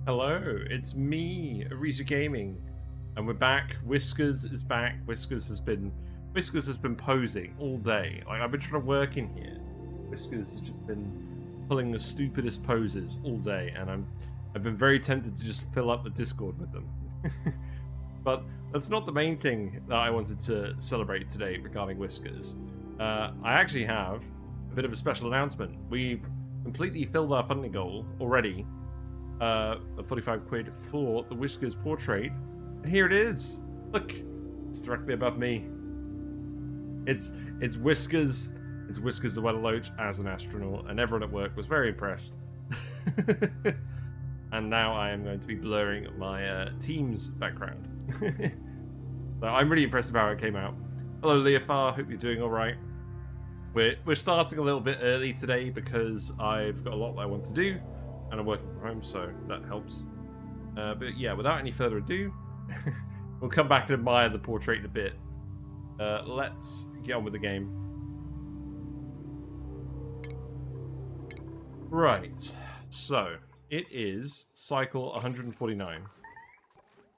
Hello, it's me, Arisa Gaming, and we're back. Whiskers is back. Whiskers has been posing all day. Like, I've been trying to work in here. Whiskers has just been pulling the stupidest poses all day, and I've been very tempted to just fill up the Discord with them. But that's not the main thing that I wanted to celebrate today regarding Whiskers. I actually have a bit of a special announcement. We've completely filled our funding goal already. 45 quid for the Whiskers portrait, and here it is. Look, it's directly above me. It's Whiskers. It's Whiskers the Weather Loach as an astronaut, and everyone at work was very impressed. And now I am going to be blurring my team's background. So I'm really impressed with how it came out. Hello, Leofar. Hope you're doing all right. We're starting a little bit early today because I've got a lot that I want to do. And I'm working from home, so that helps. But yeah, without any further ado, we'll come back and admire the portrait in a bit. Let's get on with the game. Right, so it is cycle 149.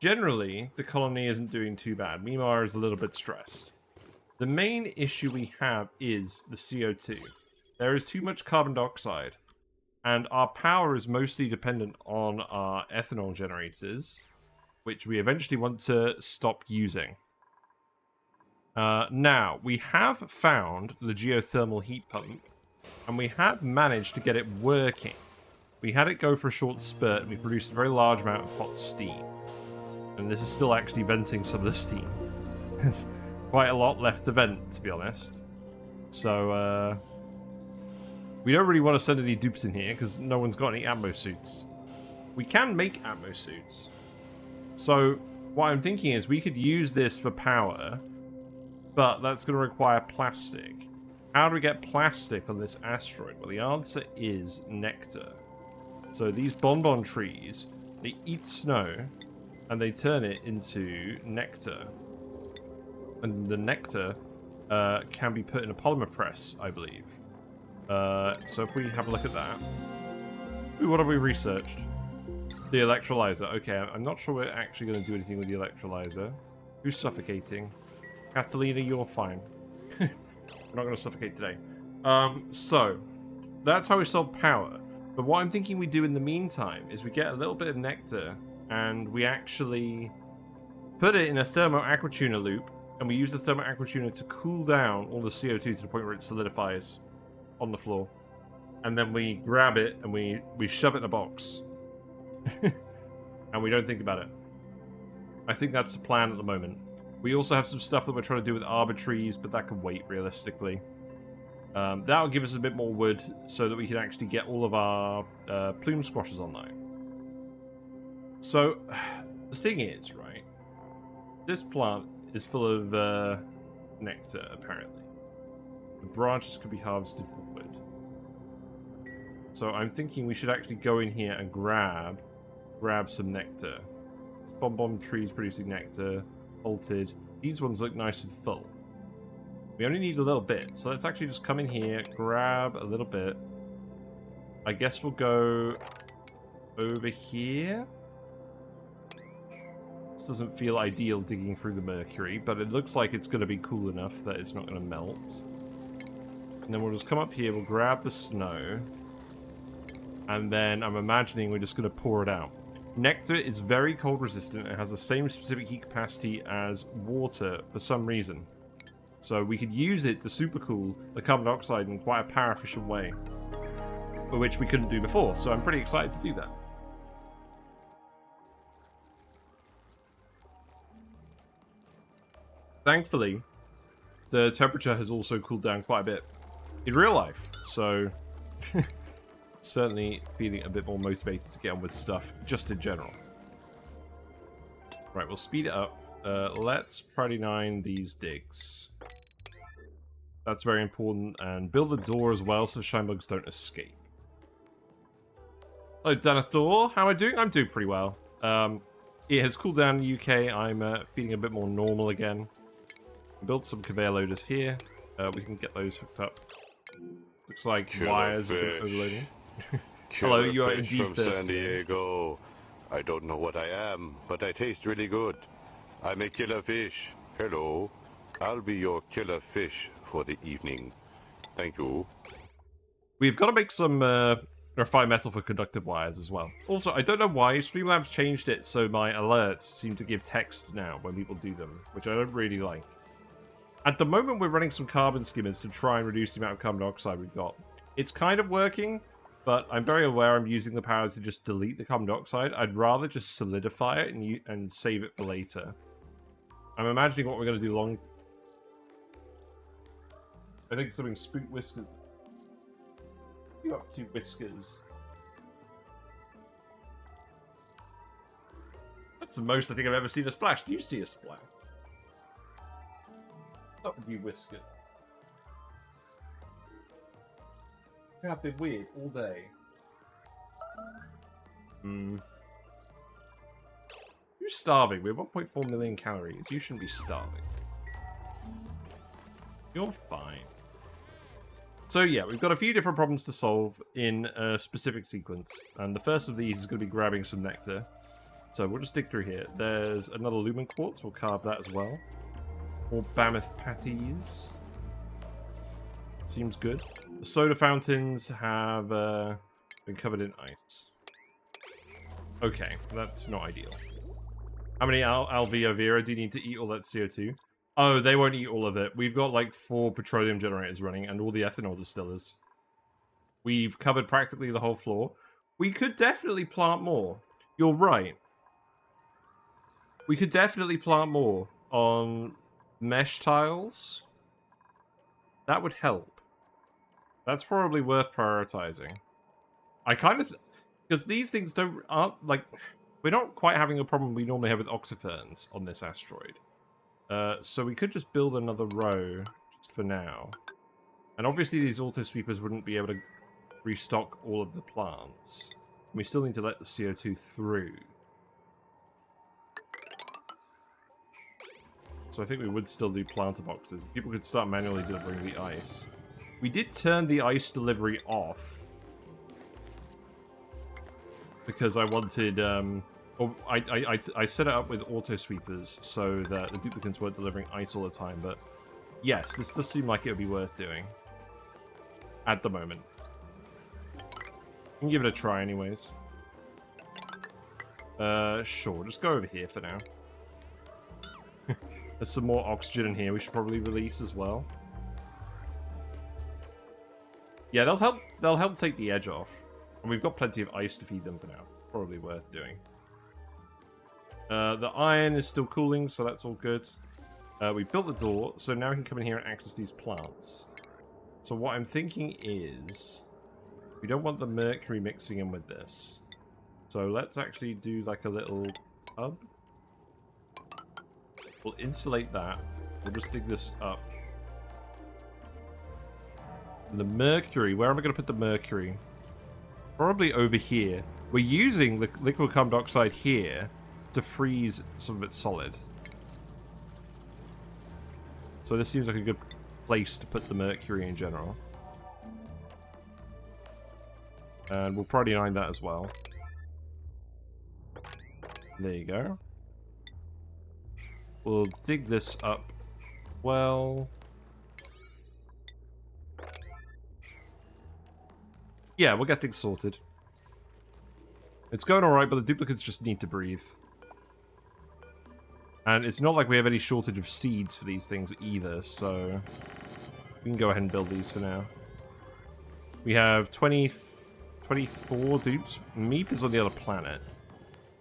Generally, the colony isn't doing too bad. Mimar is a little bit stressed. The main issue we have is the CO2. There is too much carbon dioxide. And our power is mostly dependent on our ethanol generators, which we eventually want to stop using. Now, we have found the Geothermal Heat Pump, and we have managed to get it working. We had it go for a short spurt, and we produced a very large amount of hot steam. And this is still actually venting some of the steam. There's quite a lot left to vent, to be honest. So, we don't really want to send any dupes in here because no one's got any Atmo suits. We can make Atmo suits. So what I'm thinking is we could use this for power, but that's going to require plastic. How do we get plastic on this asteroid? Well, the answer is Nectar. So these Bonbon Trees, they eat snow and they turn it into nectar. And the nectar can be put in a polymer press, I believe. So if we have a look at that. Ooh, what have we researched? The electrolyzer. Okay, I'm not sure we're actually going to do anything with the electrolyzer. Who's suffocating? Catalina, you're fine. We're not going to suffocate today. So, that's how we solve power. But what I'm thinking we do in the meantime is we get a little bit of nectar and we actually put it in a Thermo Aquatuner loop, and we use the Thermo Aquatuner to cool down all the CO2 to the point where it solidifies on the floor, and then we grab it and we shove it in a box. And we don't think about it. I think that's the plan at the moment. We also have some stuff that we're trying to do with Arboreal Trees, but that can wait realistically. That'll give us a bit more wood so that we can actually get all of our plume squashes online. So the thing is, right, this plant is full of nectar apparently. The branches could be harvested for wood. So I'm thinking we should actually go in here and grab some nectar. This Bonbon Trees producing nectar, bolted. These ones look nice and full. We only need a little bit, so let's actually just come in here, grab a little bit. I guess we'll go over here. This doesn't feel ideal digging through the mercury, but it looks like it's going to be cool enough that it's not going to melt. And then we'll just come up here, we'll grab the snow, and then I'm imagining we're just going to pour it out. Nectar is very cold resistant and has the same specific heat capacity as water for some reason. So we could use it to supercool the carbon dioxide in quite a power efficient way, which we couldn't do before, so I'm pretty excited to do that. Thankfully, the temperature has also cooled down quite a bit in real life, so certainly feeling a bit more motivated to get on with stuff just in general. Right, we'll speed it up. Let's priority 9 these digs. That's very important, and build a door as well so the shinebugs don't escape. Hello, Danathor. How am I doing? I'm doing pretty well. It has cooled down in the UK. I'm feeling a bit more normal again. Build some conveyor loaders here. We can get those hooked up. Looks like wires have been overloading. Hello, you are indeed from thirsty. San Diego. I don't know what I am, but I taste really good. I'm a killer fish. Hello. I'll be your killer fish for the evening. Thank you. We've got to make some refined metal for conductive wires as well. Also, I don't know why Streamlabs changed it so my alerts seem to give text now when people do them, which I don't really like. At the moment, we're running some carbon skimmers to try and reduce the amount of carbon dioxide we've got. It's kind of working, but I'm very aware I'm using the power to just delete the carbon dioxide. I'd rather just solidify it and save it for later. I'm imagining what we're going to do long... I think something spooked Whiskers. What are you up to, Whiskers? That's the most I think I've ever seen a splash. Do you see a splash? That would be Whiskers. Yeah, I've been weird all day. You're starving. We're 1.4 million calories. You shouldn't be starving. You're fine. So yeah, we've got a few different problems to solve in a specific sequence. And the first of these is going to be grabbing some nectar. So we'll just dig through here. There's another lumen quartz. We'll carve that as well. More mammoth patties. Seems good. The soda fountains have been covered in ice. Okay, that's not ideal. How many Alveo Vera do you need to eat all that CO2? Oh, they won't eat all of it. We've got like 4 petroleum generators running and all the ethanol distillers. We've covered practically the whole floor. We could definitely plant more. You're right. We could definitely plant more on mesh tiles. That would help. That's probably worth prioritizing. I kind of... Because these things aren't, like... We're not quite having a problem we normally have with oxyferns on this asteroid. So we could just build another row, just for now. And obviously these auto-sweepers wouldn't be able to restock all of the plants. We still need to let the CO2 through. So I think we would still do planter boxes. People could start manually delivering the ice. We did turn the ice delivery off. Because I wanted, I set it up with auto sweepers so that the duplicates weren't delivering ice all the time, but yes, this does seem like it would be worth doing. At the moment. We can give it a try anyways. Sure, just go over here for now. There's some more oxygen in here we should probably release as well. Yeah, they'll help take the edge off. And we've got plenty of ice to feed them for now. Probably worth doing. The iron is still cooling, so that's all good. We built the door, so now we can come in here and access these plants. So what I'm thinking is... We don't want the mercury mixing in with this. So let's actually do like a little tub. We'll insulate that. We'll just dig this up. And the mercury, where am I going to put the mercury? Probably over here. We're using the liquid carbon dioxide here to freeze some of it solid. So this seems like a good place to put the mercury in general. And we'll probably iron that as well. There you go. We'll dig this up. Well... Yeah, we'll get things sorted. It's going alright, but the duplicates just need to breathe. And it's not like we have any shortage of seeds for these things either, so... We can go ahead and build these for now. We have 24 dupes. Meep is on the other planet.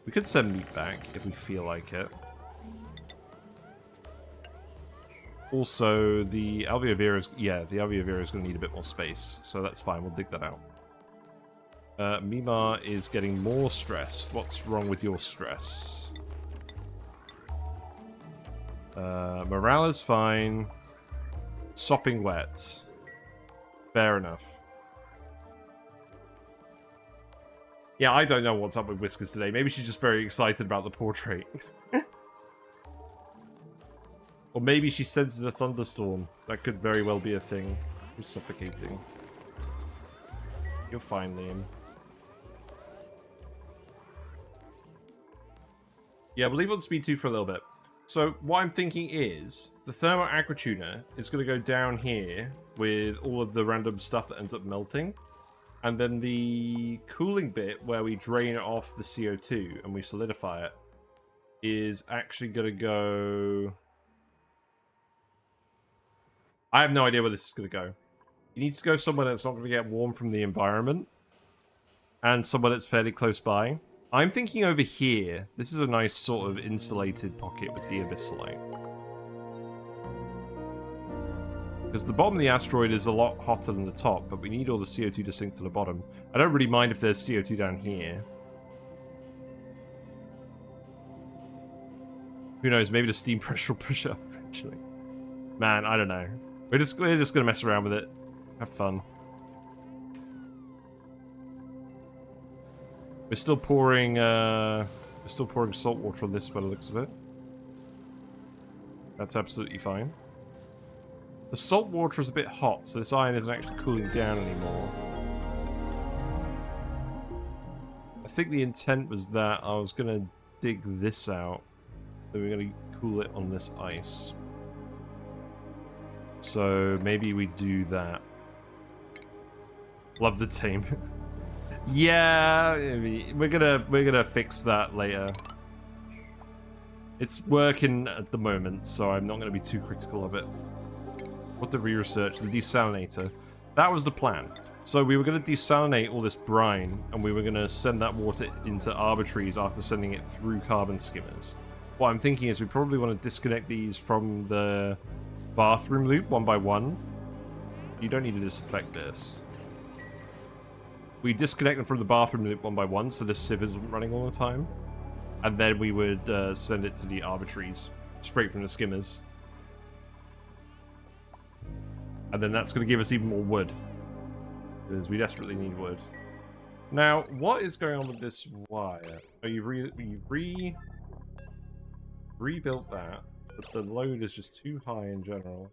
We could send Meep back if we feel like it. Also, the Alveo Vera is... Yeah, the Alveo Vera is going to need a bit more space, so that's fine. We'll dig that out. Mima is getting more stressed. What's wrong with your stress? Morale is fine. Sopping wet. Fair enough. Yeah, I don't know what's up with Whiskers today. Maybe she's just very excited about the portrait. Or maybe she senses a thunderstorm. That could very well be a thing. Who's suffocating? You're fine, Liam. Yeah, we'll leave it on speed 2 for a little bit. So what I'm thinking is the Thermo Aquatuner is going to go down here with all of the random stuff that ends up melting. And then the cooling bit where we drain it off the CO2 and we solidify it is actually going to go... I have no idea where this is going to go. It needs to go somewhere that's not going to get warm from the environment. And somewhere that's fairly close by. I'm thinking over here. This is a nice sort of insulated pocket with the abyssalite. Because the bottom of the asteroid is a lot hotter than the top, but we need all the CO2 to sink to the bottom. I don't really mind if there's CO2 down here. Who knows, maybe the steam pressure will push it up eventually. Man, I don't know. We're just gonna mess around with it. Have fun. We're still pouring salt water on this by the looks of it. That's absolutely fine. The salt water is a bit hot, so this iron isn't actually cooling down anymore. I think the intent was that I was gonna dig this out, then we're gonna cool it on this ice. So maybe we do that. Love the team. Yeah, we're gonna fix that later. It's working at the moment, so I'm not gonna be too critical of it. What did we research? The desalinator. That was the plan. So we were gonna desalinate all this brine, and we were gonna send that water into Arboreal Trees after sending it through Carbon Skimmers. What I'm thinking is we probably want to disconnect these from the bathroom loop one by one. You don't need to disinfect this. We disconnect them from the bathroom loop one by one, so the sieve isn't running all the time. And then we would send it to the Arboreal Trees, straight from the skimmers. And then that's going to give us even more wood. Because we desperately need wood. Now, what is going on with this wire? Oh, you rebuilt that, but the load is just too high in general.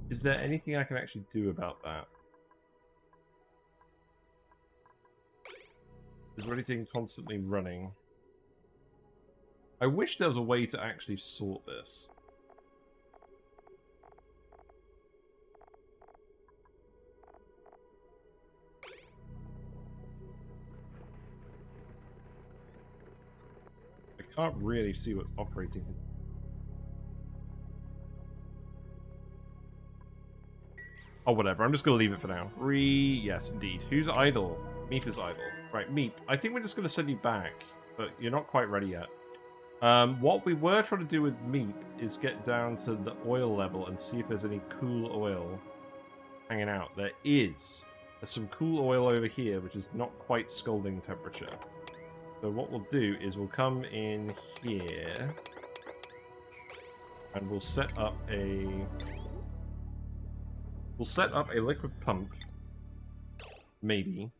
Is there anything I can actually do about that? Is there anything constantly running? I wish there was a way to actually sort this. I can't really see what's operating. Oh, whatever. I'm just going to leave it for now. Yes, indeed. Who's idle? Meep is idle. Right, Meep. I think we're just going to send you back, but you're not quite ready yet. What we were trying to do with Meep is get down to the oil level and see if there's any cool oil hanging out. There is. There's some cool oil over here, which is not quite scalding temperature. So what we'll do is we'll come in here and we'll set up a liquid pump. Maybe.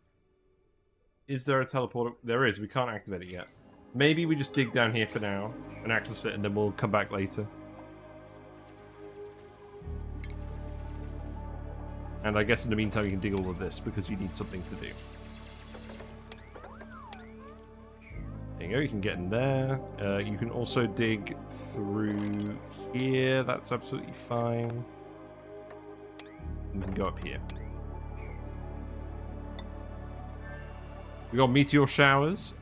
Is there a teleporter? There is. We can't activate it yet. Maybe we just dig down here for now and access it, and then we'll come back later. And I guess in the meantime you can dig all of this because you need something to do. There you go. You can get in there. You can also dig through here. That's absolutely fine. You can go up here. We got meteor showers.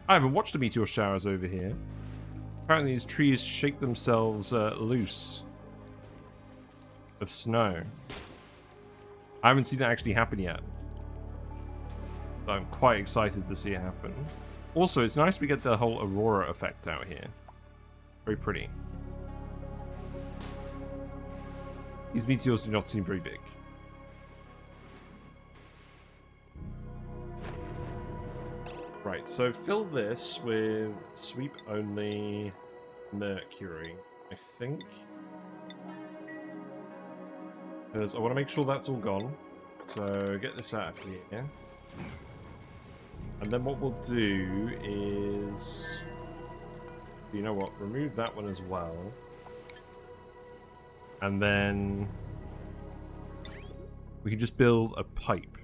I haven't watched the meteor showers over here. Apparently these trees shake themselves loose of snow. I haven't seen that actually happen yet. But I'm quite excited to see it happen. Also, it's nice we get the whole aurora effect out here. Very pretty. These meteors do not seem very big. Right, so fill this with sweep only mercury, I think. Because I want to make sure that's all gone. So get this out of here. And then what we'll do is... You know what? Remove that one as well. And then... we can just build a pipe.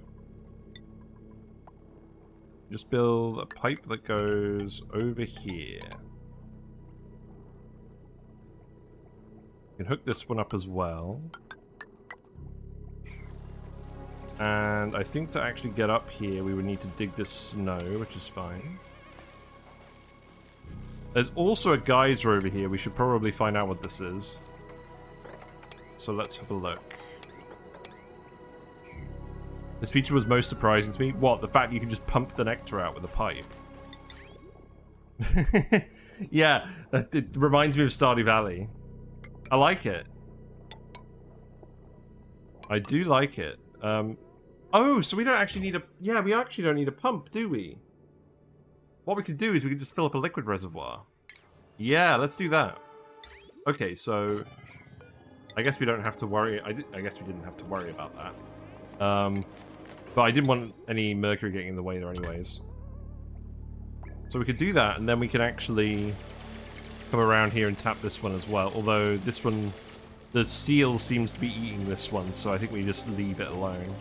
Just build a pipe that goes over here. You can hook this one up as well. And I think to actually get up here, we would need to dig this snow, which is fine. There's also a geyser over here. We should probably find out what this is. So let's have a look. This feature was most surprising to me. What? The fact you can just pump the nectar out with a pipe. Yeah, it reminds me of Stardew Valley. I like it. I do like it. Oh, so we don't actually need a... Yeah, we actually don't need a pump, do we? What we could do is we could just fill up a liquid reservoir. Yeah, let's do that. Okay, so... I guess we don't have to worry... I guess we didn't have to worry about that. But I didn't want any mercury getting in the way there anyways. So we could do that, and then we can actually come around here and tap this one as well. Although this one... The seal seems to be eating this one, so I think we just leave it alone.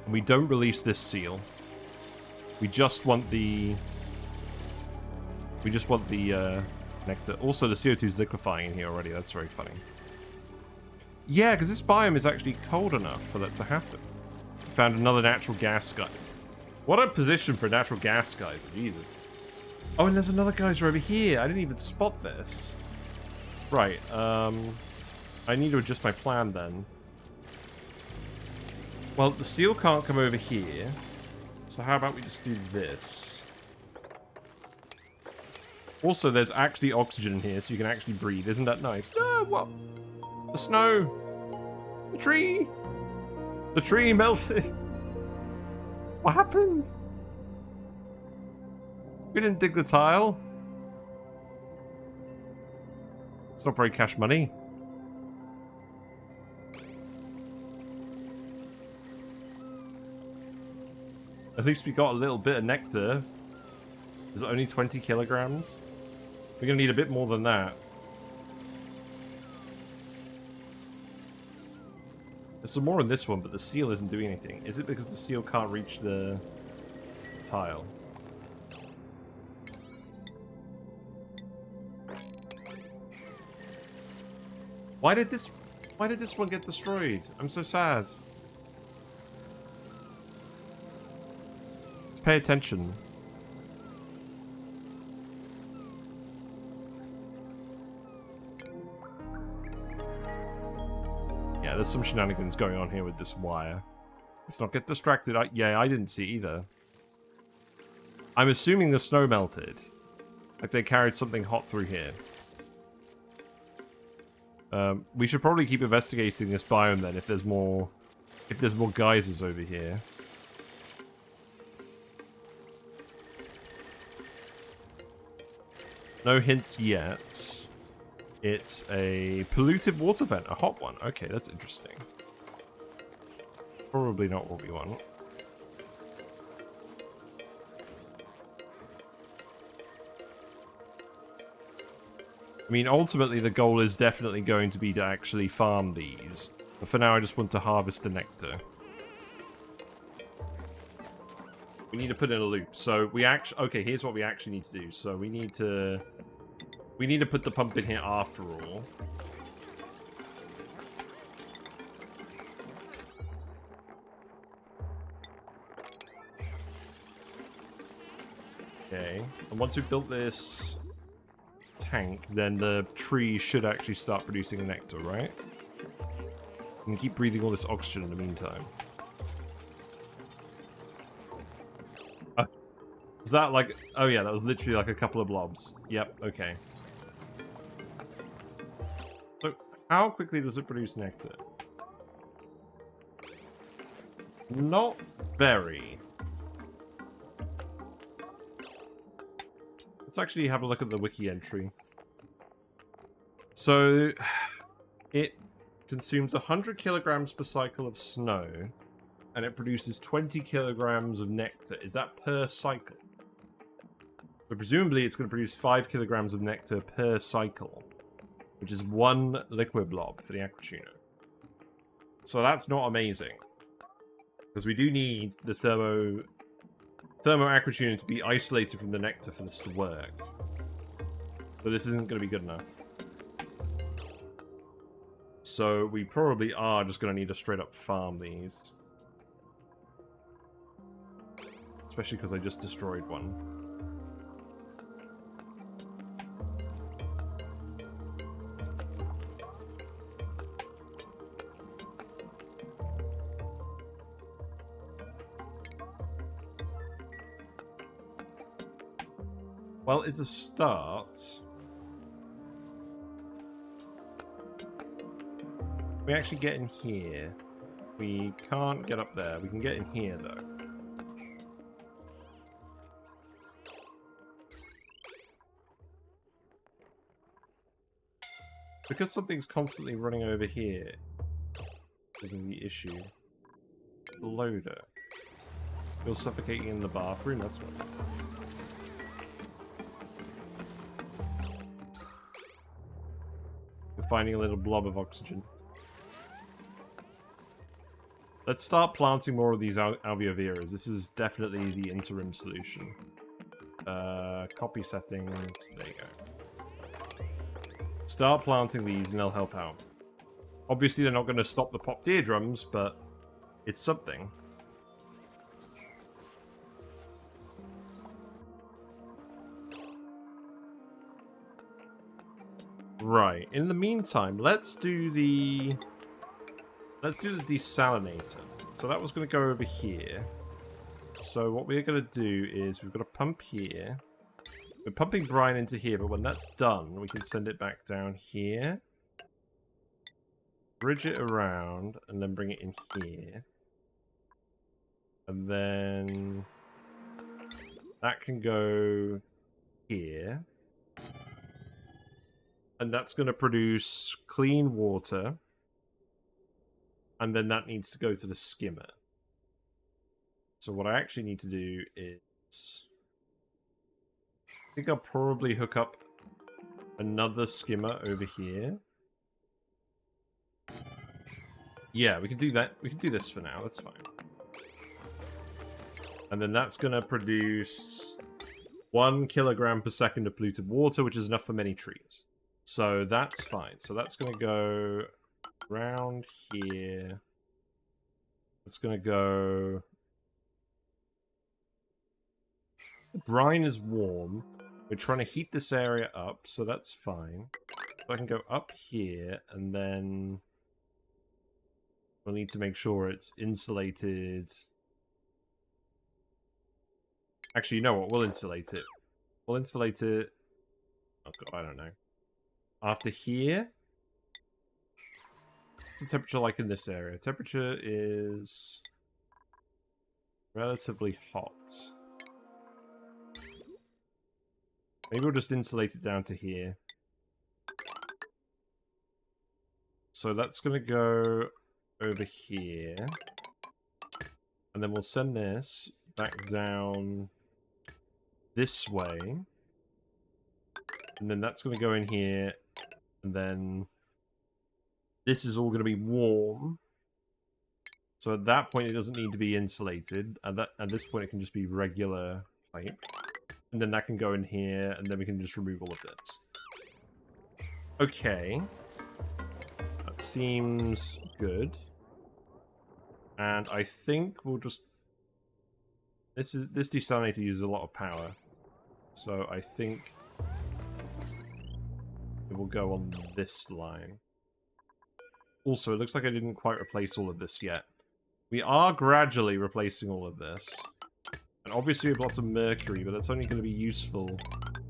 And we don't release this seal. We just want the... nectar. Also, the CO2 is liquefying in here already. That's very funny. Yeah, because this biome is actually cold enough for that to happen. Found another natural gas guy. What a position for a natural gas geyser, Jesus. Oh, and there's another geyser over here. I didn't even spot this. Right, I need to adjust my plan then. Well, the seal can't come over here. So how about we just do this? Also, there's actually oxygen in here, so you can actually breathe. Isn't that nice? No, what? The snow! The tree! The tree melted! What happened? We didn't dig the tile. It's not very cash money. At least we got a little bit of nectar. There's only 20 kilograms. We're gonna need a bit more than that. There's some more in this one, but the seal isn't doing anything. Is it because the seal can't reach the tile? Why did this one get destroyed? I'm so sad. Let's pay attention. Yeah, there's some shenanigans going on here with this wire. Let's not get distracted. Yeah, I didn't see either. I'm assuming the snow melted. Like they carried something hot through here. We should probably keep investigating this biome then if there's more geysers over here. No hints yet. It's a polluted water vent, a hot one. Okay, that's interesting. Probably not what we want. I mean, ultimately, the goal is definitely going to be to actually farm these. But for now, I just want to harvest the nectar. We need to put in a loop. So we actually... Okay, here's what we actually need to do. So we need to put the pump in here after all. Okay. And once we've built this tank, then the tree should actually start producing nectar, right? And keep breathing all this oxygen in the meantime. Is that like... Oh yeah, that was literally like a couple of blobs. Yep, okay. So, how quickly does it produce nectar? Not very. Let's actually have a look at the wiki entry. So, it consumes 100 kilograms per cycle of snow, and it produces 20 kilograms of nectar. Is that per cycle? But presumably it's going to produce 5 kilograms of nectar per cycle, which is 1 liquid blob for the Aquatuner. So that's not amazing. Because we do need the Thermo Thermo Aquatuner to be isolated from the Nectar for this to work. So this isn't going to be good enough. So we probably are just going to need to straight up farm these. Especially because I just destroyed one. Well, it's a start. We actually get in here. We can't get up there. We can get in here, though. Because something's constantly running over here isn't the issue. The loader. You're suffocating in the bathroom? That's not good. You're finding a little blob of oxygen. Let's start planting more of these alveoveras. This is definitely the interim solution. Copy settings. There you go. Start planting these and they'll help out. Obviously, they're not going to stop the popped eardrums, but it's something. Right. In the meantime, let's do the desalinator. So that was going to go over here. So what we're going to do is we've got a pump here. We're pumping brine into here, but when that's done, we can send it back down here. Bridge it around, and then bring it in here. And then that can go here. And that's going to produce clean water. And then that needs to go to the skimmer. So what I actually need to do is... I think I'll probably hook up another skimmer over here. Yeah, we can do that. We can do this for now. That's fine. And then that's going to produce 1 kilogram per second of polluted water, which is enough for many trees. So that's fine. So that's going to go around here. It's going to go... The brine is warm. We're trying to heat this area up, so that's fine. So I can go up here, and then we'll need to make sure it's insulated. Actually, you know what? We'll insulate it. We'll insulate it... Oh god, I don't know. After here... What's the temperature like in this area? Temperature is... relatively hot. Maybe we'll just insulate it down to here. So that's going to go over here. And then we'll send this back down this way. And then that's going to go in here. And then this is all going to be warm. So at that point, it doesn't need to be insulated. At this point, it can just be regular pipe. And then that can go in here, and then we can just remove all of this. Okay. That seems good. And I think we'll just... This desalinator uses a lot of power. So I think it will go on this line. Also, it looks like I didn't quite replace all of this yet. We are gradually replacing all of this. And obviously we have lots of mercury, but that's only going to be useful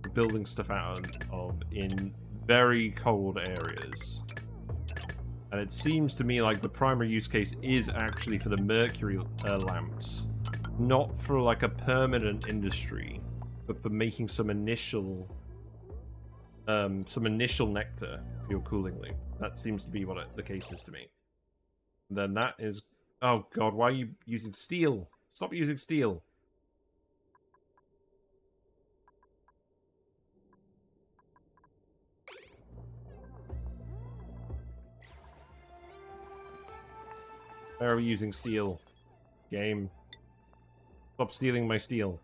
for building stuff out of in very cold areas. And it seems to me like the primary use case is actually for the mercury lamps. Not for like a permanent industry, but for making some initial nectar for your cooling loop. That seems to be what the case is to me. And then that is... Oh god, why are you using steel? Stop using steel. Why are we using steel? Game. Stop stealing my steel.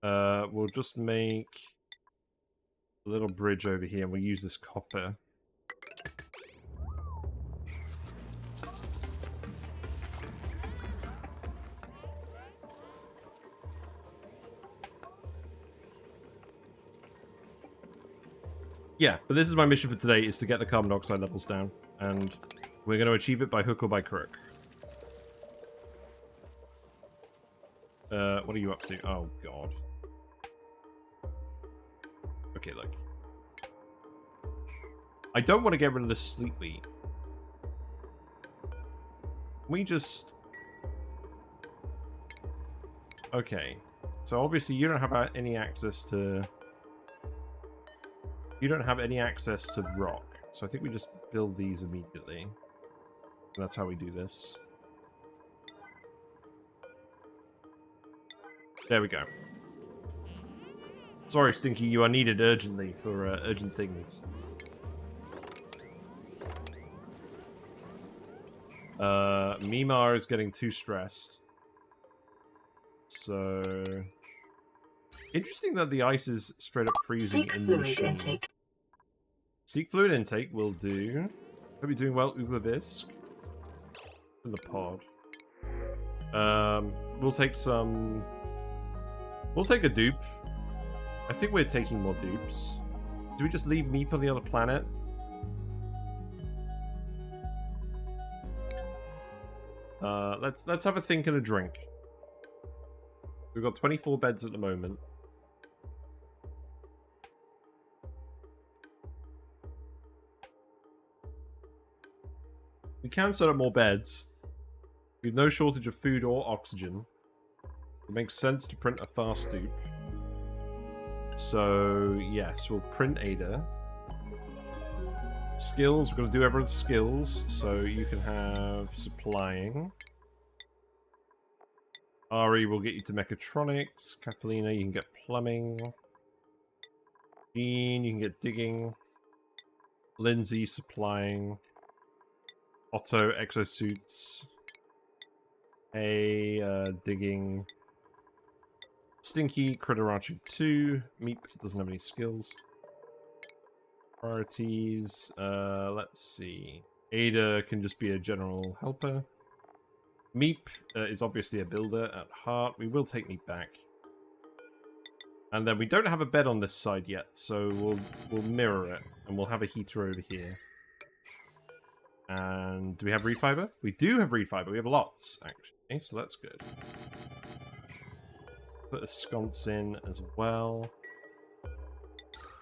We'll just make a little bridge over here and we'll use this copper. Yeah, but this is my mission for today, is to get the carbon dioxide levels down. And we're going to achieve it by hook or by crook. What are you up to? Oh, God. Okay, look. I don't want to get rid of the sleep wheat. We just... Okay. So obviously you don't have any access to... You don't have any access to rock. So I think we just build these immediately. And that's how we do this. There we go. Sorry, Stinky, you are needed urgently for urgent things. Mimar is getting too stressed. So... Interesting that the ice is straight up freezing in the machine. Intake. Seek fluid intake will do. Hope you're doing well, Uglavisk. In the pod. We'll take some... We'll take a dupe. I think we're taking more dupes. Do we just leave Meep on the other planet? Let's have a think and a drink. We've got 24 beds at the moment. We can set up more beds. We have no shortage of food or oxygen. It makes sense to print a fast dupe. So, yes, we'll print Ada. Skills, we're going to do everyone's skills, so you can have supplying. Ari will get you to mechatronics. Catalina, you can get plumbing. Jean, you can get digging. Lindsay, supplying. Otto, exosuits. Hey, digging. Stinky, Critterachi 2. Meep doesn't have any skills. Priorities. Let's see. Ada can just be a general helper. Meep is obviously a builder at heart. We will take Meep back. And then we don't have a bed on this side yet, so we'll mirror it. And we'll have a heater over here. And do we have reed fiber? We do have reed fiber. We have lots, actually. So that's good. Put a sconce in as well.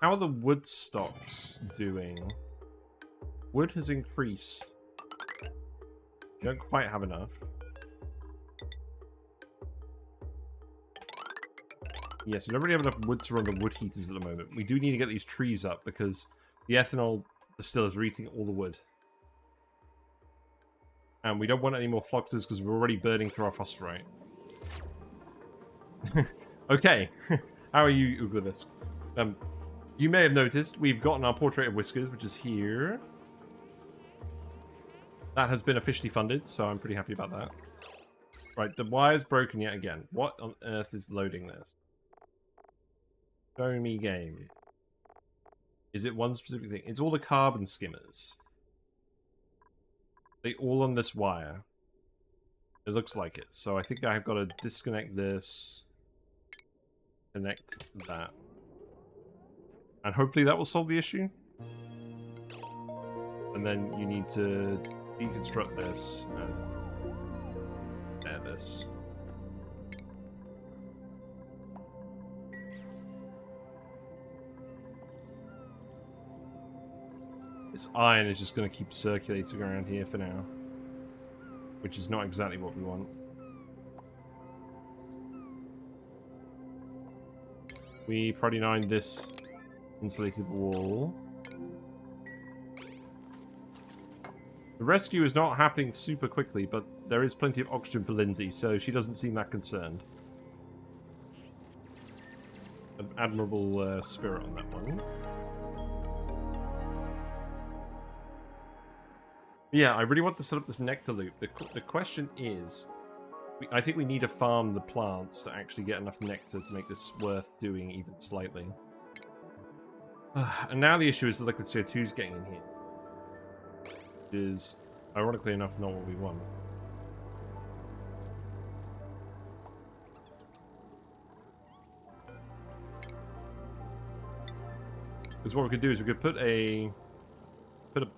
How are the wood stocks doing? Wood has increased. We don't quite have enough. Yes, we don't really have enough wood to run the wood heaters at the moment. We do need to get these trees up because the ethanol distillers are eating all the wood. And we don't want any more fluxes because we're already burning through our phosphorite. Okay. How are you, Uglavisk? You may have noticed we've gotten our Portrait of Whiskers, which is here. That has been officially funded, so I'm pretty happy about that. Right, the wire's broken yet again. What on earth is loading this? Show me game. Is it one specific thing? It's all the Carbon Skimmers. They all on this wire. It looks like it. So I think I've got to disconnect this. Connect that. And hopefully that will solve the issue. And then you need to deconstruct this and air this. This iron is just going to keep circulating around here for now. Which is not exactly what we want. We Friday 9 this insulated wall. The rescue is not happening super quickly, but there is plenty of oxygen for Lindsay, so she doesn't seem that concerned. An admirable spirit on that one. Yeah, I really want to set up this nectar loop. The question is, I think we need to farm the plants to actually get enough nectar to make this worth doing even slightly. And now the issue is the liquid CO2 is getting in here. Which is, ironically enough, not what we want. Because what we could do is we could put a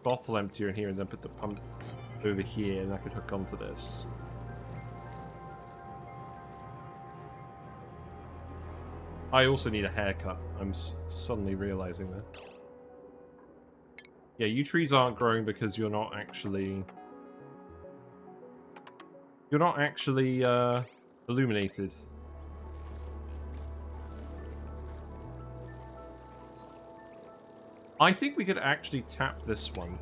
bottle emptier in here and then put the pump over here, and I could hook onto this. I also need a haircut. I'm suddenly realizing that. Yeah, you trees aren't growing because you're not actually illuminated. I think we could actually tap this one.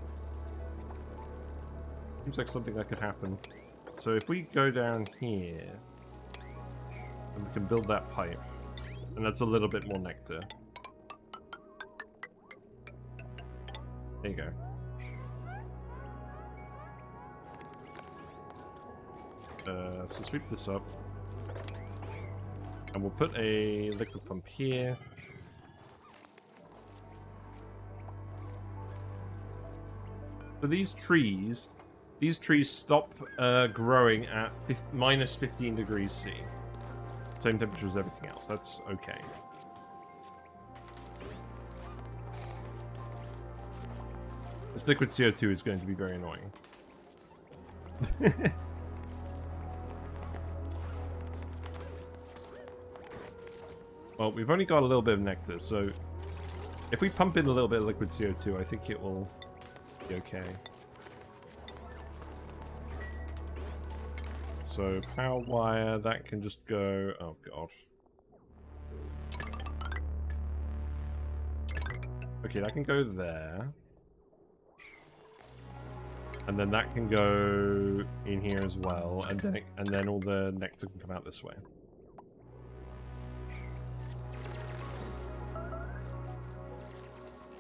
Seems like something that could happen. So if we go down here, and we can build that pipe, and that's a little bit more nectar. There you go. So sweep this up, and we'll put a liquid pump here. For these trees stop growing at minus 15 degrees C. Same temperature as everything else. That's okay. This liquid CO2 is going to be very annoying. Well, we've only got a little bit of nectar, so if we pump in a little bit of liquid CO2, I think it will be okay. So power wire, that can just go... Oh god. Okay, that can go there. And then that can go in here as well, and then all the nectar can come out this way.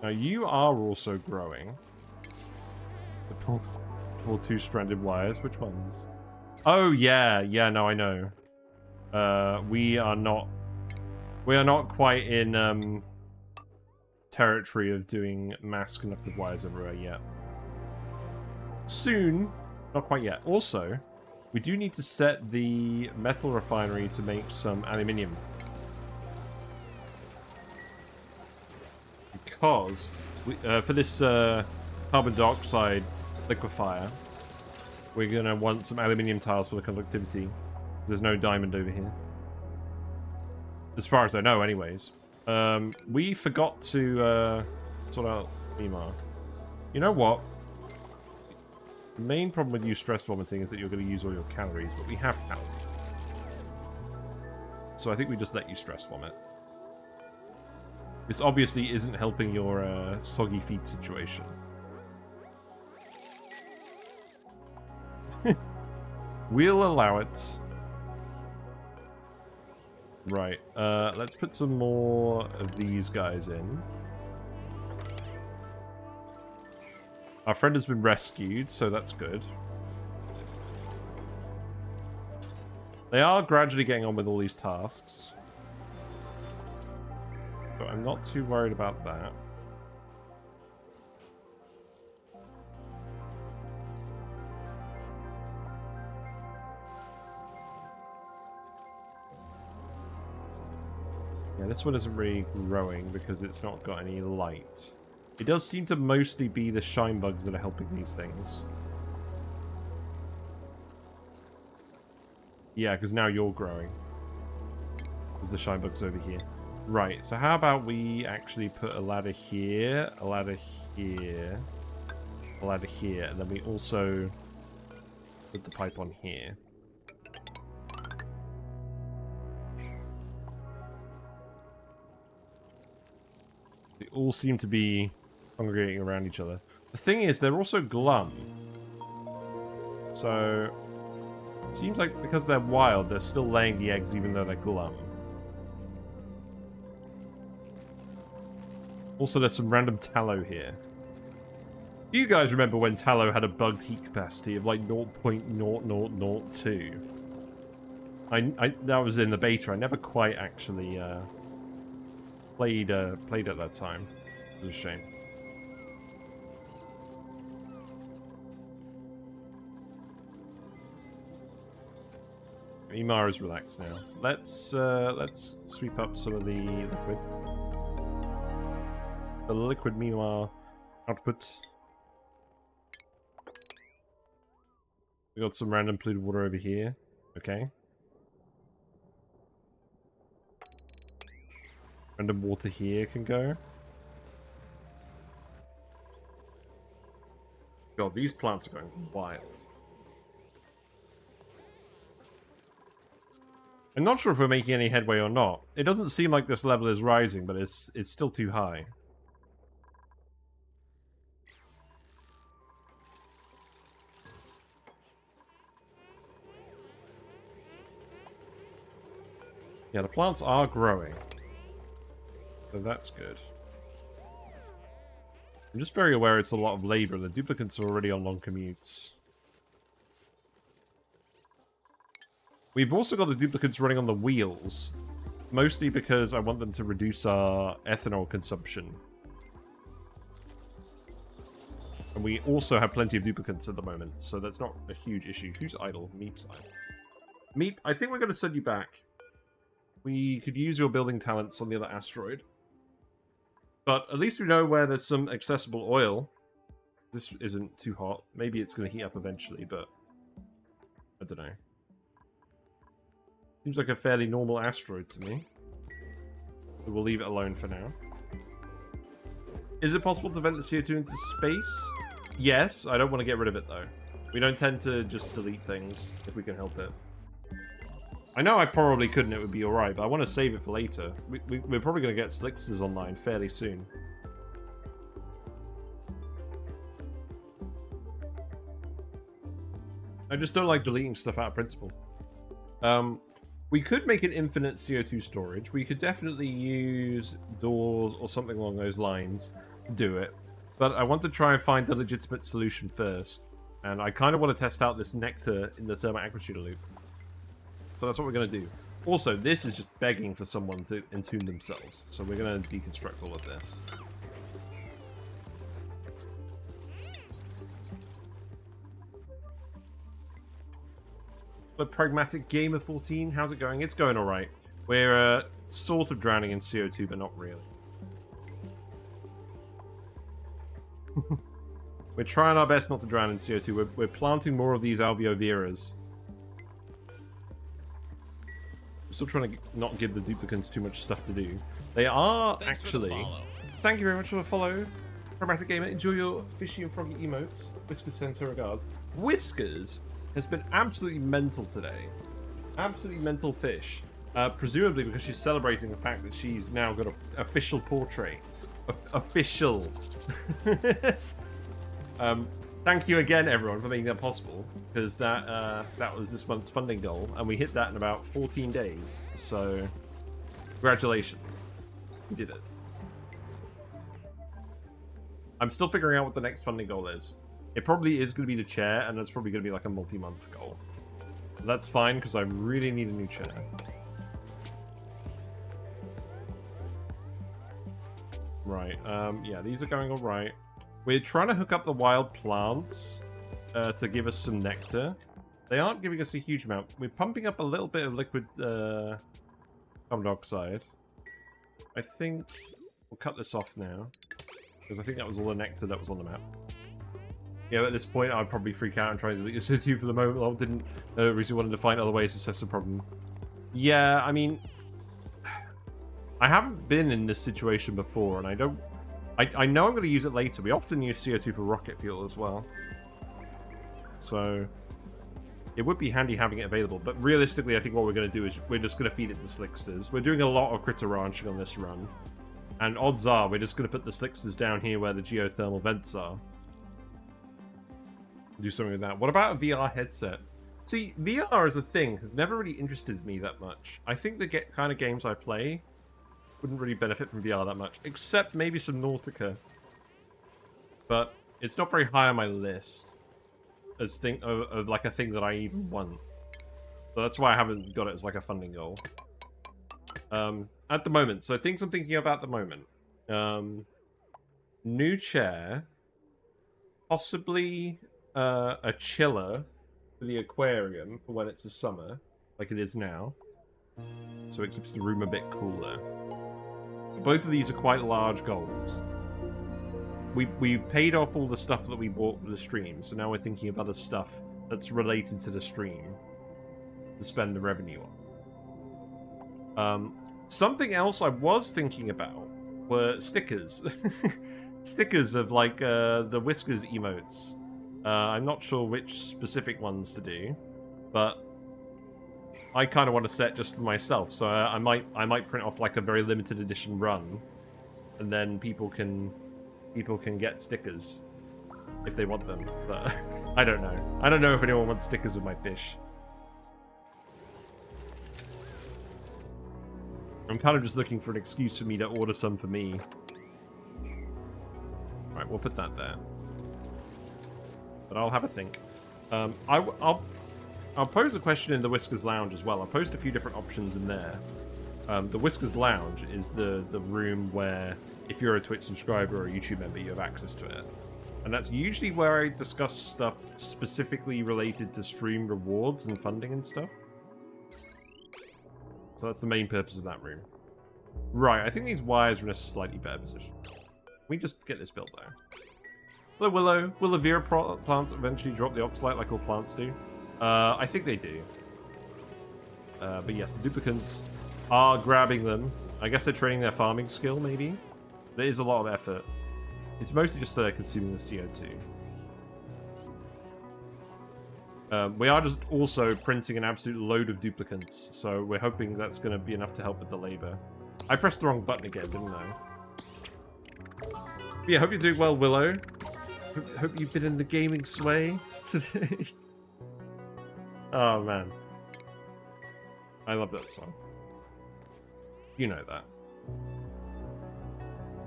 Now you are also growing. The poor two-stranded wires. Which ones? Oh yeah, no, I know. We are not quite in territory of doing mass conductive wires everywhere yet. Soon, not quite yet. Also, we do need to set the metal refinery to make some aluminium. Because for this carbon dioxide liquefier, we're going to want some aluminium tiles for the conductivity. There's no diamond over here. As far as I know, anyways. We forgot to sort out Mimar. You know what? The main problem with you stress vomiting is that you're going to use all your calories, but we have calories. So I think we just let you stress vomit. This obviously isn't helping your soggy feet situation. We'll allow it. Right, let's put some more of these guys in. Our friend has been rescued, so that's good. They are gradually getting on with all these tasks. So I'm not too worried about that. Yeah, this one isn't really growing because it's not got any light. It does seem to mostly be the shine bugs that are helping these things. Yeah, because now you're growing. There's the shine bugs over here. Right, so how about we actually put a ladder here, a ladder here, a ladder here, and then we also put the pipe on here. They all seem to be congregating around each other. The thing is, they're also glum. So, it seems like because they're wild, they're still laying the eggs even though they're glum. Also, there's some random tallow here. Do you guys remember when Tallow had a bugged heat capacity of like 0.0002? That was in the beta. I never quite actually played at that time. It was a shame. Imar is relaxed now. Let's sweep up some of the liquid. The liquid Mimar output. We got some random polluted water over here. Okay. Random water here can go. God, these plants are going wild. I'm not sure if we're making any headway or not. It doesn't seem like this level is rising, but it's still too high. Yeah, the plants are growing. So that's good. I'm just very aware it's a lot of labor. The duplicates are already on long commutes. We've also got the duplicates running on the wheels. Mostly because I want them to reduce our ethanol consumption. And we also have plenty of duplicates at the moment, so that's not a huge issue. Who's idle? Meep's idle. Meep, I think we're going to send you back. We could use your building talents on the other asteroid. But at least we know where there's some accessible oil. This isn't too hot. Maybe it's going to heat up eventually, but I don't know. Seems like a fairly normal asteroid to me. So we'll leave it alone for now. Is it possible to vent the CO2 into space? Yes, I don't want to get rid of it though. We don't tend to just delete things if we can help it. I know I probably couldn't, it would be alright, but I want to save it for later. We're probably going to get Slicksters online fairly soon. I just don't like deleting stuff out of principle. We could make an infinite CO2 storage. We could definitely use doors or something along those lines to do it. But I want to try and find the legitimate solution first. And I kind of want to test out this Nectar in the Thermo Aquatuner loop. So that's what we're going to do. Also, this is just begging for someone to entune themselves. So we're going to deconstruct all of this. But Pragmatic Gamer 14, how's it going? It's going alright. We're sort of drowning in CO2, but not really. We're trying our best not to drown in CO2. We're planting more of these alveoveras. I'm still trying to not give the duplicants too much stuff to do. They are actually... Thank you very much for the follow. Pragmatic Gamer, enjoy your fishy and froggy emotes. Whiskers sends her regards. Whiskers has been absolutely mental today. Absolutely mental fish. Presumably because she's celebrating the fact that she's now got an official portrait. Official. Thank you again, everyone, for making that possible. Because that was this month's funding goal. And we hit that in about 14 days. So, congratulations. We did it. I'm still figuring out what the next funding goal is. It probably is going to be the chair, and that's probably going to be like a multi-month goal. But that's fine, because I really need a new chair. Right, yeah, these are going alright. We're trying to hook up the wild plants to give us some nectar. They aren't giving us a huge amount. We're pumping up a little bit of liquid carbon dioxide. I think we'll cut this off now, because I think that was all the nectar that was on the map. Yeah, at this point, I'd probably freak out and try to delete the CO2 for the moment. I didn't really wanted to find other ways to assess the problem. Yeah, I mean, I haven't been in this situation before, and I don't... I know I'm going to use it later. We often use CO2 for rocket fuel as well. So, it would be handy having it available. But realistically, I think what we're going to do is we're just going to feed it to Slicksters. We're doing a lot of critter ranching on this run. And odds are, we're just going to put the Slicksters down here where the geothermal vents are. Do something with that. What about a VR headset? See, VR as a thing has never really interested me that much. I think the kind of games I play wouldn't really benefit from VR that much, except maybe some Nautica. But It's not very high on my list as of like a thing that I even want. So that's why I haven't got it as like a funding goal. At the moment, so things I'm thinking about at the moment. New chair, possibly a chiller for the aquarium for when it's the summer, like it is now, so it keeps the room a bit cooler. Both of these are quite large goals. We paid off all the stuff that we bought for the stream, so now we're thinking of other stuff that's related to the stream to spend the revenue on. Something else I was thinking about were stickers. Stickers of, like, the Whiskers emotes. I'm not sure which specific ones to do, but I kind of want to set just for myself, so I might print off, like, a very limited edition run, and then people can get stickers if they want them, but I don't know. I don't know if anyone wants stickers of my fish. I'm kind of just looking for an excuse for me to order some for me. Right, we'll put that there. But I'll have a think. I'll pose a question in the Whiskers Lounge as well. I'll post a few different options in there. The Whiskers Lounge is the room where, if you're a Twitch subscriber or a YouTube member, you have access to it. And that's usually where I discuss stuff specifically related to stream rewards and funding and stuff. So that's the main purpose of that room. Right, I think these wires are in a slightly better position. We just get this built though. Hello, Willow. Will the Vera plants eventually drop the Oxalite like all plants do? I think they do. But yes, the duplicants are grabbing them. I guess they're training their farming skill, maybe. There is a lot of effort. It's mostly just consuming the CO2. We are just also printing an absolute load of duplicants, so we're hoping that's going to be enough to help with the labor. I pressed the wrong button again, didn't I? But yeah, hope you're doing well, Willow. Hope you've been in the gaming sway today. Oh, man. I love that song. You know that.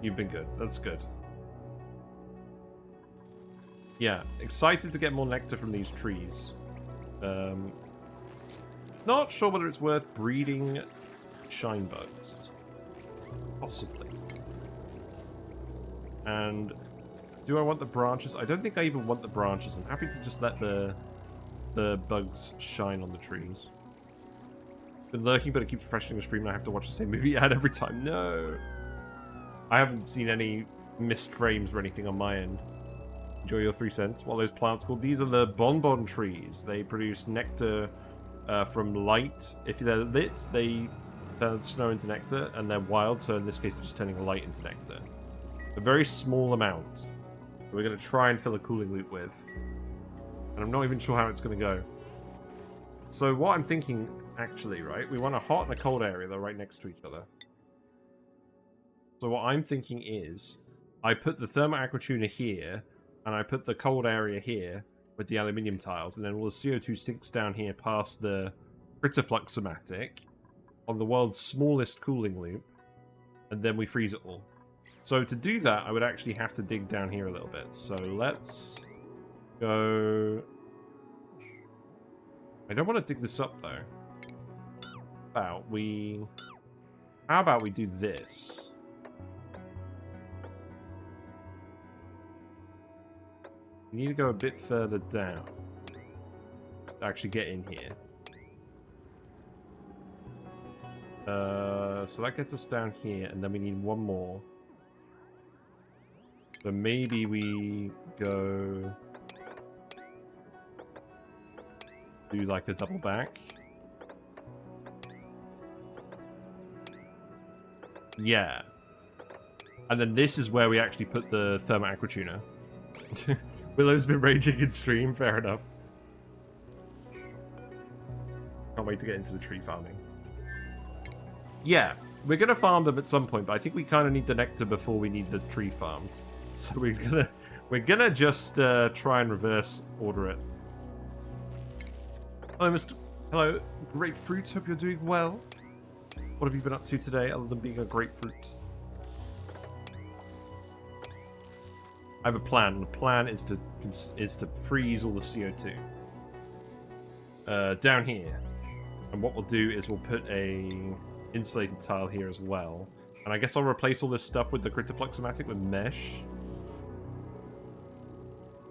You've been good. That's good. Yeah, excited to get more nectar from these trees. Not sure whether it's worth breeding shine bugs. Possibly. And do I want the branches? I don't think I even want the branches. I'm happy to just let the bugs shine on the trees. Been lurking, but it keeps refreshing the stream and I have to watch the same movie ad every time. No! I haven't seen any missed frames or anything on my end. Enjoy your 3 cents. What are those plants called? These are the Bonbon Trees. They produce nectar from light. If they're lit, they turn snow into nectar, and they're wild, so in this case, they're just turning light into nectar. A very small amount. We're going to try and fill a cooling loop with. And I'm not even sure how it's going to go. So what I'm thinking, actually, right? We want a hot and a cold area. They're right next to each other. So what I'm thinking is, I put the Thermo Aquatuner here, and I put the cold area here with the aluminium tiles, and then all the CO2 sinks down here past the Critterfluxomatic on the world's smallest cooling loop, and then we freeze it all. So to do that, I would actually have to dig down here a little bit. So let's go... I don't want to dig this up, though. How about we do this? We need to go a bit further down to actually get in here. So that gets us down here, and then we need one more. So maybe we go do like a double back. Yeah. And then this is where we actually put the Thermo Aquatuner. Willow's been raging in stream, fair enough. Can't wait to get into the tree farming. Yeah, we're gonna farm them at some point, but I think we kind of need the nectar before we need the tree farm. So we're gonna just try and reverse order it. Hello, grapefruit. Hope you're doing well. What have you been up to today, other than being a grapefruit? I have a plan. The plan is to freeze all the CO2 down here. And what we'll do is we'll put a insulated tile here as well. And I guess I'll replace all this stuff with the Cryptofluxomatic with mesh.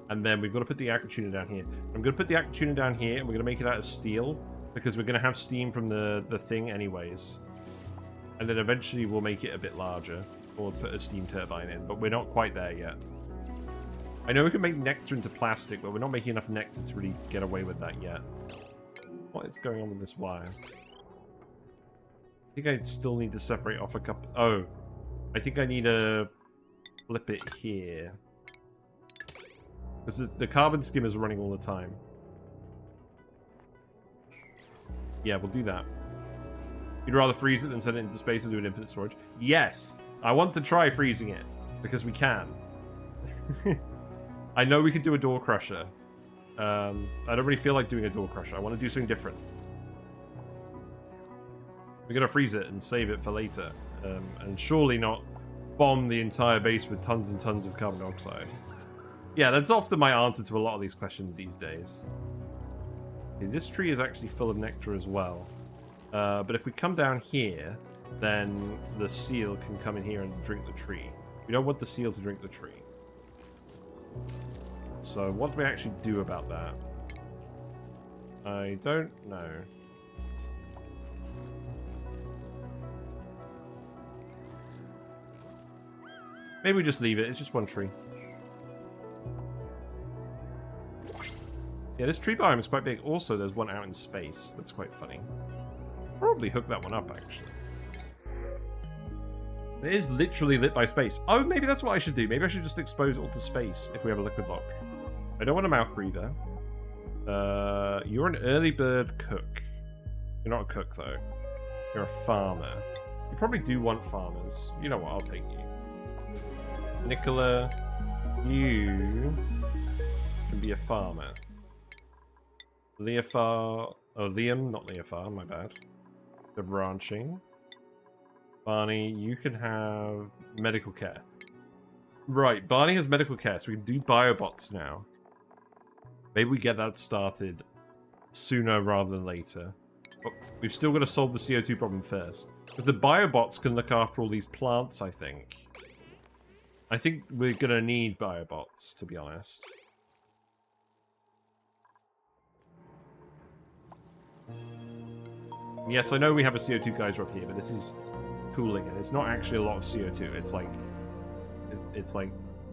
And then we've got to put the Aquatuner down here. I'm going to put the Aquatuner down here, and we're going to make it out of steel, because we're going to have steam from the thing anyways. And then eventually we'll make it a bit larger, or put a steam turbine in, but we're not quite there yet. I know we can make Nectar into plastic, but we're not making enough Nectar to really get away with that yet. What is going on with this wire? I think I still need to separate off a couple... Oh, I think I need to flip it here. Because the Carbon Skimmers are running all the time. Yeah, we'll do that. You'd rather freeze it than send it into space and do an infinite storage? Yes! I want to try freezing it. Because we can. I know we could do a door crusher. I don't really feel like doing a door crusher. I want to do something different. We're going to freeze it and save it for later. And surely not bomb the entire base with tons and tons of carbon dioxide. Yeah, that's often my answer to a lot of these questions these days. Okay, this tree is actually full of nectar as well. But if we come down here, then the seal can come in here and drink the tree. We don't want the seal to drink the tree. So what do we actually do about that? I don't know. Maybe we just leave it. It's just one tree. Yeah, this tree biome is quite big. Also, there's one out in space. That's quite funny. Probably hook that one up, actually. It is literally lit by space. Oh, maybe that's what I should do. Maybe I should just expose it all to space if we have a liquid lock. I don't want a mouth breather. You're an early bird cook. You're not a cook, though. You're a farmer. You probably do want farmers. You know what? I'll take you. Nicola, you can be a farmer. Leofar... Oh, Liam, not Leofar, my bad. The branching. Barney, you can have medical care. Right, Barney has medical care, so we can do biobots now. Maybe we get that started sooner rather than later. But we've still got to solve the CO2 problem first. Because the biobots can look after all these plants, I think. I think we're going to need biobots, to be honest. Yes, I know we have a CO2 geyser up here, but this is cooling, and it's not actually a lot of CO2. It's like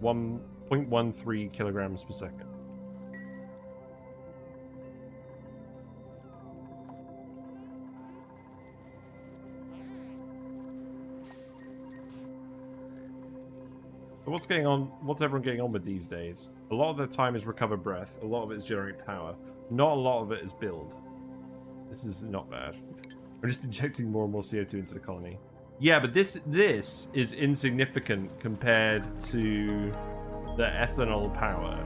1.13 kilograms per second. So what's going on? What's everyone getting on with these days? A lot of their time is recover breath. A lot of it is generate power. Not a lot of it is build. This is not bad. We're just injecting more and more CO2 into the colony. Yeah, but this is insignificant compared to the ethanol power.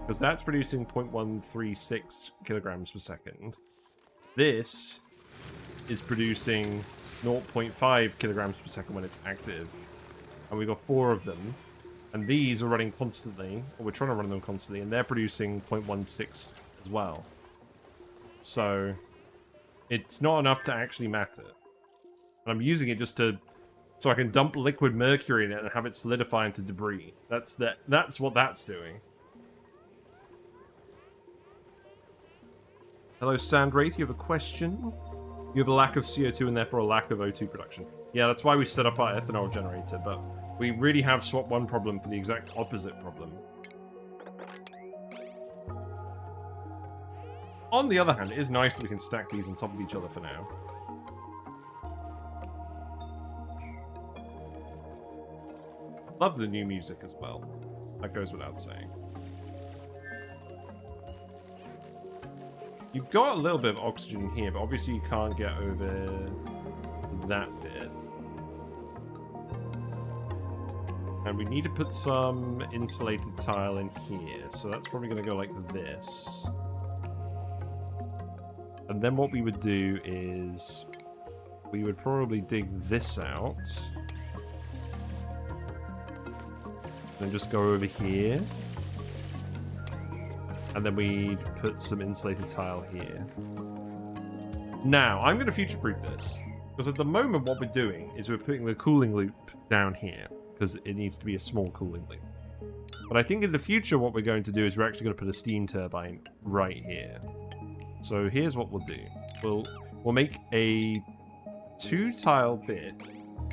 Because that's producing 0.136 kilograms per second. This is producing 0.5 kilograms per second when it's active. And we've got 4 of them. And these are running constantly, or we're trying to run them constantly, and they're producing 0.16 as well. So it's not enough to actually matter. And I'm using it just to... so I can dump liquid mercury in it and have it solidify into debris. That's what that's doing. Hello, Sandwraith. You have a question? You have a lack of CO2 and therefore a lack of O2 production. Yeah, that's why we set up our ethanol generator, but we really have swapped one problem for the exact opposite problem. On the other hand, it is nice that we can stack these on top of each other for now. Love the new music as well. That goes without saying. You've got a little bit of oxygen here, but obviously you can't get over that bit. And we need to put some insulated tile in here, so that's probably going to go like this. And then what we would do is we would probably dig this out. Then just go over here. And then we put some insulated tile here. Now, I'm going to future-proof this. Because at the moment, what we're doing is we're putting the cooling loop down here. Because it needs to be a small cooling loop. But I think in the future, what we're going to do is we're actually going to put a steam turbine right here. So here's what we'll do. We'll make a 2-tile bit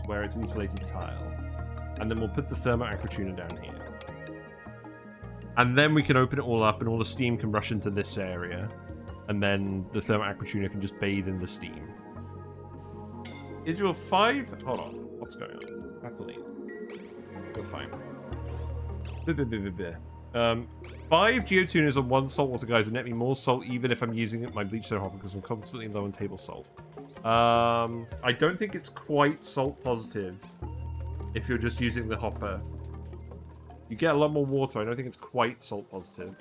where it's insulated tile. And then we'll put the Thermo Aquatuner down here. And then we can open it all up and all the steam can rush into this area. And then the Thermo Aquatuner can just bathe in the steam. Is your 5... Hold on. What's going on? I have to leave. You're fine. 5 geotuners on 1 saltwater geyser net me more salt even if I'm using my bleach soda hopper because I'm constantly low on table salt. I don't think it's quite salt positive if you're just using the hopper. You get a lot more water. I don't think it's quite salt positive.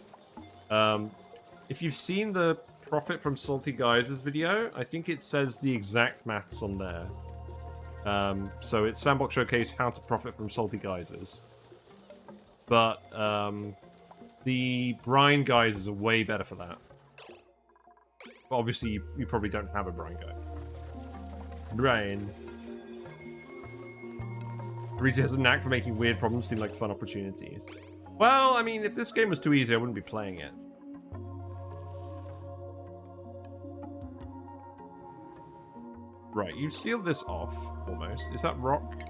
If you've seen the Profit from Salty Geysers video, I think it says the exact maths on there. So it's Sandbox Showcase how to profit from salty geysers. But the brine geysers are way better for that. But obviously, you probably don't have a brine geyser. Brine. Reese has a knack for making weird problems seem like fun opportunities. Well, I mean, if this game was too easy, I wouldn't be playing it. Right, you've sealed this off, almost. Is that rock?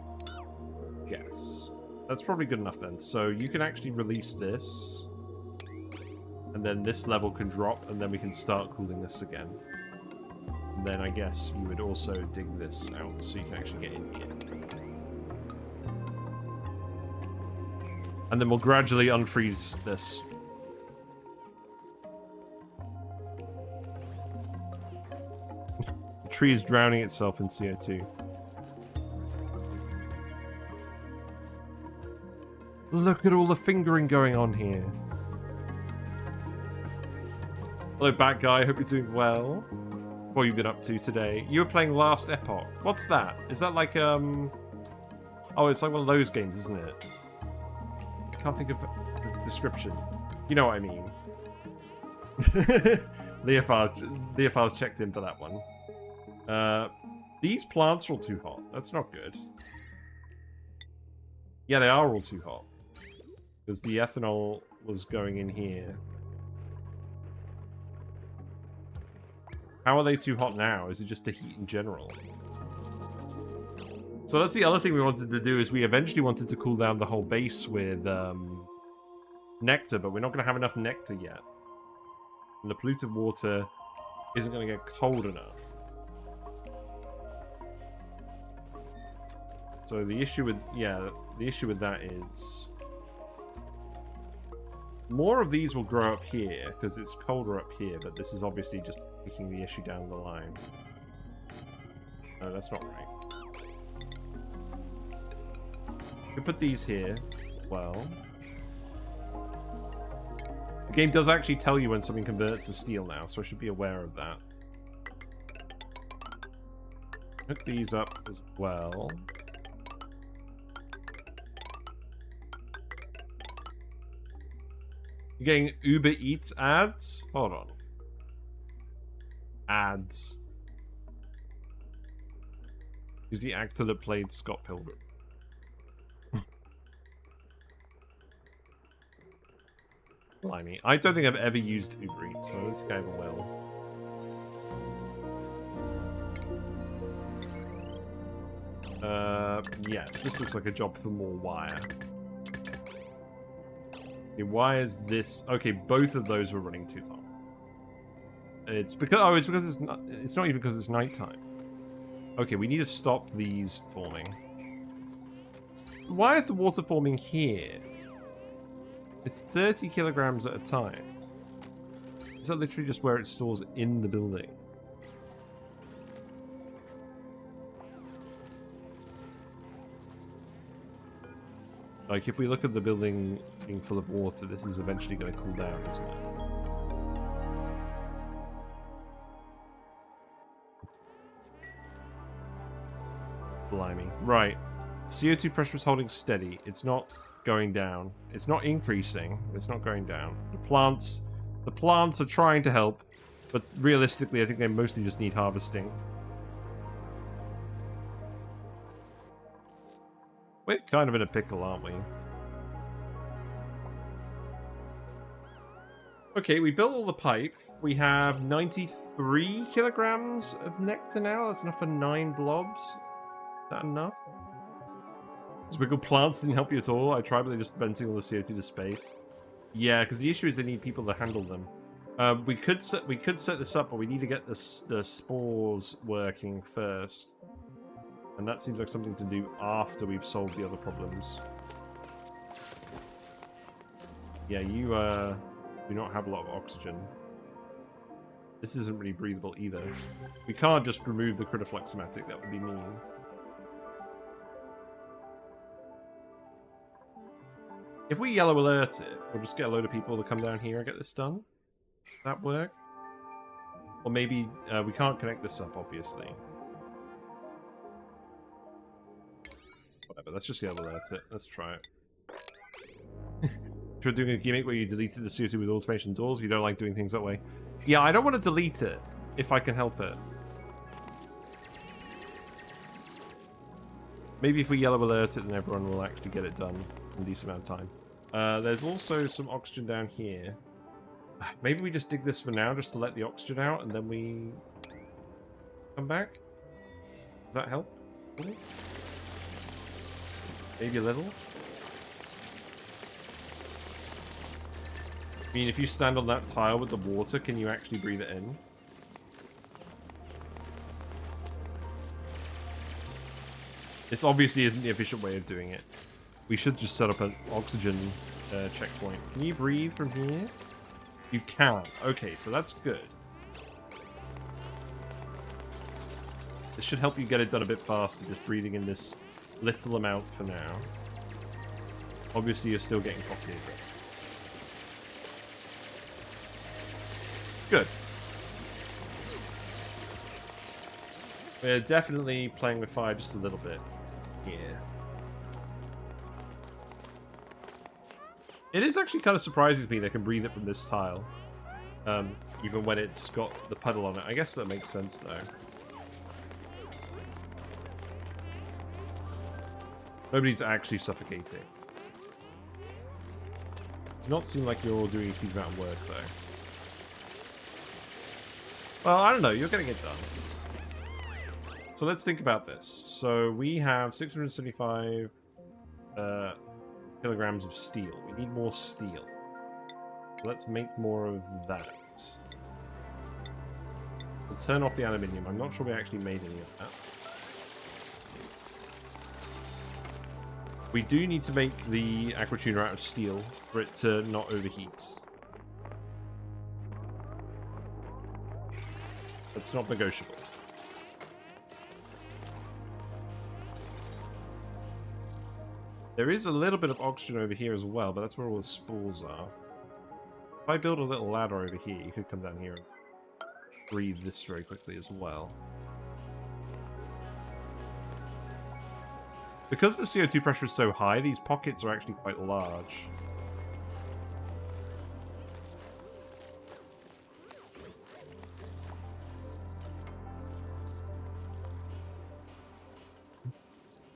Yes. That's probably good enough then. So you can actually release this. And then this level can drop, and then we can start cooling this again. And then I guess you would also dig this out so you can actually get in here. And then we'll gradually unfreeze this. The tree is drowning itself in CO2. Look at all the fingering going on here. Hello, Bat Guy. I hope you're doing well. What have you been up to today? You were playing Last Epoch. What's that? Is that like, Oh, it's like one of those games, isn't it? I can't think of the description. You know what I mean. Leophard's checked in for that one. These plants are all too hot. That's not good. Yeah, they are all too hot. Because the ethanol was going in here. How are they too hot now? Is it just the heat in general? So that's the other thing we wanted to do, is we eventually wanted to cool down the whole base with Nectar, but we're not going to have enough Nectar yet. And the polluted water isn't going to get cold enough. So the issue with, the issue with that is more of these will grow up here because it's colder up here, but this is obviously just taking the issue down the line. No, that's not right. We put these here. Well, the game does actually tell you when something converts to steel now, so I should be aware of that. Hook these up as well. You're getting Uber Eats ads? Hold on. Ads. Who's the actor that played Scott Pilgrim? Blimey. I don't think I've ever used Uber Eats, so I don't think I ever will. Yes, this looks like a job for more wire. Okay, why is this? Okay, both of those were running too long. It's because it's not even because it's nighttime. Okay, we need to stop these forming. Why is the water forming here? It's 30 kilograms at a time. Is that literally just where it stores in the building? Like, if we look at the building being full of water, this is eventually going to cool down, isn't it? Blimey. Right. CO2 pressure is holding steady. It's not going down. It's not increasing. It's not going down. The plants are trying to help, but realistically, I think they mostly just need harvesting. We're kind of in a pickle, aren't we? Okay, we built all the pipe. We have 93 kilograms of nectar now. That's enough for 9 blobs. Is that enough? Squiggle plants didn't help you at all. I tried, but they're just venting all the CO2 to space. Yeah, because the issue is they need people to handle them. We could set this up, but we need to get the spores working first. And that seems like something to do after we've solved the other problems. Yeah, you do not have a lot of oxygen. This isn't really breathable either. We can't just remove the critoflexomatic, that would be mean. If we yellow alert it, we'll just get a load of people to come down here and get this done. Does that work? Or maybe we can't connect this up, obviously. Whatever, let's just yellow alert it. Let's try it. You're doing a gimmick where you deleted the CO2 with automation doors. You don't like doing things that way. Yeah, I don't want to delete it if I can help it. Maybe if we yellow alert it, then everyone will actually get it done in a decent amount of time. There's also some oxygen down here. Maybe we just dig this for now, just to let the oxygen out, and then we come back. Does that help? Maybe a little. I mean, if you stand on that tile with the water, can you actually breathe it in? This obviously isn't the efficient way of doing it. We should just set up an oxygen checkpoint. Can you breathe from here? You can. Okay, so that's good. This should help you get it done a bit faster, just breathing in this little amount for now. Obviously, you're still getting coffee. Good. We're definitely playing with fire just a little bit here. It is actually kind of surprising to me they can breathe it from this tile. Even when it's got the puddle on it. I guess that makes sense, though. Nobody's actually suffocating. Does not seem like you're doing a huge amount of work, though. Well, I don't know. You're getting it done. So let's think about this. So we have 675 kilograms of steel. We need more steel. So let's make more of that. We'll turn off the aluminium. I'm not sure we actually made any of that. We do need to make the Aquatuner out of steel for it to not overheat. That's not negotiable. There is a little bit of oxygen over here as well, but that's where all the spores are. If I build a little ladder over here, you could come down here and breathe this very quickly as well. Because the CO2 pressure is so high, these pockets are actually quite large.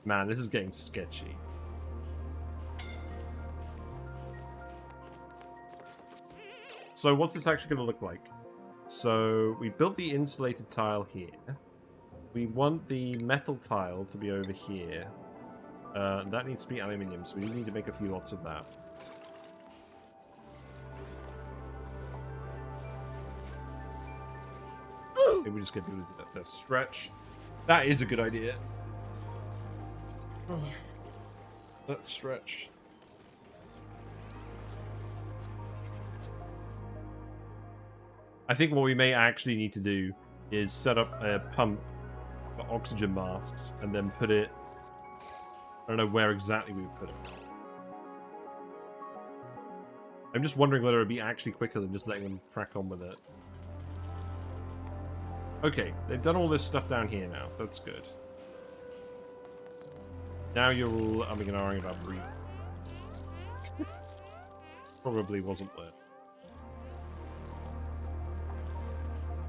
Man, this is getting sketchy. So what's this actually going to look like? So we built the insulated tile here. We want the metal tile to be over here. That needs to be aluminium, so we need to make a few lots of that. Maybe we just get to do that stretch. That is a good idea. Let's stretch. I think what we may actually need to do is set up a pump for oxygen masks and then put it... I don't know where exactly we would put it. I'm just wondering whether it would be actually quicker than just letting them crack on with it. Okay, they've done all this stuff down here now. That's good. Now you're all umming and ahhing about breathing. Probably wasn't worth it.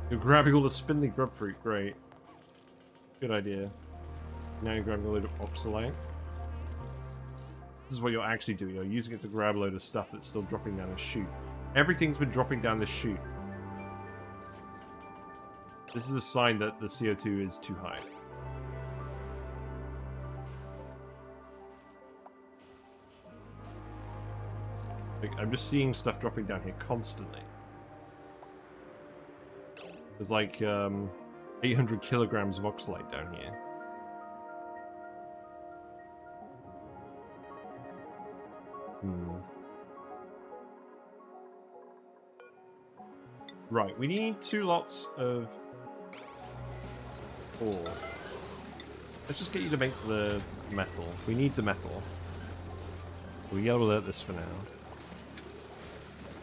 You're grabbing all the spindly grub fruit. Great. Good idea. Now you're grabbing a load of oxalate. This is what you're actually doing. You're using it to grab a load of stuff that's still dropping down the chute. Everything's been dropping down the chute. This is a sign that the CO2 is too high. Like, I'm just seeing stuff dropping down here constantly. There's like 800 kilograms of oxalate down here. Right, we need 2 lots of ore. Let's just get you to make the metal. We need the metal. We'll yellow alert this for now.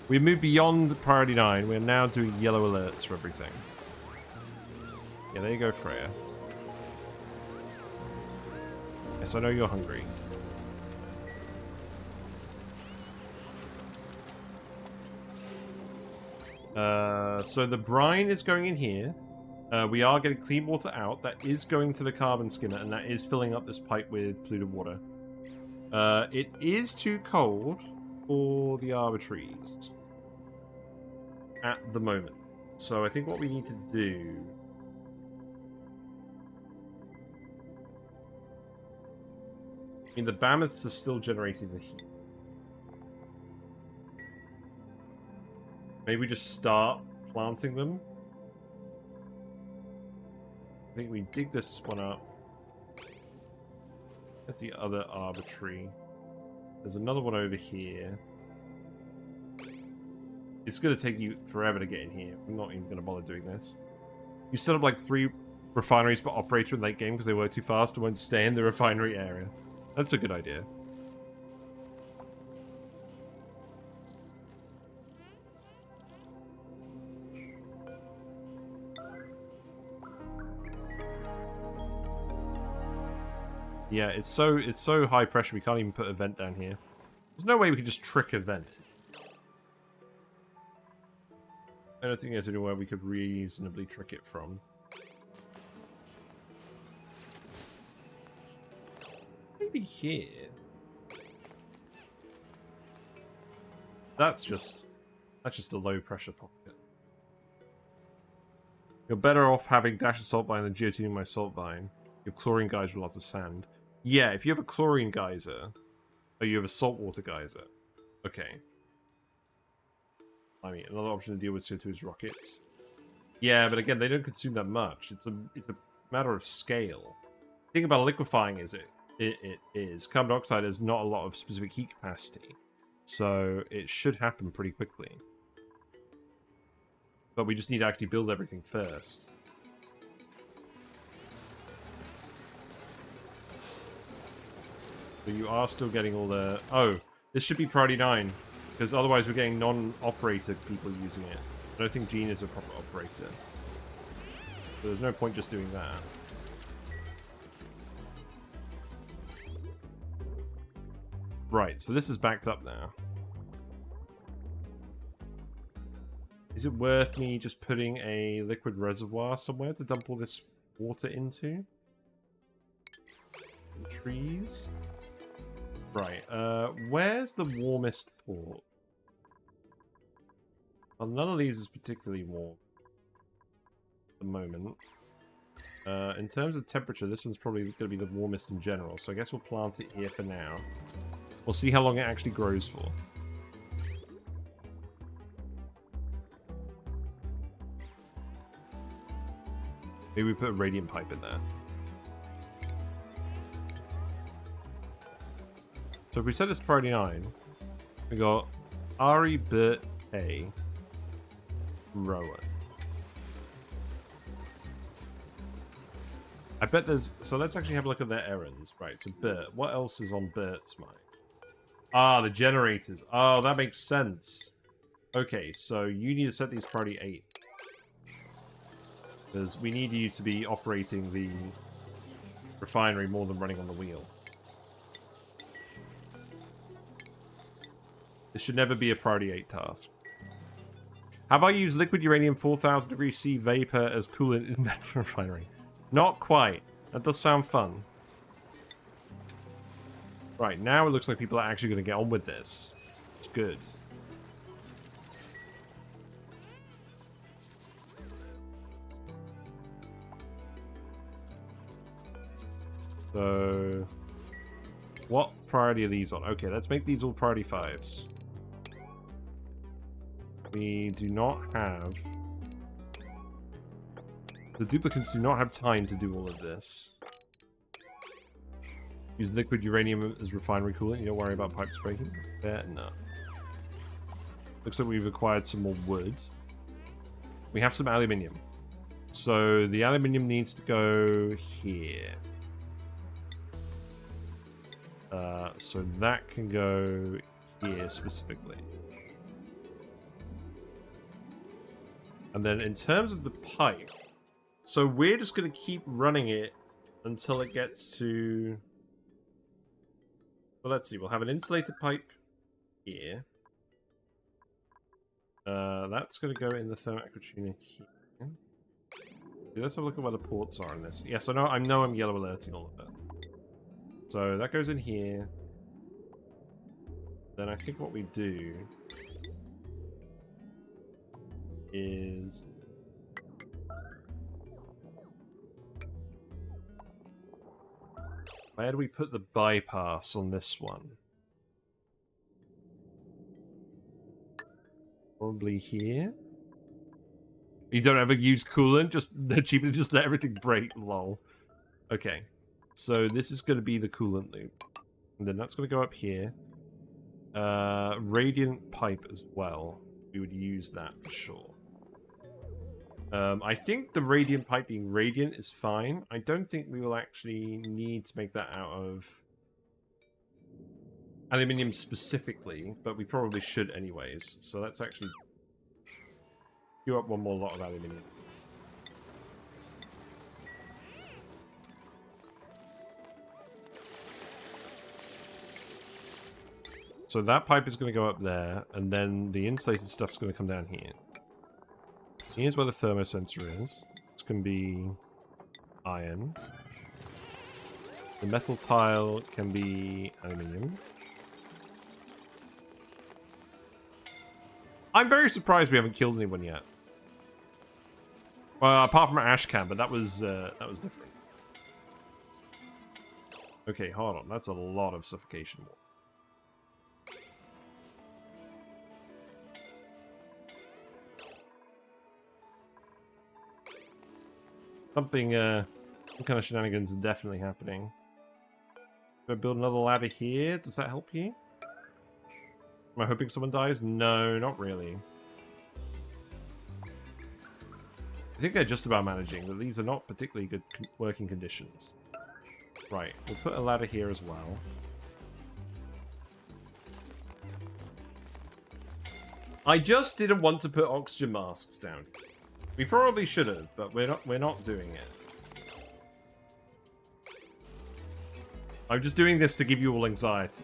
We moved beyond priority 9. We're now doing yellow alerts for everything. Yeah, there you go, Freya. Yes, I know you're hungry. So the brine is going in here. We are getting clean water out. That is going to the carbon skimmer, and that is filling up this pipe with polluted water. It is too cold for the Arbor Trees at the moment. So I think what we need to do... I mean, the biomes are still generating the heat. Maybe we just start planting them. I think we dig this one up. That's the other arbor tree. There's another one over here. It's going to take you forever to get in here. I'm not even going to bother doing this. You set up like 3 refineries per operator in late game because they work too fast and won't stay in the refinery area. That's a good idea. Yeah, it's so high pressure we can't even put a vent down here. There's no way we can just trick a vent. I don't think there's anywhere we could reasonably trick it from. Maybe here. That's just a low pressure pocket. You're better off having Dash of Salt Vine than Geothermal my Salt Vine. Your chlorine geyser with lots of sand. Yeah, if you have a chlorine geyser, or you have a saltwater geyser, okay. I mean, another option to deal with CO2 is rockets. Yeah, but again, they don't consume that much. It's a matter of scale. The thing about liquefying is it is carbon dioxide has not a lot of specific heat capacity, so it should happen pretty quickly. But we just need to actually build everything first. So you are still getting all the... Oh, this should be priority 9, because otherwise we're getting non-operator people using it. I don't think Gene is a proper operator. So there's no point just doing that. Right, so this is backed up now. Is it worth me just putting a liquid reservoir somewhere to dump all this water into? Trees? Right, where's the warmest port? Well, none of these is particularly warm at the moment. In terms of temperature, this one's probably going to be the warmest in general, so I guess we'll plant it here for now. We'll see how long it actually grows for. Maybe we put a radiant pipe in there. So if we set this priority 9, we got Ari, Bert, A, Rowan. I bet there's... So let's actually have a look at their errands. Right, so Bert. What else is on Bert's mind? Ah, the generators. Oh, that makes sense. Okay, so you need to set these priority 8. Because we need you to be operating the refinery more than running on the wheel. This should never be a priority 8 task. Have I used liquid uranium 4000 degrees C vapor as coolant in metal refinery? Not quite. That does sound fun. Right, now it looks like people are actually going to get on with this. It's good. So, what priority are these on? Okay, let's make these all priority 5s. We do not have... The duplicates do not have time to do all of this. Use liquid uranium as refinery coolant. You don't worry about pipes breaking. Fair enough. Looks like we've acquired some more wood. We have some aluminium. So the aluminium needs to go here. So that can go here specifically. And then in terms of the pipe, so we're just going to keep running it until it gets to... Well, let's see. We'll have an insulated pipe here. That's going to go in the Thermo Aquatuner here. Let's have a look at where the ports are in this. Yes, I know I'm yellow alerting all of it. So that goes in here. Then I think what we do is... Where do we put the bypass on this one? Probably here. You don't ever use coolant, just they're cheaper to just let everything break, lol. Okay. So this is going to be the coolant loop. And then that's going to go up here. Radiant pipe as well. We would use that for sure. I think the radiant pipe being radiant is fine. I don't think we will actually need to make that out of aluminium specifically, but we probably should anyways. So let's actually queue up one more lot of aluminium. So that pipe is going to go up there, and then the insulated stuff's going to come down here. Here's where the thermosensor is. It's going to be iron. The metal tile can be aluminium. I'm very surprised we haven't killed anyone yet. Well, apart from Ashcan, but that was different. Okay, hold on. That's a lot of suffocation. Some kind of shenanigans are definitely happening. Do I build another ladder here? Does that help you? Am I hoping someone dies? No, not really. I think they're just about managing, but these are not particularly good working conditions. Right, we'll put a ladder here as well. I just didn't want to put oxygen masks down. We probably should have, but we're not doing it. I'm just doing this to give you all anxiety.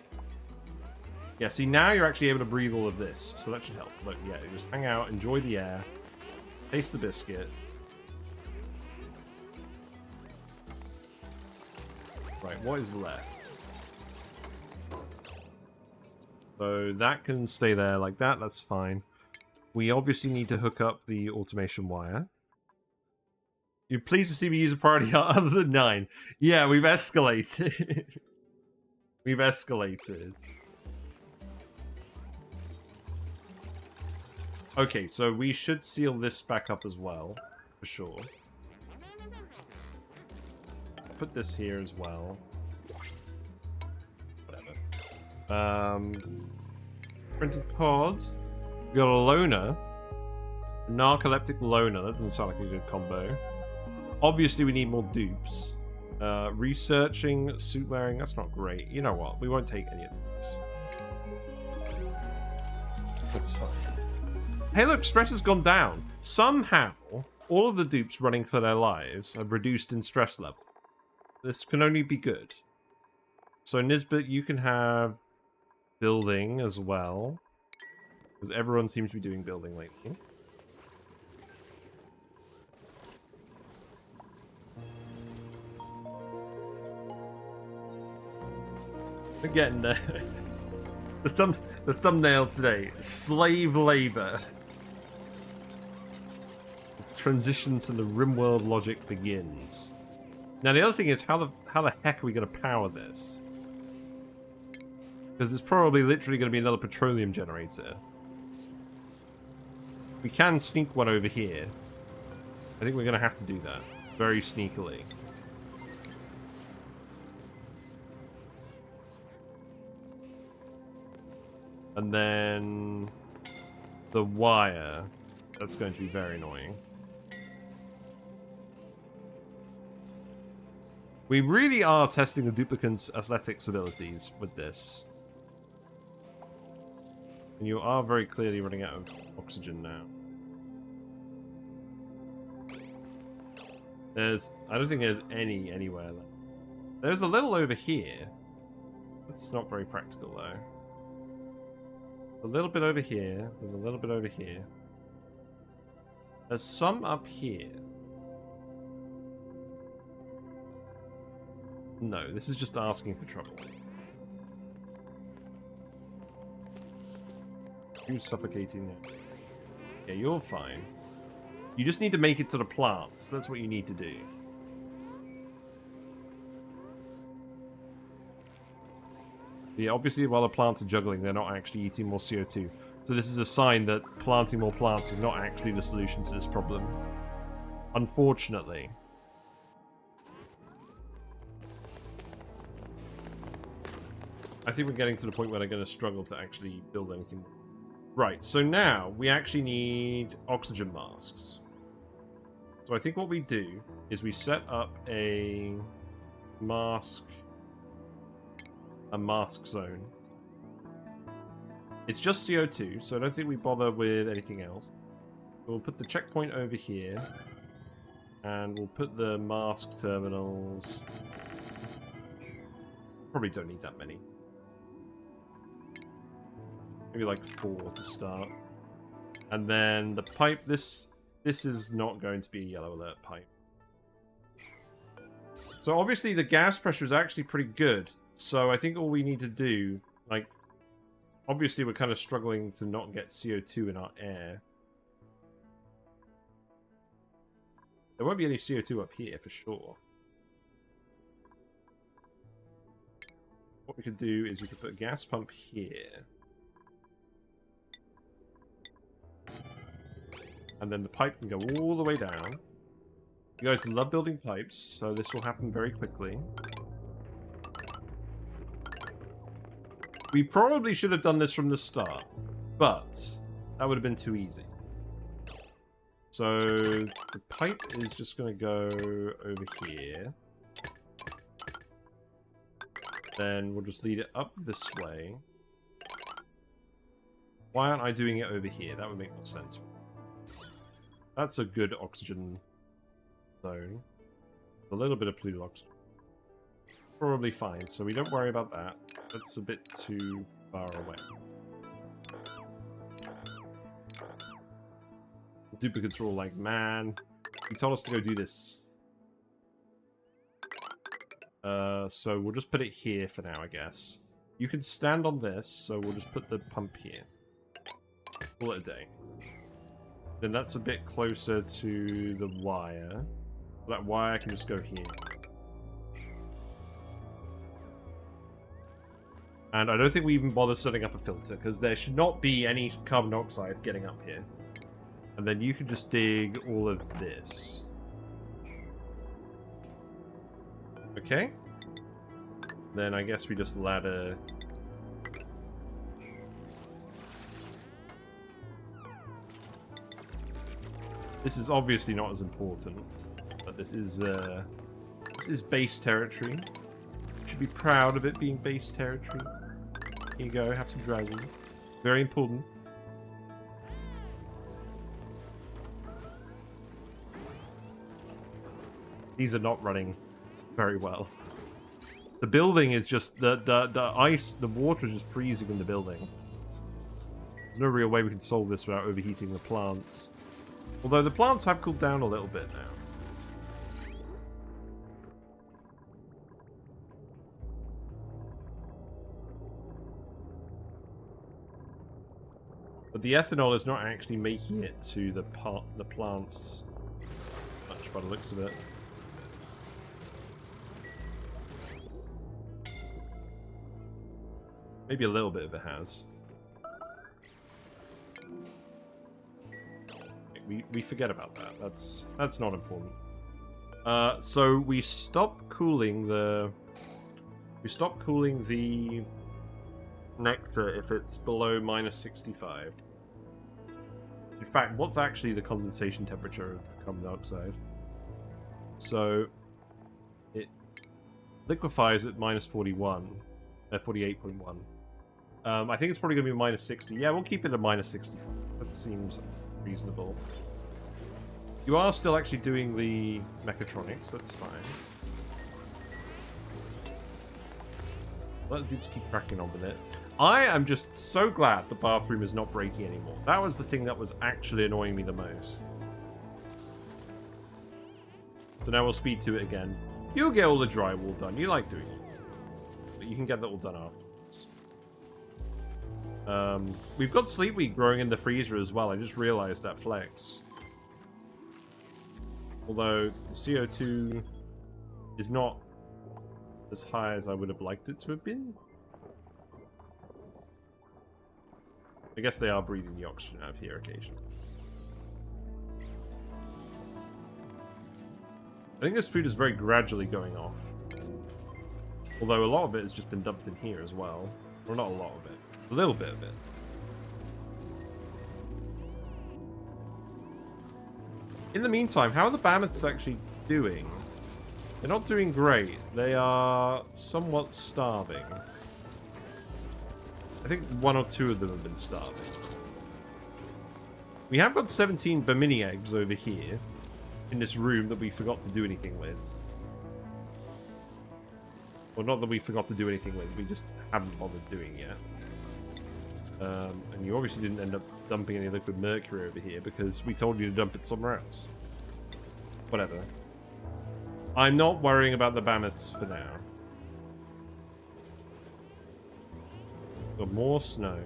Yeah, see, now you're actually able to breathe all of this, so that should help. Look, yeah, just hang out, enjoy the air, taste the biscuit. Right, what is left? So that can stay there like that, that's fine. We obviously need to hook up the automation wire. You're pleased to see me use a priority other than 9. Yeah, we've escalated. We've escalated. Okay, so we should seal this back up as well, for sure. Put this here as well. Whatever. Printing pod. We got a loner. A narcoleptic loner. That doesn't sound like a good combo. Obviously, we need more dupes. Researching, suit wearing. That's not great. You know what? We won't take any of these. That's fine. Hey, look, stress has gone down. Somehow, all of the dupes running for their lives have reduced in stress level. This can only be good. So, Nisbet, you can have building as well. Because everyone seems to be doing building lately. Again, the thumbnail today, slave labor. Transition to the RimWorld logic begins. Now the other thing is, how the heck are we going to power this? Because there's probably literally going to be another petroleum generator. We can sneak one over here. I think we're going to have to do that very sneakily. And then the wire. That's going to be very annoying. We really are testing the duplicant's athletics abilities with this. And you are very clearly running out of oxygen now. I don't think there's anywhere left. There's a little over here. That's not very practical though. A little bit over here. There's a little bit over here. There's some up here. No, this is just asking for trouble. Who's suffocating there? Yeah, you're fine. You just need to make it to the plants. That's what you need to do. Yeah, obviously while the plants are juggling, they're not actually eating more CO2. So this is a sign that planting more plants is not actually the solution to this problem. Unfortunately. I think we're getting to the point where they're going to struggle to actually build anything more. Right, so now we actually need oxygen masks. So I think what we do is we set up a mask zone. It's just CO2, so I don't think we bother with anything else. So we'll put the checkpoint over here, and we'll put the mask terminals. Probably don't need that many. Maybe like 4 to start. And then the pipe, this is not going to be a yellow alert pipe. So obviously the gas pressure is actually pretty good. So I think all we need to do, like, obviously we're kind of struggling to not get CO2 in our air. There won't be any CO2 up here for sure. What we could do is we could put a gas pump here. And then the pipe can go all the way down. You guys love building pipes, so this will happen very quickly. We probably should have done this from the start, but that would have been too easy. So the pipe is just going to go over here. Then we'll just lead it up this way. Why aren't I doing it over here? That would make more sense. That's a good oxygen zone. A little bit of polluted oxygen. Probably fine, so we don't worry about that. That's a bit too far away. The duplicates are all like, man, you told us to go do this. So we'll just put it here for now, I guess. You can stand on this, so we'll just put the pump here. Call it a day. Then that's a bit closer to the wire. That wire can just go here. And I don't think we even bother setting up a filter, because there should not be any carbon dioxide getting up here. And then you can just dig all of this. Okay. Then I guess we just ladder... This is obviously not as important, but this is base territory. You should be proud of it being base territory. Here you go, have some dragon. Very important. These are not running very well. The building is just the ice, the water is just freezing in the building. There's no real way we can solve this without overheating the plants. Although the plants have cooled down a little bit now. But the ethanol is not actually making it to the plants much by the looks of it. Maybe a little bit of it has. We forget about that. That's not important. So we stop cooling the Nectar if it's below -65. In fact, what's actually the condensation temperature of carbon dioxide? So it liquefies at -41, 48.1. I think it's probably going to be -60. Yeah, we'll keep it at -65. That seems reasonable. You are still actually doing the mechatronics, that's fine. Let the dudes keep cracking on with it. I am just so glad the bathroom is not breaking anymore. That was the thing that was actually annoying me the most. So now we'll speed to it again. You'll get all the drywall done. You like doing it. But you can get that all done afterwards. We've got sleepweed growing in the freezer as well. I just realized that flex. Although the CO2 is not as high as I would have liked it to have been. I guess they are breathing the oxygen out of here occasionally. I think this food is very gradually going off. Although a lot of it has just been dumped in here as well. Well, not a lot of it. A little bit of it. In the meantime, how are the mammoths actually doing? They're not doing great. They are somewhat starving. I think 1 or 2 of them have been starving. We have got 17 Bimini eggs over here in this room that we forgot to do anything with. Well, not that we forgot to do anything with, we just haven't bothered doing yet. And you obviously didn't end up dumping any liquid mercury over here because we told you to dump it somewhere else. Whatever. I'm not worrying about the mammoths for now. Got more snow.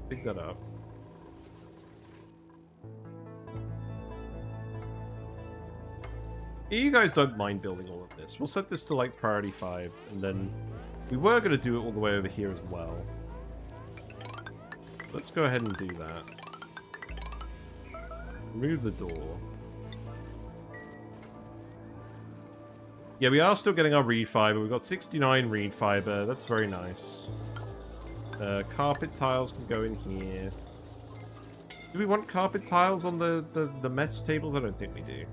Pick that up. You guys don't mind building all of this. We'll set this to like priority 5, and then we were going to do it all the way over here as well. Let's go ahead and do that. Remove the door. Yeah, we are still getting our reed fiber. We've got 69 reed fiber. That's very nice. Carpet tiles can go in here. Do we want carpet tiles on the mess tables? I don't think we do.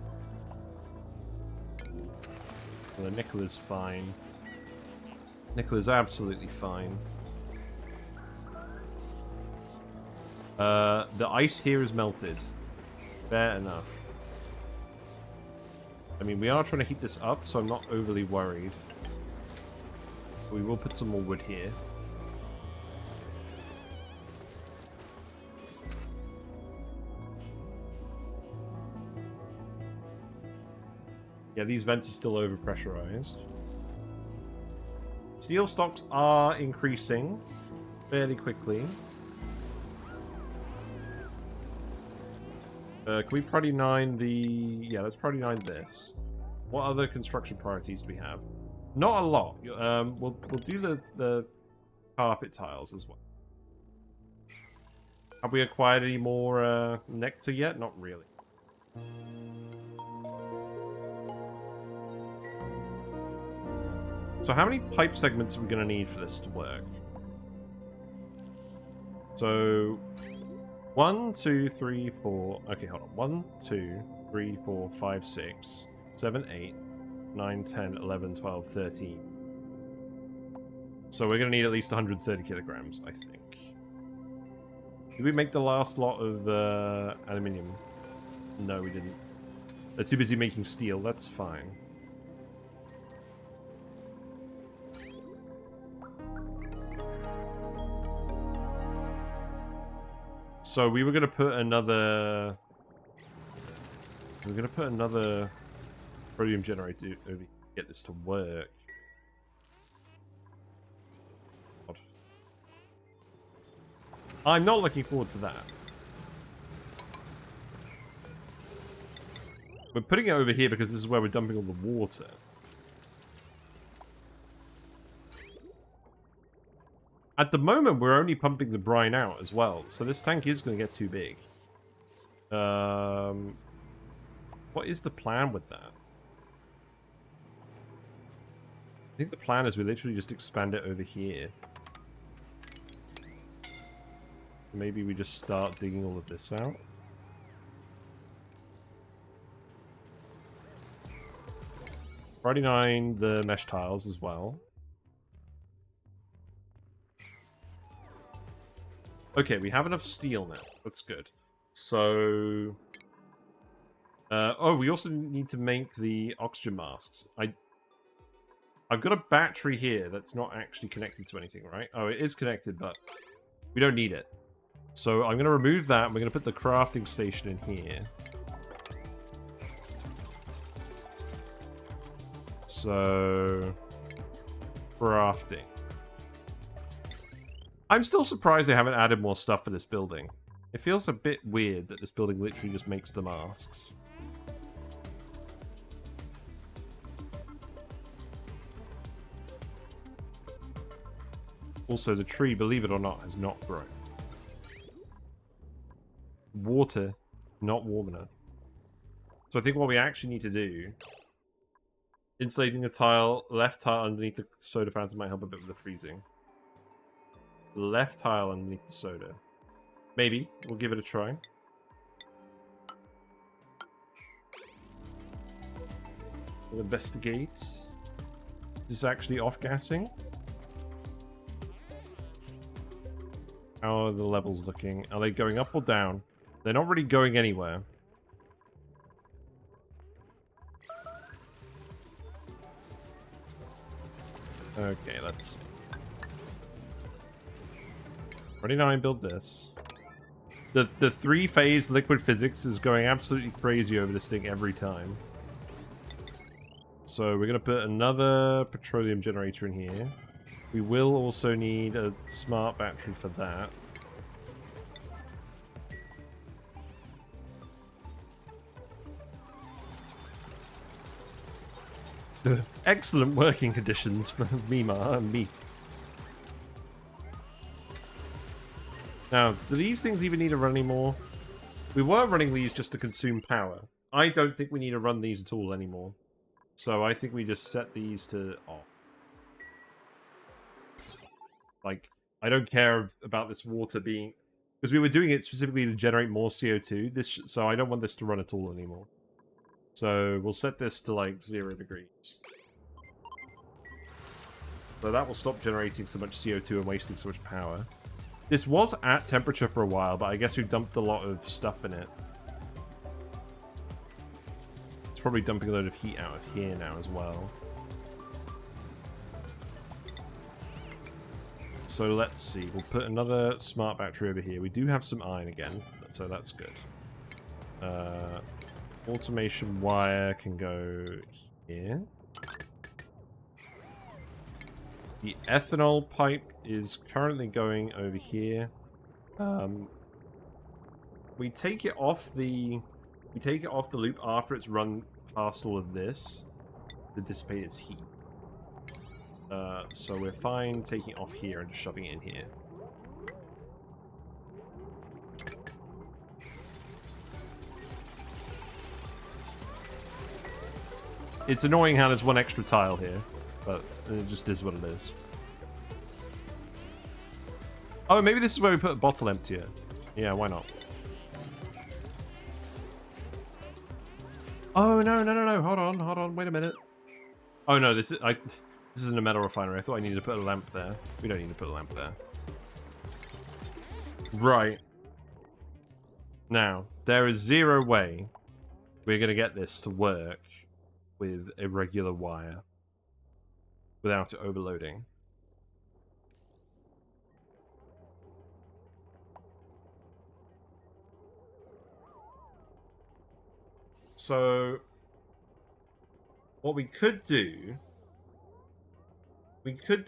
Well, the nickel is fine. Nickel is absolutely fine. The ice here is melted. Fair enough. I mean, we are trying to heat this up, so I'm not overly worried. We will put some more wood here. Yeah, these vents are still overpressurized. Steel stocks are increasing fairly quickly. Can we priority 9 the... Yeah, let's priority 9 this. What other construction priorities do we have? Not a lot. We'll do the carpet tiles as well. Have we acquired any more Nectar yet? Not really. So how many pipe segments are we going to need for this to work? So... 1, 2, 3, 4... Okay, hold on. 1, 2, 3, 4, 5, 6, 7, 8, 9, 10, 11, 12, 13. So we're going to need at least 130 kilograms, I think. Did we make the last lot of aluminium? No, we didn't. They're too busy making steel. That's fine. So we were going to put another... We're going to put another petroleum generator over to get this to work. God. I'm not looking forward to that. We're putting it over here because this is where we're dumping all the water. At the moment, we're only pumping the brine out as well, so this tank is going to get too big. What is the plan with that? I think the plan is we literally just expand it over here. Maybe we just start digging all of this out. Friday 9, the mesh tiles as well. Okay, we have enough steel now. That's good. So... oh, we also need to make the oxygen masks. I've got a battery here that's not actually connected to anything, right? Oh, it is connected, but we don't need it. So I'm going to remove that, and we're going to put the crafting station in here. So... crafting. I'm still surprised they haven't added more stuff for this building. It feels a bit weird that this building literally just makes the masks. Also, the tree, believe it or not, has not grown. Water, not warm enough. So I think what we actually need to do... Insulating the tile, left tile underneath the soda fountain might help a bit with the freezing. Left tile underneath the soda. Maybe. We'll give it a try. We'll investigate. Is this actually off-gassing? How are the levels looking? Are they going up or down? They're not really going anywhere. Okay, let's see. 29, build this. The three-phase liquid physics is going absolutely crazy over this thing every time. So we're going to put another petroleum generator in here. We will also need a smart battery for that. Excellent working conditions for Mima and me. Now, do these things even need to run anymore? We were running these just to consume power. I don't think we need to run these at all anymore. So I think we just set these to off. Like, I don't care about this water being... Because we were doing it specifically to generate more CO2, so I don't want this to run at all anymore. So we'll set this to like 0 degrees. So that will stop generating so much CO2 and wasting so much power. This was at temperature for a while, but I guess we've dumped a lot of stuff in it. It's probably dumping a load of heat out of here now as well. So let's see. We'll put another smart battery over here. We do have some iron again, so that's good. Automation wire can go here. The ethanol pipe is currently going over here. We take it off the loop after it's run past all of this to dissipate its heat. So we're fine taking it off here and just shoving it in here. It's annoying how there's one extra tile here, but it just is what it is. Oh, maybe this is where we put a bottle emptier. Yeah, why not? Oh, no, hold on, wait a minute. Oh, no, this isn't a metal refinery. I thought I needed to put a lamp there. We don't need to put a lamp there. Right. Now, there is zero way we're going to get this to work with a regular wire without it overloading. So, what we could do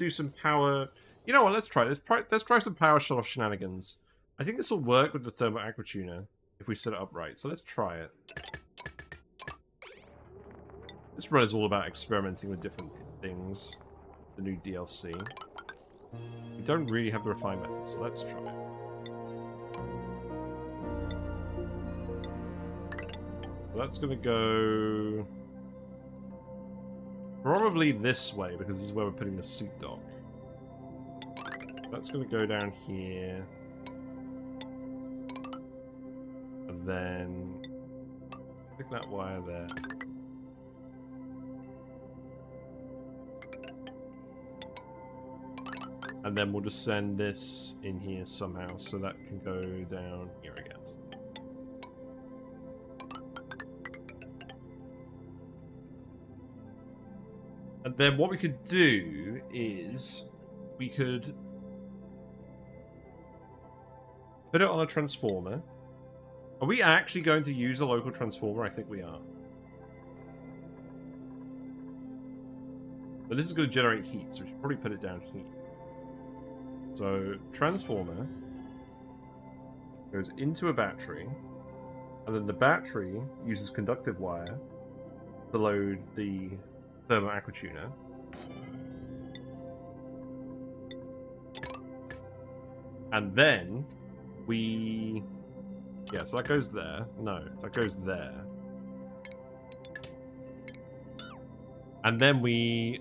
some power. You know what? Let's try. Let's try some power shut off shenanigans. I think this will work with the Thermo Aquatuner if we set it up right. So let's try it. This run is all about experimenting with different things. The new DLC. We don't really have the refined method, so let's try it. Well, that's gonna go probably this way because this is where we're putting the suit dock. That's gonna go down here. And then stick that wire there. And then we'll just send this in here somehow, so that can go down here, I guess. And then what we could do is we could put it on a transformer. Are we actually going to use a local transformer? I think we are. But this is going to generate heat, so we should probably put it down here. So, transformer goes into a battery, and then the battery uses conductive wire to load the Thermo Aquatuner. And then we... yeah, so that goes there. No, that goes there. And then we...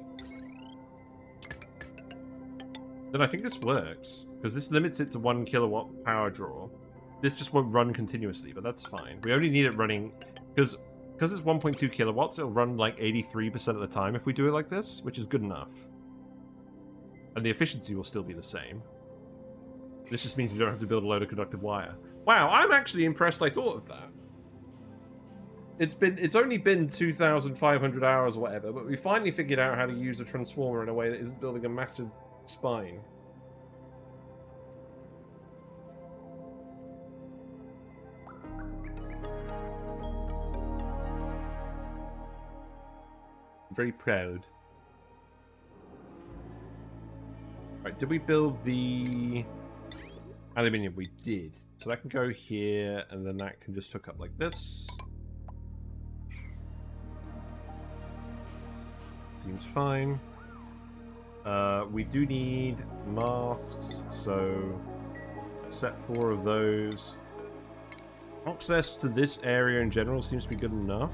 then I think this works, because this limits it to 1 kilowatt power draw. This just won't run continuously, but that's fine. We only need it running, because it's 1.2 kilowatts, it'll run like 83% of the time if we do it like this, which is good enough. And the efficiency will still be the same. This just means we don't have to build a load of conductive wire. Wow, I'm actually impressed I thought of that. It's only been 2,500 hours or whatever, but we finally figured out how to use a transformer in a way that isn't building a massive spine. I'm very proud. Right, did we build the aluminium? We did. So that can go here, and then that can just hook up like this. Seems fine. We do need masks, so set 4 of those. Access to this area in general seems to be good enough.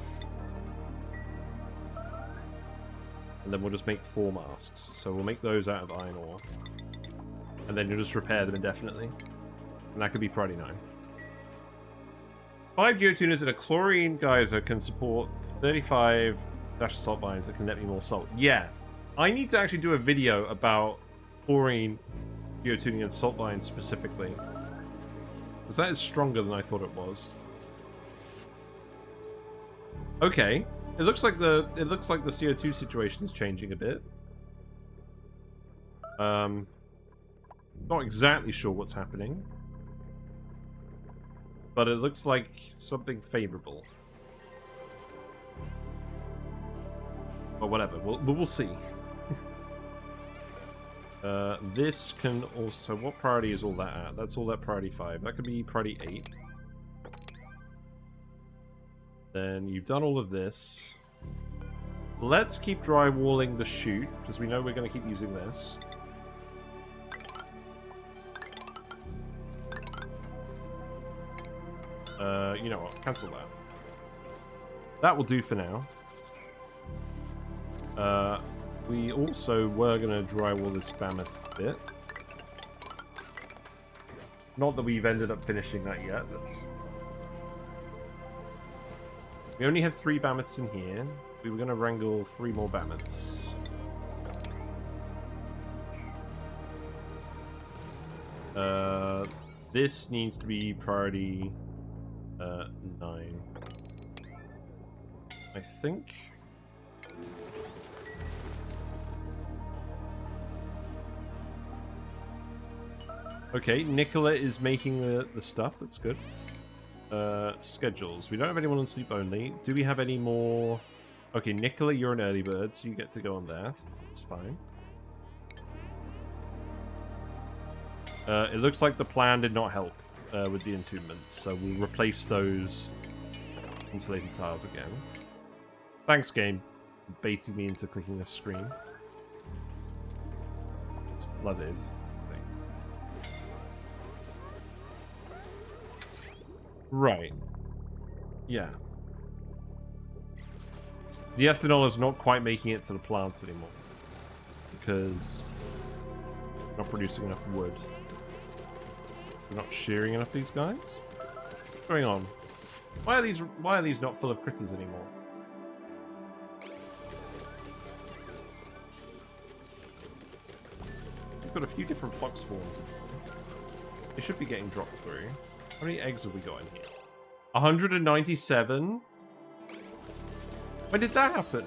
And then we'll just make 4 masks. So we'll make those out of iron ore. And then you'll just repair them indefinitely. And that could be priority 9. 5 geotuners in a chlorine geyser can support 35 dash salt mines that can net me more salt. Yeah. I need to actually do a video about chlorine geotuning and salt mines specifically. Because that is stronger than I thought it was. Okay. It looks like the CO2 situation is changing a bit. Not exactly sure what's happening. But it looks like something favorable. Or whatever. We'll see. This can also... what priority is all that at? That's all at priority 5. That could be priority 8. Then you've done all of this. Let's keep drywalling the chute, because we know we're going to keep using this. You know what? Cancel that. That will do for now. We also were going to drywall this mammoth bit. Not that we've ended up finishing that yet. We only have 3 mammoths in here. We were going to wrangle 3 more mammoths. This needs to be priority 9. I think. Okay, Nicola is making the stuff. That's good. Schedules. We don't have anyone on sleep only. Do we have any more? Okay, Nicola, you're an early bird, so you get to go on there. It's fine. It looks like the plan did not help with the entombment, so we'll replace those insulated tiles again. Thanks, game. Baiting me into clicking the screen. It's flooded. Right. Yeah. The ethanol is not quite making it to the plants anymore. Because we're not producing enough wood. We're not shearing enough these guys? What's going on? Why are these not full of critters anymore? We've got a few different flock spawns in here. They should be getting dropped through. How many eggs have we got in here? 197? When did that happen?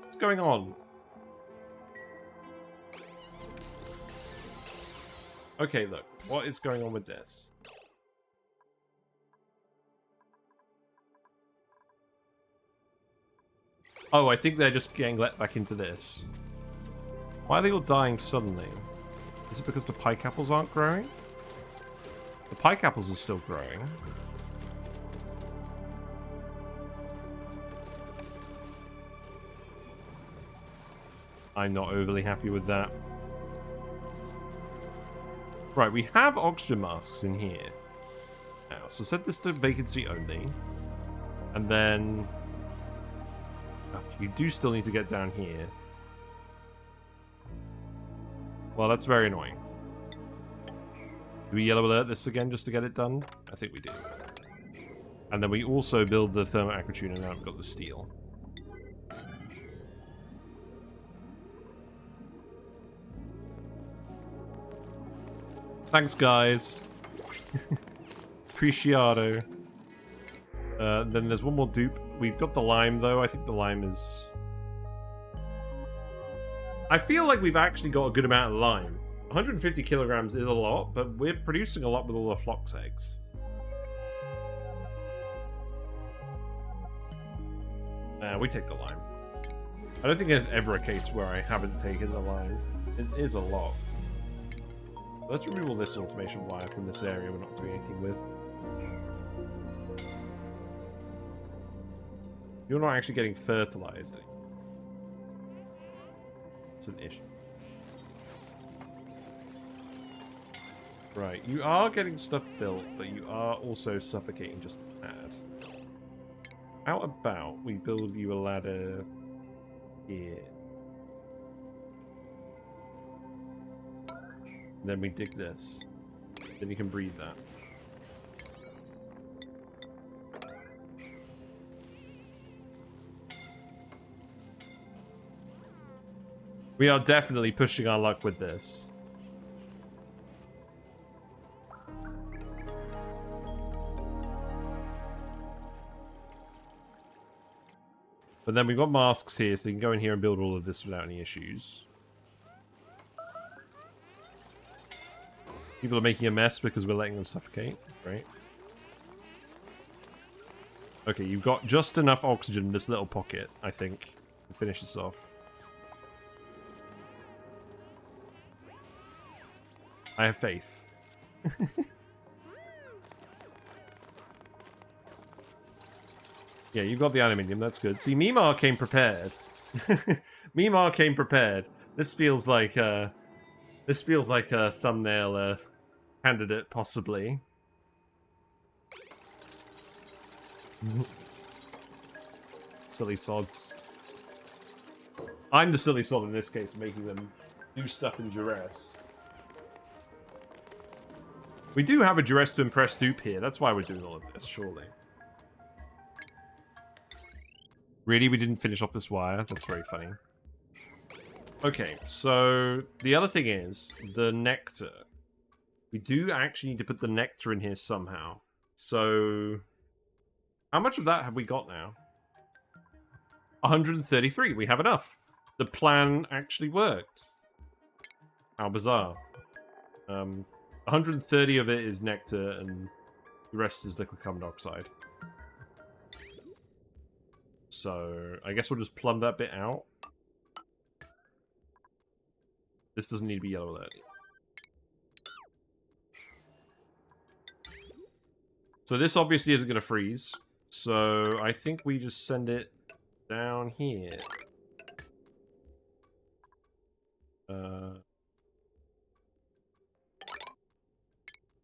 What's going on? Okay, look. What is going on with this? Oh, I think they're just getting let back into this. Why are they all dying suddenly? Is it because the pike apples aren't growing? The pike apples are still growing. I'm not overly happy with that. Right, we have oxygen masks in here. Now, so set this to vacancy only. And then... oh, you do still need to get down here. Well, that's very annoying. Do we yellow alert this again just to get it done? I think we do. And then we also build the Thermo Aquatuner. Now I've got the steel. Thanks, guys. Appreciado. Then there's one more dupe. We've got the lime, though. I think the lime is... I feel like we've actually got a good amount of lime. 150 kilograms is a lot, but we're producing a lot with all the flock's eggs. We take the lime. I don't think there's ever a case where I haven't taken the lime. It is a lot. Let's remove all this automation wire from this area we're not doing anything with. You're not actually getting fertilized. It's an issue. Right, you are getting stuff built, but you are also suffocating just a tad. How about we build you a ladder here? And then we dig this. Then you can breathe that. We are definitely pushing our luck with this. But then we've got masks here, so you can go in here and build all of this without any issues. People are making a mess because we're letting them suffocate. Great. Okay, you've got just enough oxygen in this little pocket, I think, to finish this off. I have faith. Yeah, you've got the aluminium, that's good. See, Mimar came prepared. Mimar came prepared. This feels like a thumbnail candidate, possibly. Silly sods. I'm the silly sod in this case, making them do stuff in duress. We do have a duress to impress dupe here. That's why we're doing all of this, surely. Really, we didn't finish off this wire? That's very funny. Okay, so the other thing is the nectar. We do actually need to put the nectar in here somehow. So, how much of that have we got now? 133. We have enough. The plan actually worked. How bizarre. 130 of it is nectar, and the rest is liquid carbon dioxide. So, I guess we'll just plumb that bit out. This doesn't need to be yellow alert. So this obviously isn't going to freeze. So I think we just send it down here.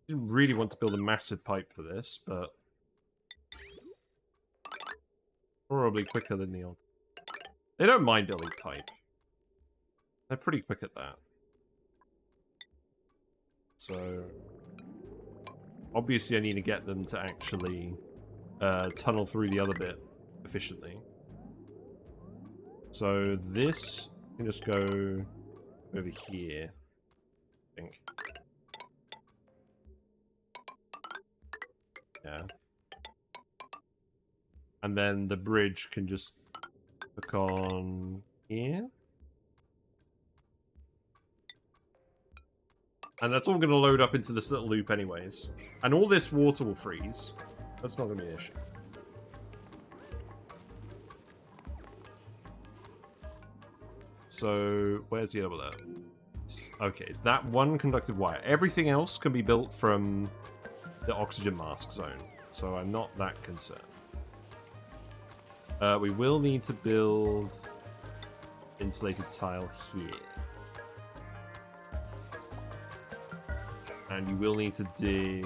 Didn't really want to build a massive pipe for this, but probably quicker than the old. They don't mind building pipe. They're pretty quick at that. So obviously I need to get them to actually tunnel through the other bit efficiently. So this can just go over here, I think. Yeah. And then the bridge can just hook on here. And that's all going to load up into this little loop anyways. And all this water will freeze. That's not going to be an issue. So, where's the other there? Okay, it's that one conductive wire. Everything else can be built from the oxygen mask zone. So I'm not that concerned. We will need to build insulated tile here. And you will need to dig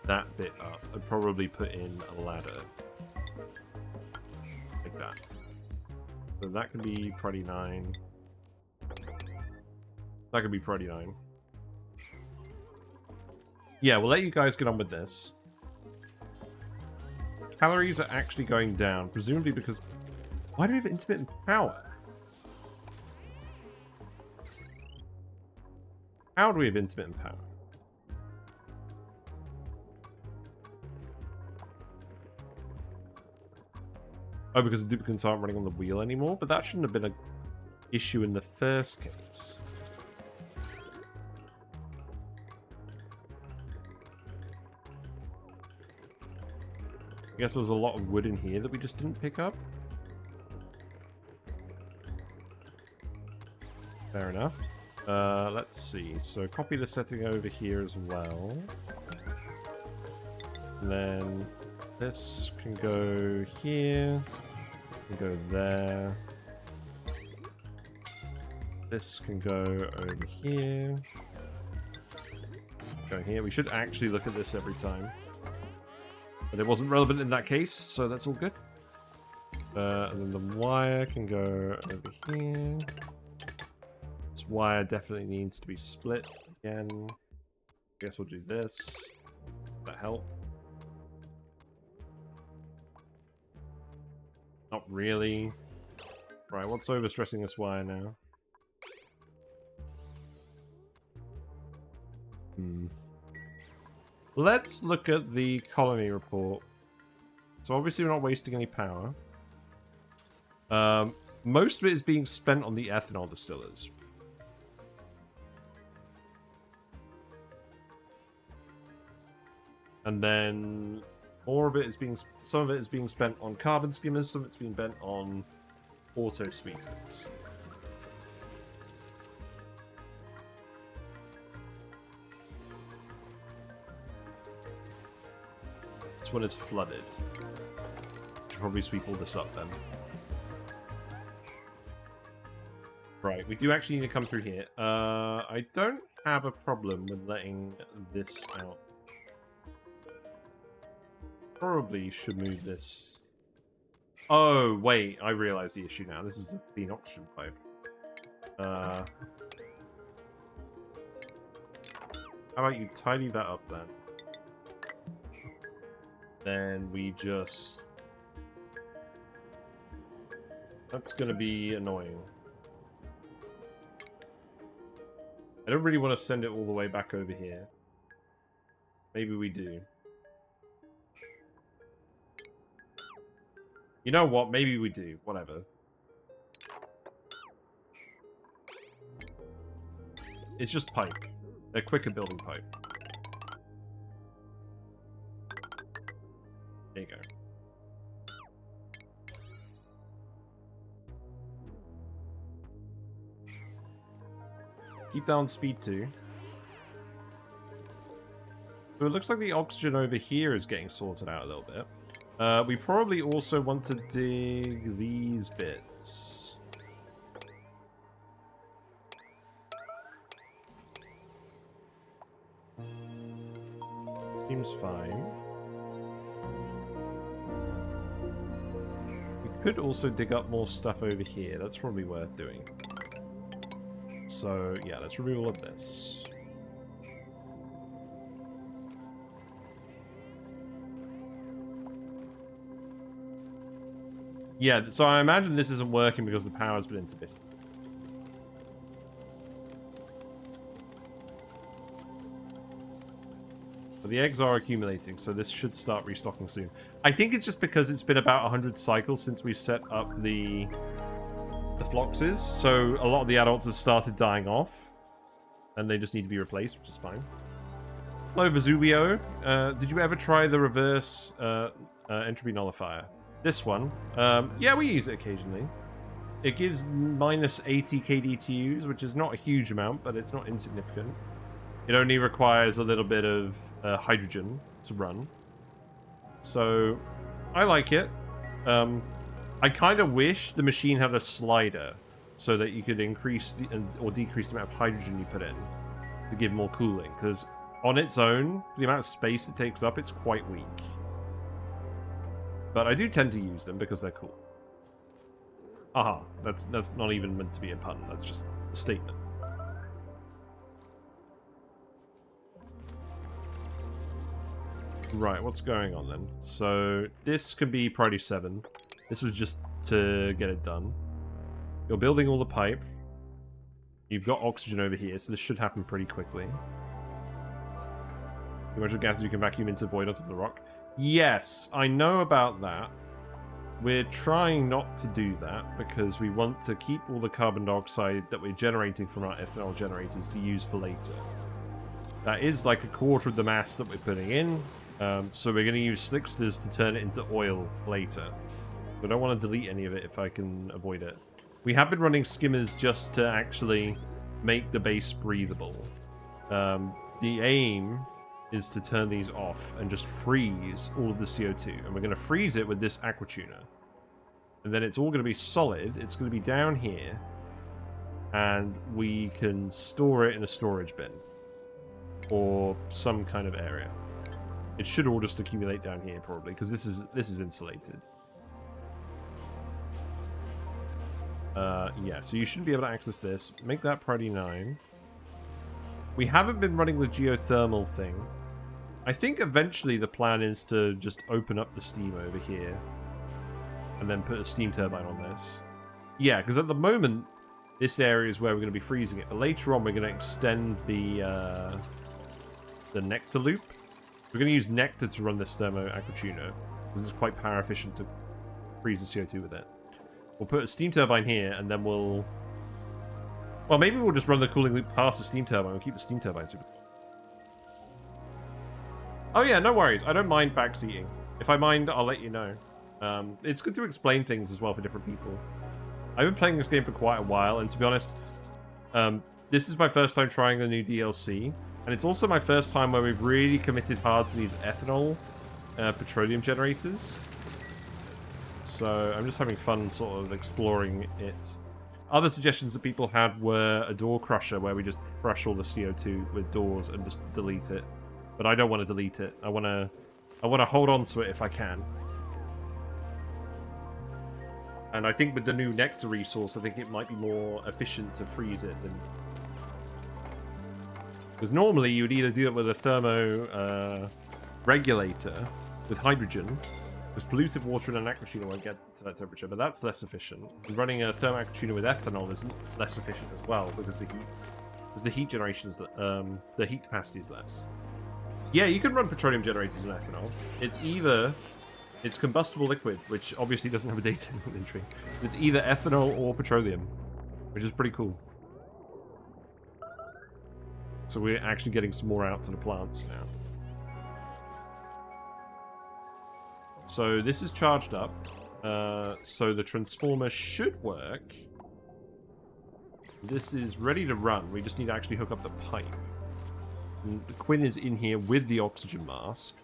that bit up and probably put in a ladder. Like that. So that can be priority 9. That could be priority 9. Yeah, we'll let you guys get on with this. Calories are actually going down, presumably because... Why do we have intermittent power? How do we have intermittent power? Oh, because the duplicates aren't running on the wheel anymore? But that shouldn't have been an issue in the first case. I guess there's a lot of wood in here that we just didn't pick up. Fair enough. Let's see. So copy the setting over here as well. And then this can go here. Can go there. This can go over here. Go here. We should actually look at this every time. But it wasn't relevant in that case, so that's all good. And then the wire can go over here. This wire definitely needs to be split again. I guess we'll do this. Does that help? Not really. Right, what's overstressing this wire now? Let's look at the colony report. So obviously we're not wasting any power. Most of it is being spent on the ethanol distillers. And then more of it is being, some of it is being spent on carbon skimmers, some of it's being spent on auto sweepers. This one is flooded. Should probably sweep all this up then. Right, we do actually need to come through here. I don't have a problem with letting this out. Probably should move this. Oh, wait, I realize the issue now. This is the oxygen pipe. How about you tidy that up then? Then we just... That's going to be annoying. I don't really want to send it all the way back over here. Maybe we do. You know what? Maybe we do. Whatever. It's just pipe. They're quicker building pipe. There you go. Keep down speed too. So it looks like the oxygen over here is getting sorted out a little bit. We probably also want to dig these bits. Seems fine. We could also dig up more stuff over here. That's probably worth doing. So, yeah, let's remove all of this. Yeah, so I imagine this isn't working because the power's been intermittent. But the eggs are accumulating, so this should start restocking soon. I think it's just because it's been about 100 cycles since we set up the floxes, so a lot of the adults have started dying off, and they just need to be replaced, which is fine. Hello, Vesuvio. Did you ever try the reverse entropy nullifier? This one? Yeah, we use it occasionally. It gives minus 80 kDTUs, which is not a huge amount, but it's not insignificant. It only requires a little bit of hydrogen to run. So, I like it. I kind of wish the machine had a slider so that you could increase or decrease the amount of hydrogen you put in to give more cooling, because on its own, the amount of space it takes up, it's quite weak. But I do tend to use them because they're cool. Aha, that's not even meant to be a pun, that's just a statement. Right, what's going on then? So, this could be priority 7. This was just to get it done. You're building all the pipe. You've got oxygen over here, so this should happen pretty quickly. Too much of gases you can vacuum into the void on top of the rock. Yes, I know about that. We're trying not to do that because we want to keep all the carbon dioxide that we're generating from our ethanol generators to use for later. That is like a quarter of the mass that we're putting in, so we're going to use slicksters to turn it into oil later. I don't want to delete any of it if I can avoid it. We have been running skimmers just to actually make the base breathable. The aim is to turn these off and just freeze all of the CO2. And we're going to freeze it with this Aquatuner. And then it's all going to be solid. It's going to be down here. And we can store it in a storage bin. Or some kind of area. It should all just accumulate down here probably, because this is insulated. Yeah, so you shouldn't be able to access this. Make that priority 9. We haven't been running the geothermal thing. I think eventually the plan is to just open up the steam over here. And then put a steam turbine on this. Yeah, because at the moment, this area is where we're going to be freezing it. But later on, we're going to extend the Nectar loop. We're going to use Nectar to run this Thermo Aquatuner. Because it's quite power efficient to freeze the CO2 with it. We'll put a steam turbine here, and then we'll... Well, maybe we'll just run the cooling loop past the steam turbine and keep the steam turbine super... Oh yeah, no worries. I don't mind backseating. If I mind, I'll let you know. It's good to explain things as well for different people. I've been playing this game for quite a while, and to be honest, this is my first time trying the new DLC, and it's also my first time where we've really committed hard to these ethanol petroleum generators. So I'm just having fun sort of exploring it. Other suggestions that people had were a door crusher, where we just crush all the CO2 with doors and just delete it. But I don't want to delete it. I want to hold on to it if I can. And I think with the new Nectar resource, I think it might be more efficient to freeze it than... Because normally you would either do it with a thermo regulator with hydrogen, because polluted water in an Aquatuner won't get to that temperature, but that's less efficient. And running a Thermo Aquatuner with ethanol is less efficient as well, because the heat generation is the heat capacity is less. Yeah, you can run petroleum generators in ethanol. It's combustible liquid, which obviously doesn't have a data inventory. It's either ethanol or petroleum, which is pretty cool. So we're actually getting some more out to the plants now. So this is charged up. So the transformer should work. This is ready to run. We just need to actually hook up the pipe. And the Quinn is in here with the oxygen mask.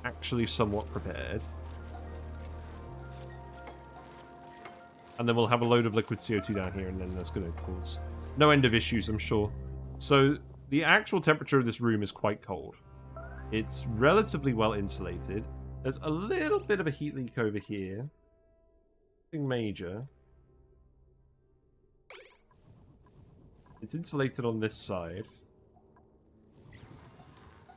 Actually somewhat prepared. And then we'll have a load of liquid CO2 down here, and then that's going to cause no end of issues, I'm sure. So the actual temperature of this room is quite cold. It's relatively well insulated. There's a little bit of a heat leak over here. Nothing major. It's insulated on this side.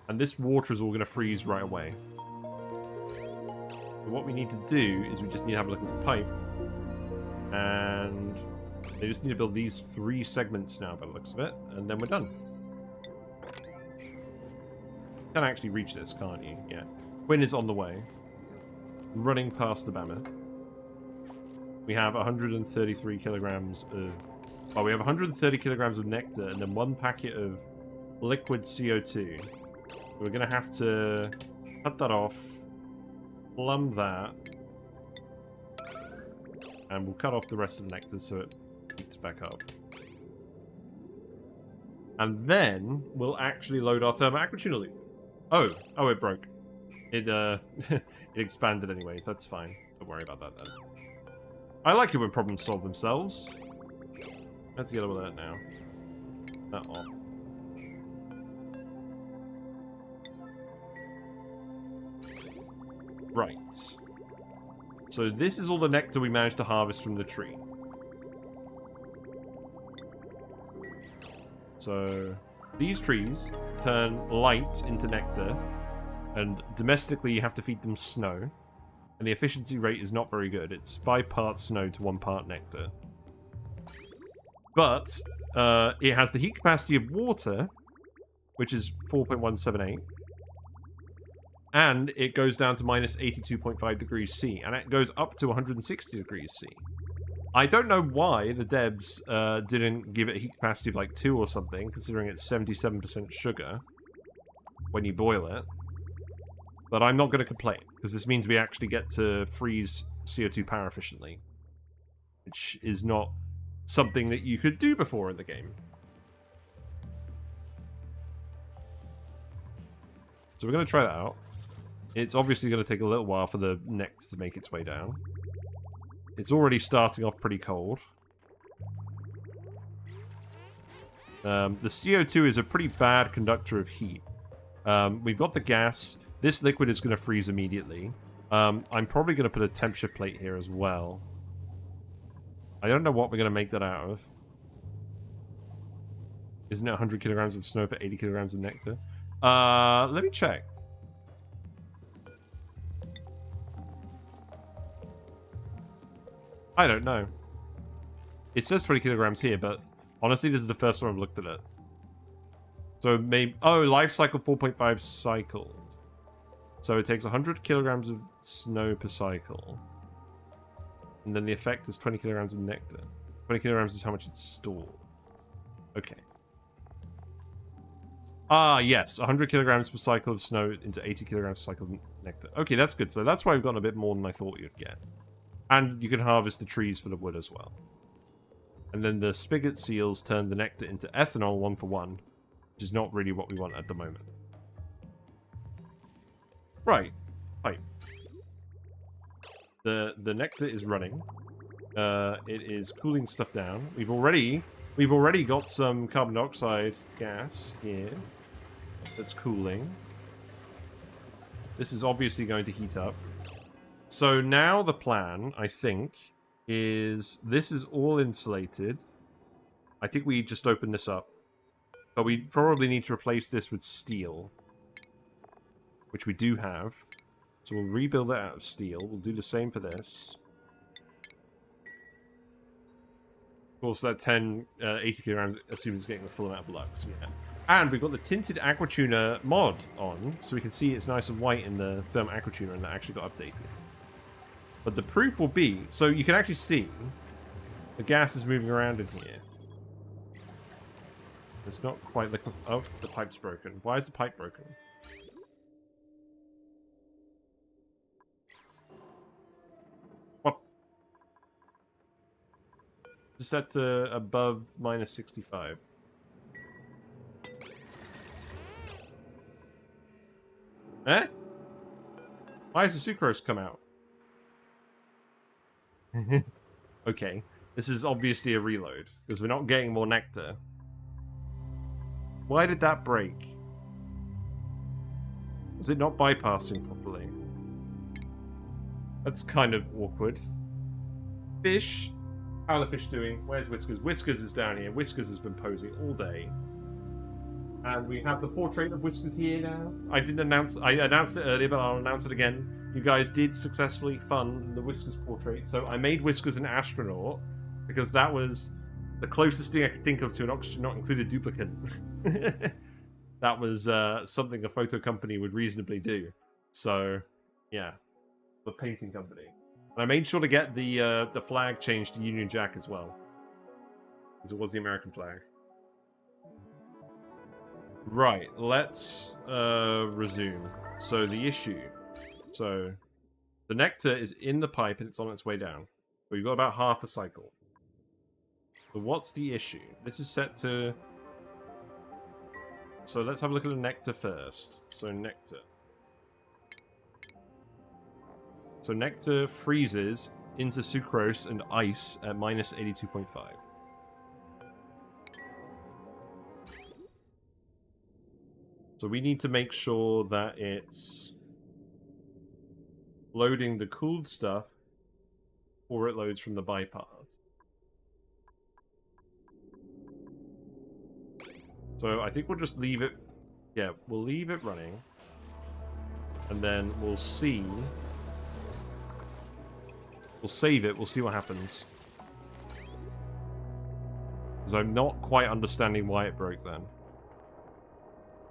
And this water is all going to freeze right away. So what we need to do is we just need to have a look at the pipe. And they just need to build these 3 segments now by the looks of it. And then we're done. You can actually reach this, can't you? Yeah. Quinn is on the way. Running past the Bama. We have 133 kilograms of... Well, we have 130 kilograms of nectar and then 1 packet of liquid CO2. We're going to have to cut that off, plumb that, and we'll cut off the rest of the nectar so it heats back up. And then we'll actually load our Thermo Aquatuner loop. Oh, it broke. It it expanded anyways, that's fine. Don't worry about that then. I like it when problems solve themselves. Let's get over that now. Uh-oh. Right. So this is all the nectar we managed to harvest from the tree. So these trees turn light into nectar, and domestically you have to feed them snow, and the efficiency rate is not very good. It's 5 parts snow to 1 part nectar. But it has the heat capacity of water, which is 4.178. And it goes down to minus 82.5 degrees C. And it goes up to 160 degrees C. I don't know why the devs didn't give it a heat capacity of like 2 or something, considering it's 77% sugar when you boil it. But I'm not going to complain, because this means we actually get to freeze CO2 power efficiently. Which is not something that you could do before in the game. So we're going to try that out. It's obviously going to take a little while for the nectar to make its way down. It's already starting off pretty cold. The CO2 is a pretty bad conductor of heat. We've got the gas. This liquid is going to freeze immediately. I'm probably going to put a temp shift plate here as well. I don't know what we're going to make that out of. Isn't it 100 kilograms of snow for 80 kilograms of nectar? Let me check. I don't know. It says 20 kilograms here, but honestly, this is the first time I've looked at it. So maybe... Oh, life cycle 4.5 cycles. So it takes 100 kilograms of snow per cycle. And then the effect is 20 kilograms of nectar. 20 kilograms is how much it's stored. Okay. Ah, yes. 100 kilograms per cycle of snow into 80 kilograms per cycle of nectar. Okay, that's good. So that's why we've gotten a bit more than I thought you'd get. And you can harvest the trees for the wood as well. And then the spigot seals turn the nectar into ethanol 1 for 1. Which is not really what we want at the moment. Right. Pipe. The nectar is running. It is cooling stuff down. We've already got some carbon dioxide gas here that's cooling. This is obviously going to heat up. So now the plan, I think, is this is all insulated. I think we just open this up. But we probably need to replace this with steel. Which we do have. So we'll rebuild it out of steel. We'll do the same for this. Of course, that 80 kilograms assumes it's getting the full amount of lux. Yeah. And we've got the tinted Aquatuner mod on, so we can see it's nice and white in the Thermo Aquatuner, and that actually got updated. But the proof will be... So you can actually see the gas is moving around in here. It's not quite liquid. Oh, the pipe's broken. Why is the pipe broken? What? It's set to above minus 65. Eh? Why has the sucrose come out? Okay. This is obviously a reload, because we're not getting more nectar. Why did that break? Is it not bypassing properly? That's kind of awkward. Fish? How are the fish doing? Where's Whiskers? Whiskers is down here. Whiskers has been posing all day. And we have the portrait of Whiskers here now. I announced it earlier, but I'll announce it again. You guys did successfully fund the Whiskers portrait. So I made Whiskers an astronaut, because that was the closest thing I could think of to an oxygen not included duplicate. That was something a photo company would reasonably do. So, yeah. The painting company. And I made sure to get the flag changed to Union Jack as well. Because it was the American flag. Right, let's resume. So the issue. So the nectar is in the pipe and it's on its way down. But we've got about half a cycle. So what's the issue? This is set to... So let's have a look at the nectar first. So nectar. So nectar freezes into sucrose and ice at minus 82.5. So we need to make sure that it's loading the cooled stuff before it loads from the bypass. So I think we'll just leave it... Yeah, we'll leave it running. And then we'll see... We'll save it, we'll see what happens. Because I'm not quite understanding why it broke then.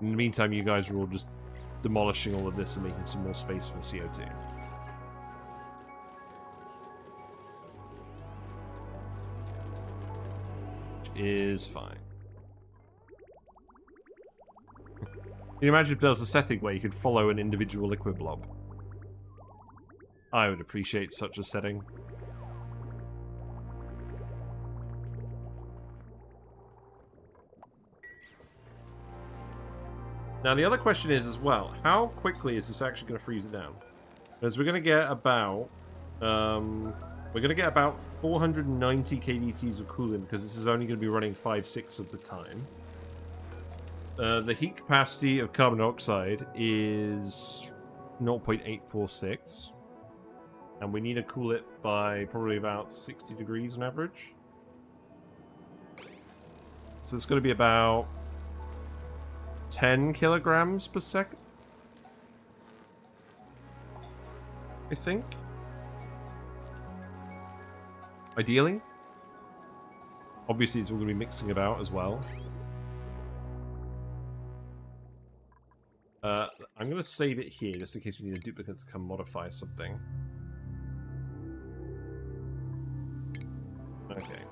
In the meantime, you guys are all just demolishing all of this and making some more space for the CO2. Which is fine. Can you imagine if there was a setting where you could follow an individual liquid blob? I would appreciate such a setting. Now the other question is as well, how quickly is this actually going to freeze it down? Because we're going to get about 490 kDTs of coolant because this is only going to be running 5/6 of the time. The heat capacity of carbon dioxide is 0.846. And we need to cool it by probably about 60 degrees on average. So it's going to be about 10 kilograms per second, I think. Ideally. Obviously, it's all going to be mixing about as well. I'm going to save it here, just in case we need a duplicate to come modify something. Okay.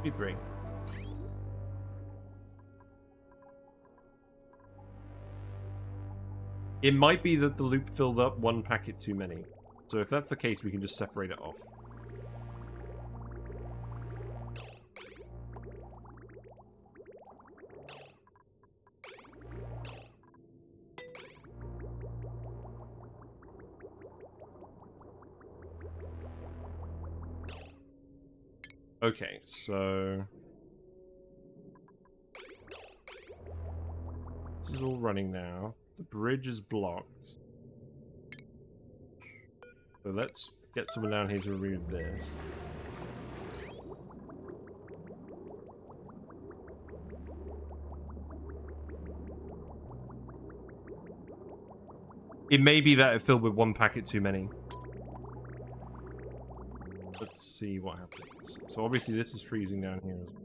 P3. It might be that the loop filled up one packet too many. So if that's the case, we can just separate it off. Okay, so... This is all running now. The bridge is blocked. So let's get someone down here to remove this. It may be that it filled with one packet too many. Let's see what happens. So obviously this is freezing down here as well.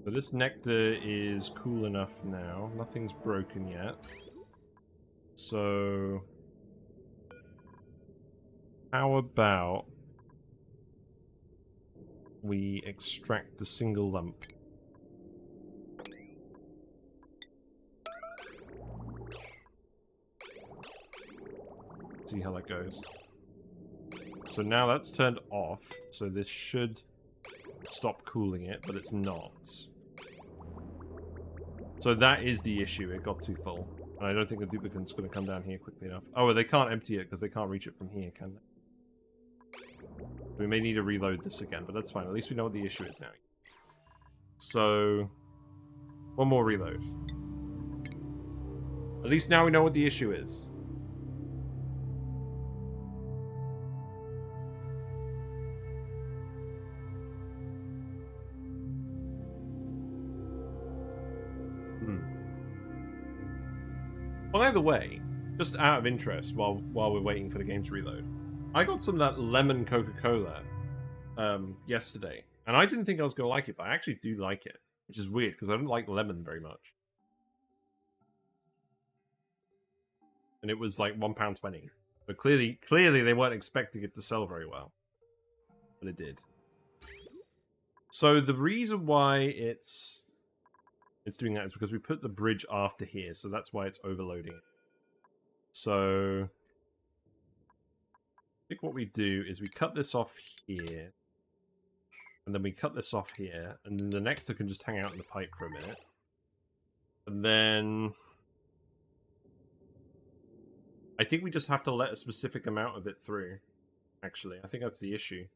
So this nectar is cool enough now. Nothing's broken yet. So how about we extract a single lump? See how that goes. So now that's turned off, so this should stop cooling it, but it's not. So that is the issue, it got too full. And I don't think the duplicant's going to come down here quickly enough. Oh, well, they can't empty it because they can't reach it from here, can they? We may need to reload this again, but that's fine. At least we know what the issue is now. So, one more reload. At least now we know what the issue is. Well, either way, just out of interest, while we're waiting for the game to reload, I got some of that lemon Coca-Cola yesterday, and I didn't think I was going to like it, but I actually do like it, which is weird, because I don't like lemon very much. And it was like £1.20. But clearly they weren't expecting it to sell very well. But it did. So the reason why it's doing that is because we put the bridge after here, so that's why it's overloading it. So I think what we do is we cut this off here, and then we cut this off here, and then the nectar can just hang out in the pipe for a minute. And then I think we just have to let a specific amount of it through, actually. I think that's the issue.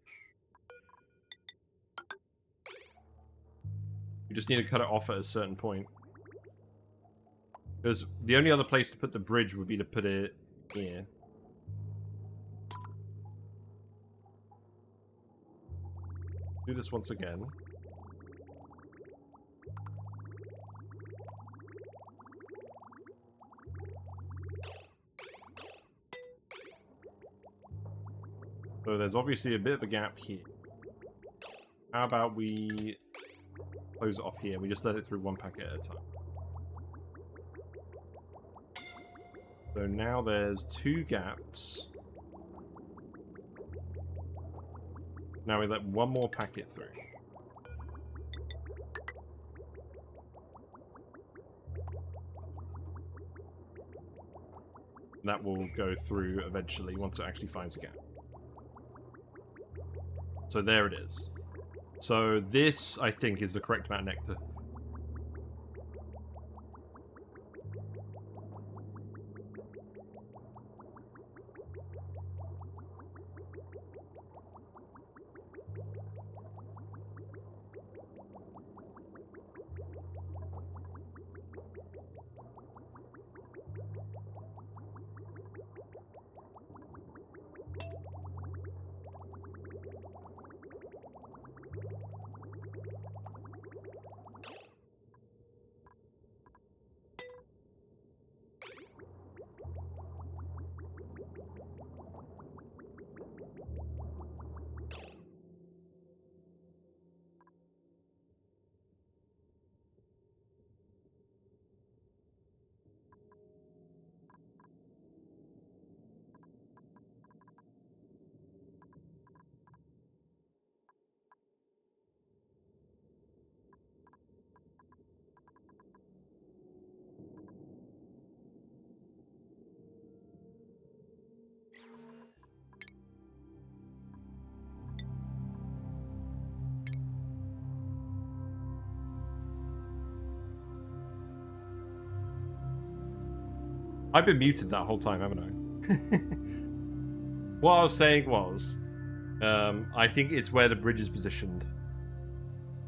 We just need to cut it off at a certain point. Because the only other place to put the bridge would be to put it here. Do this once again. So there's obviously a bit of a gap here. How about we close it off here? We just let it through one packet at a time. So now there's 2 gaps. Now we let one more packet through. That will go through eventually once it actually finds a gap. So there it is. So this, I think, is the correct amount of nectar. I've been muted that whole time, haven't I? What I was saying was, I think it's where the bridge is positioned.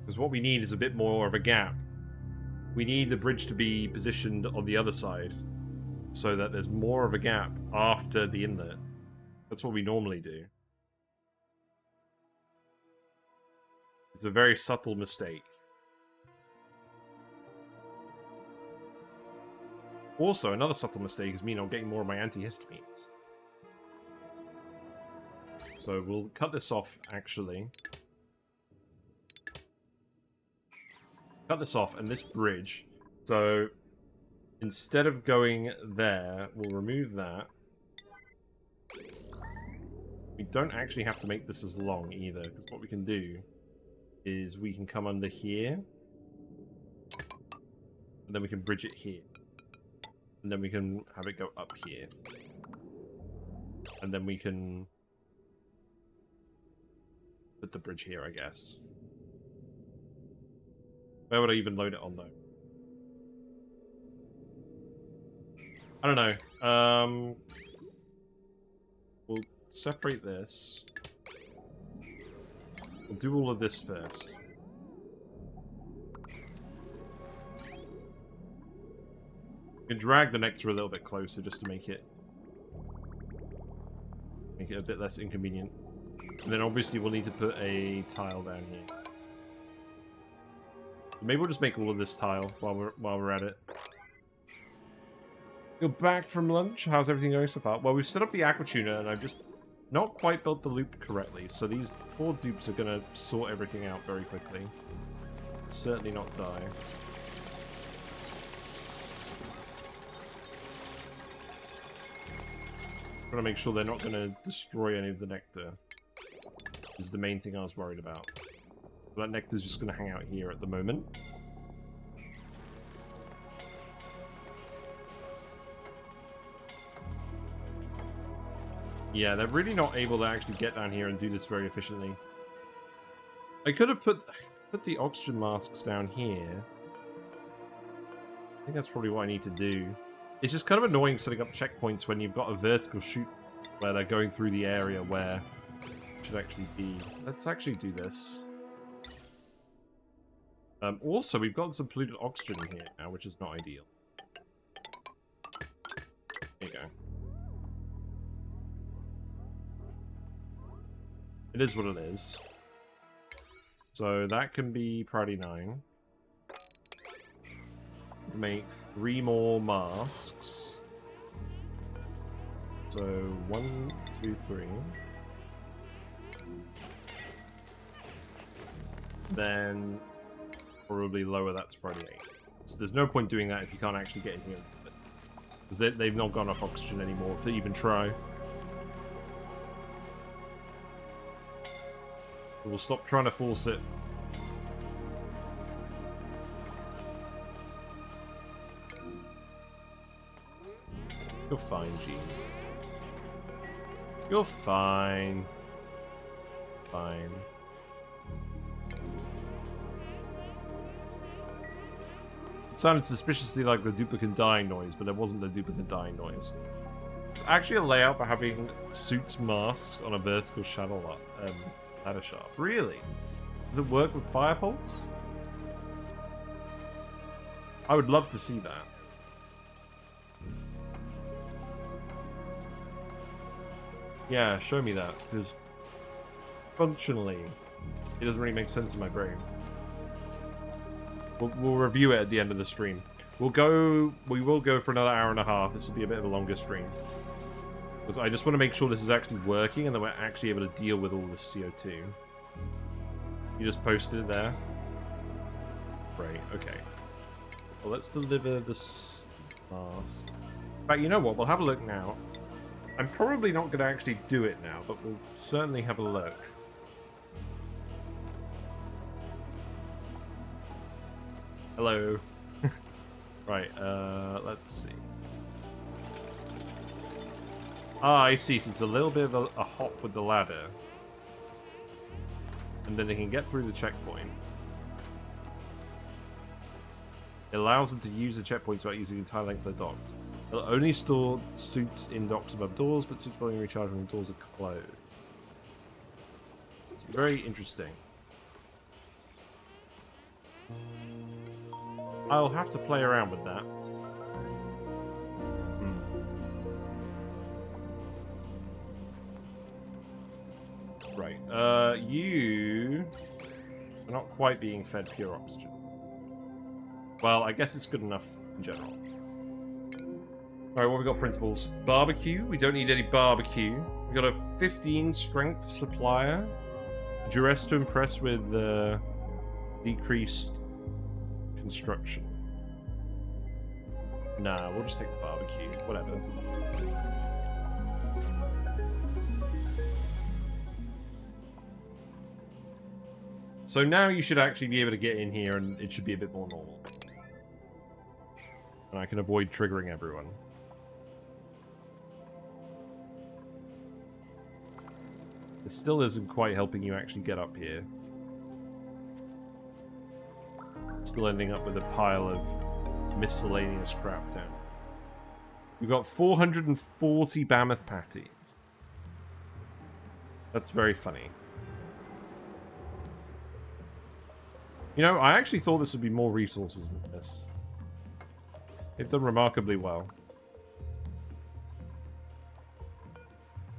Because what we need is a bit more of a gap. We need the bridge to be positioned on the other side, so that there's more of a gap after the inlet. That's what we normally do. It's a very subtle mistake. Also, another subtle mistake is me not getting more of my antihistamines. So we'll cut this off, actually. Cut this off, and this bridge. So instead of going there, we'll remove that. We don't actually have to make this as long either, because what we can do is we can come under here, and then we can bridge it here. And then we can have it go up here. And then we can put the bridge here, I guess. Where would I even load it on, though? I don't know. We'll separate this. We'll do all of this first. We can drag the Nectar a little bit closer just to make it a bit less inconvenient. And then obviously we'll need to put a tile down here. Maybe we'll just make all of this tile while we're at it. You're back from lunch. How's everything going so far? Well, we've set up the Aquatuner, and I've just not quite built the loop correctly. So these poor dupes are gonna sort everything out very quickly. Certainly not die. Trying to make sure they're not going to destroy any of the Nectar. Is the main thing I was worried about. So that Nectar's just going to hang out here at the moment. Yeah, they're really not able to actually get down here and do this very efficiently. I could have put the oxygen masks down here. I think that's probably what I need to do. It's just kind of annoying setting up checkpoints when you've got a vertical chute where they're going through the area where it should actually be. Let's actually do this. Also, we've got some polluted oxygen in here now, which is not ideal. There you go. It is what it is. So that can be priority 9. Make 3 more masks. So 1, 2, 3. Then probably lower that to priority 8. So there's no point doing that if you can't actually get in here. Because they've not got enough oxygen anymore to even try. We'll stop trying to force it. You're fine, G. You're fine. Fine. It sounded suspiciously like the duplicate dying noise, but it wasn't the duplicate dying noise. It's actually a layout for having suits masks on a vertical ladder shaft. Really? Does it work with fire poles? I would love to see that. Yeah, show me that, because functionally, it doesn't really make sense in my brain. We'll review it at the end of the stream. We will go for another hour and a half. This will be a bit of a longer stream. Because I just want to make sure this is actually working and that we're actually able to deal with all this CO2. You just posted it there? Great, okay. Well, let's deliver this mask. In fact, you know what? We'll have a look now. I'm probably not going to actually do it now, but we'll certainly have a look. Hello. Right, let's see. Ah, I see. So it's a little bit of a hop with the ladder. And then they can get through the checkpoint. It allows them to use the checkpoints without using the entire length of the docks. It'll only store suits in docks above doors, but suits volume recharge when the doors are closed. It's very interesting. I'll have to play around with that. Right. You are not quite being fed pure oxygen. Well, I guess it's good enough in general. Alright, what have we got, principals? Barbecue. We don't need any barbecue. We got a 15 strength supplier. Duress to impress with decreased construction. Nah, we'll just take the barbecue. Whatever. So now you should actually be able to get in here and it should be a bit more normal. And I can avoid triggering everyone. It still isn't quite helping you actually get up here. Still ending up with a pile of miscellaneous crap down. We've got 440 mammoth patties. That's very funny. You know, I actually thought this would be more resources than this. They've done remarkably well.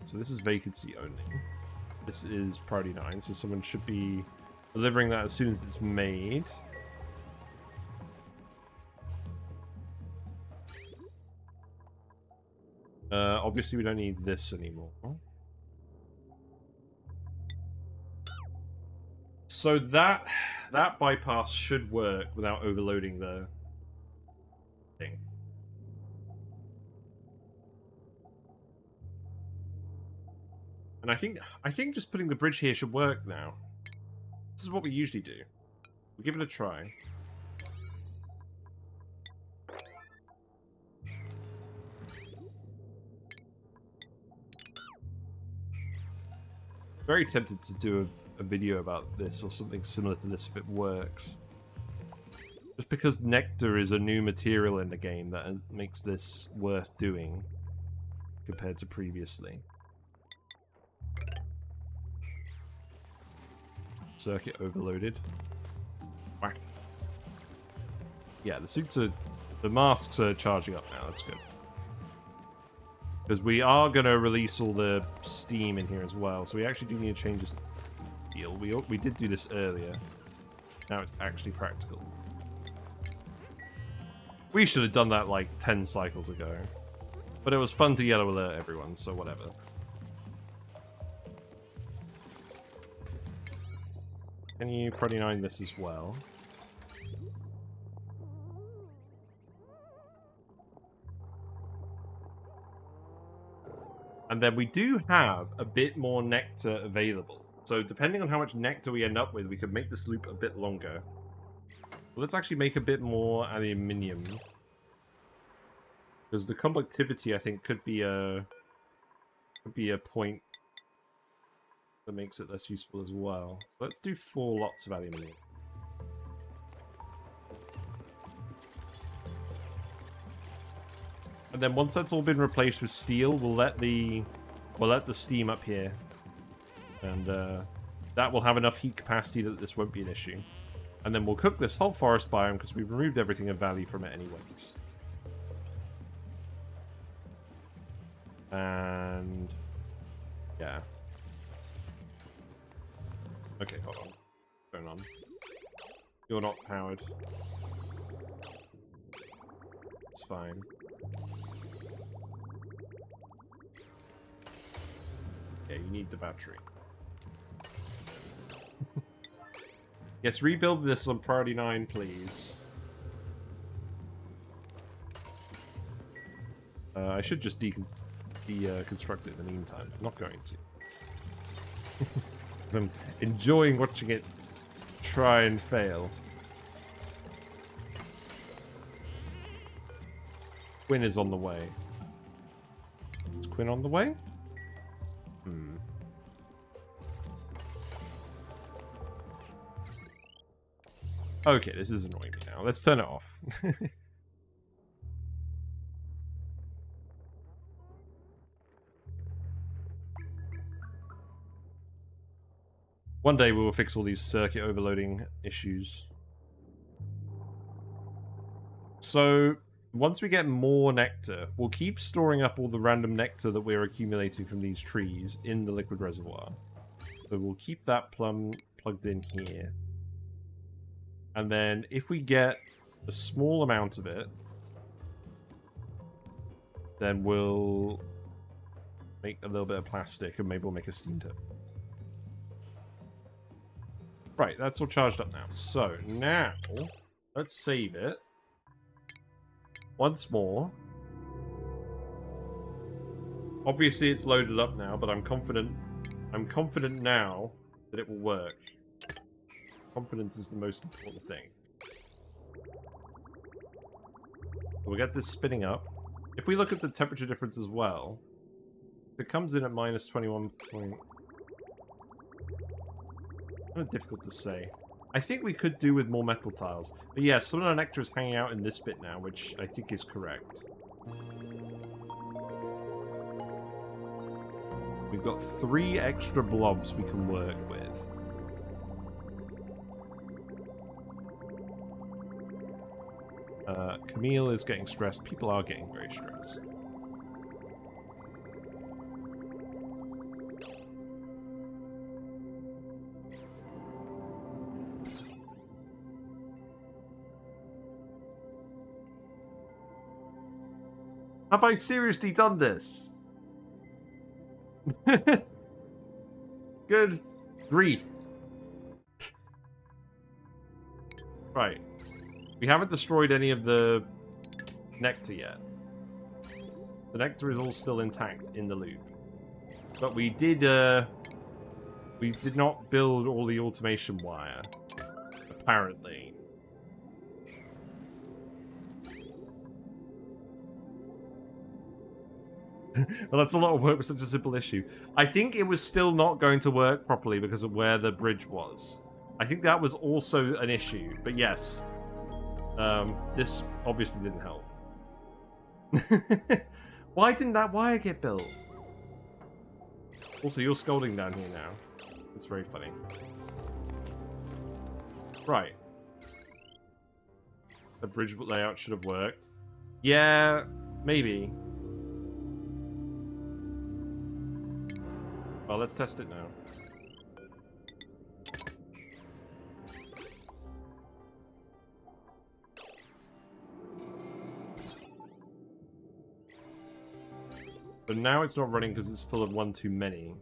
So this is vacancy only. This is priority 9, so someone should be delivering that as soon as it's made. Obviously we don't need this anymore. So that bypass should work without overloading the thing. And I think just putting the bridge here should work now. This is what we usually do. We'll give it a try. Very tempted to do a video about this or something similar to this if it works. Just because Nectar is a new material in the game that makes this worth doing compared to previously. Circuit overloaded. What? Yeah, the masks are charging up now, that's good. Because we are going to release all the steam in here as well, so we actually do need to change this deal. We did do this earlier. Now it's actually practical. We should have done that like 10 cycles ago. But it was fun to yellow alert everyone, so whatever. Can you priority 9 this as well? And then we do have a bit more nectar available. So depending on how much nectar we end up with, we could make this loop a bit longer. Let's actually make a bit more aluminium. Because the conductivity, I think, could be a point that makes it less useful as well. So let's do 4 lots of aluminium. And then once that's all been replaced with steel, we'll let the steam up here, and that will have enough heat capacity that this won't be an issue. And then we'll cook this whole forest biome because we've removed everything of value from it anyways. And yeah. Okay, hold on. Turn on. You're not powered. It's fine. Yeah, you need the battery. Yes, rebuild this on priority 9, please. I should just deconstruct it in the meantime. I'm not going to. I'm enjoying watching it try and fail. Quinn is on the way. Is Quinn on the way? Okay, this is annoying me now. Let's turn it off. One day we will fix all these circuit overloading issues. So, once we get more nectar, we'll keep storing up all the random nectar that we're accumulating from these trees in the liquid reservoir. So we'll keep that plugged in here. And then if we get a small amount of it, then we'll make a little bit of plastic and maybe we'll make a steam tip. Right, that's all charged up now. So now, let's save it. once more. Obviously, it's loaded up now, but I'm confident. I'm confident now that it will work. Confidence is the most important thing. So we'll get this spinning up. If we look at the temperature difference as well, if it comes in at minus 21 point... Kind of difficult to say. I think we could do with more metal tiles. But yeah, some of the nectar is hanging out in this bit now, which I think is correct. We've got 3 extra blobs we can work with. Camille is getting stressed. People are getting very stressed. Have I seriously done this? Good grief. Right. We haven't destroyed any of the nectar yet. The nectar is all still intact in the loop. But we did not build all the automation wire. Apparently. Well, that's a lot of work for such a simple issue. I think it was still not going to work properly because of where the bridge was. I think that was also an issue, but yes. This obviously didn't help. Why didn't that wire get built? Also, you're scolding down here now. It's very funny. Right. The bridge layout should have worked. Yeah, maybe. Well, let's test it now. But now it's not running because it's full of one too many.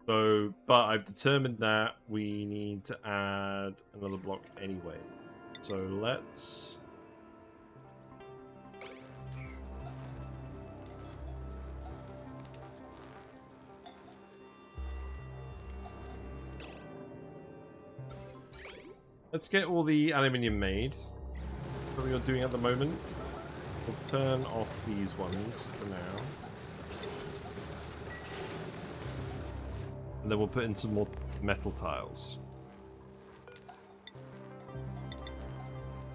So, but I've determined that we need to add another block anyway. So let's... Let's get all the aluminium made. That's what you're doing at the moment. We'll turn off these ones for now. And then we'll put in some more metal tiles.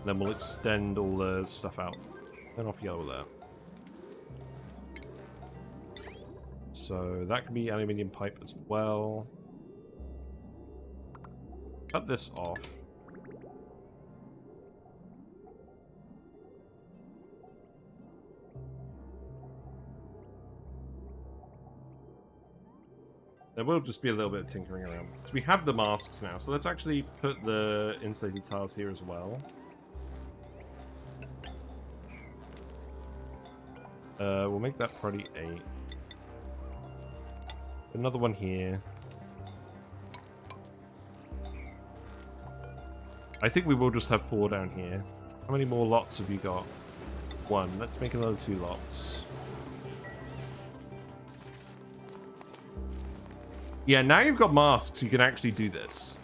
And then we'll extend all the stuff out. Turn off yellow there. So that can be aluminium pipe as well. Cut this off. There will just be a little bit of tinkering around. So we have the masks now, so let's actually put the insulated tiles here as well. We'll make that probably 8. Another one here. I think we will just have 4 down here. How many more lots have you got? 1. Let's make another 2 lots. Yeah, now you've got masks, you can actually do this.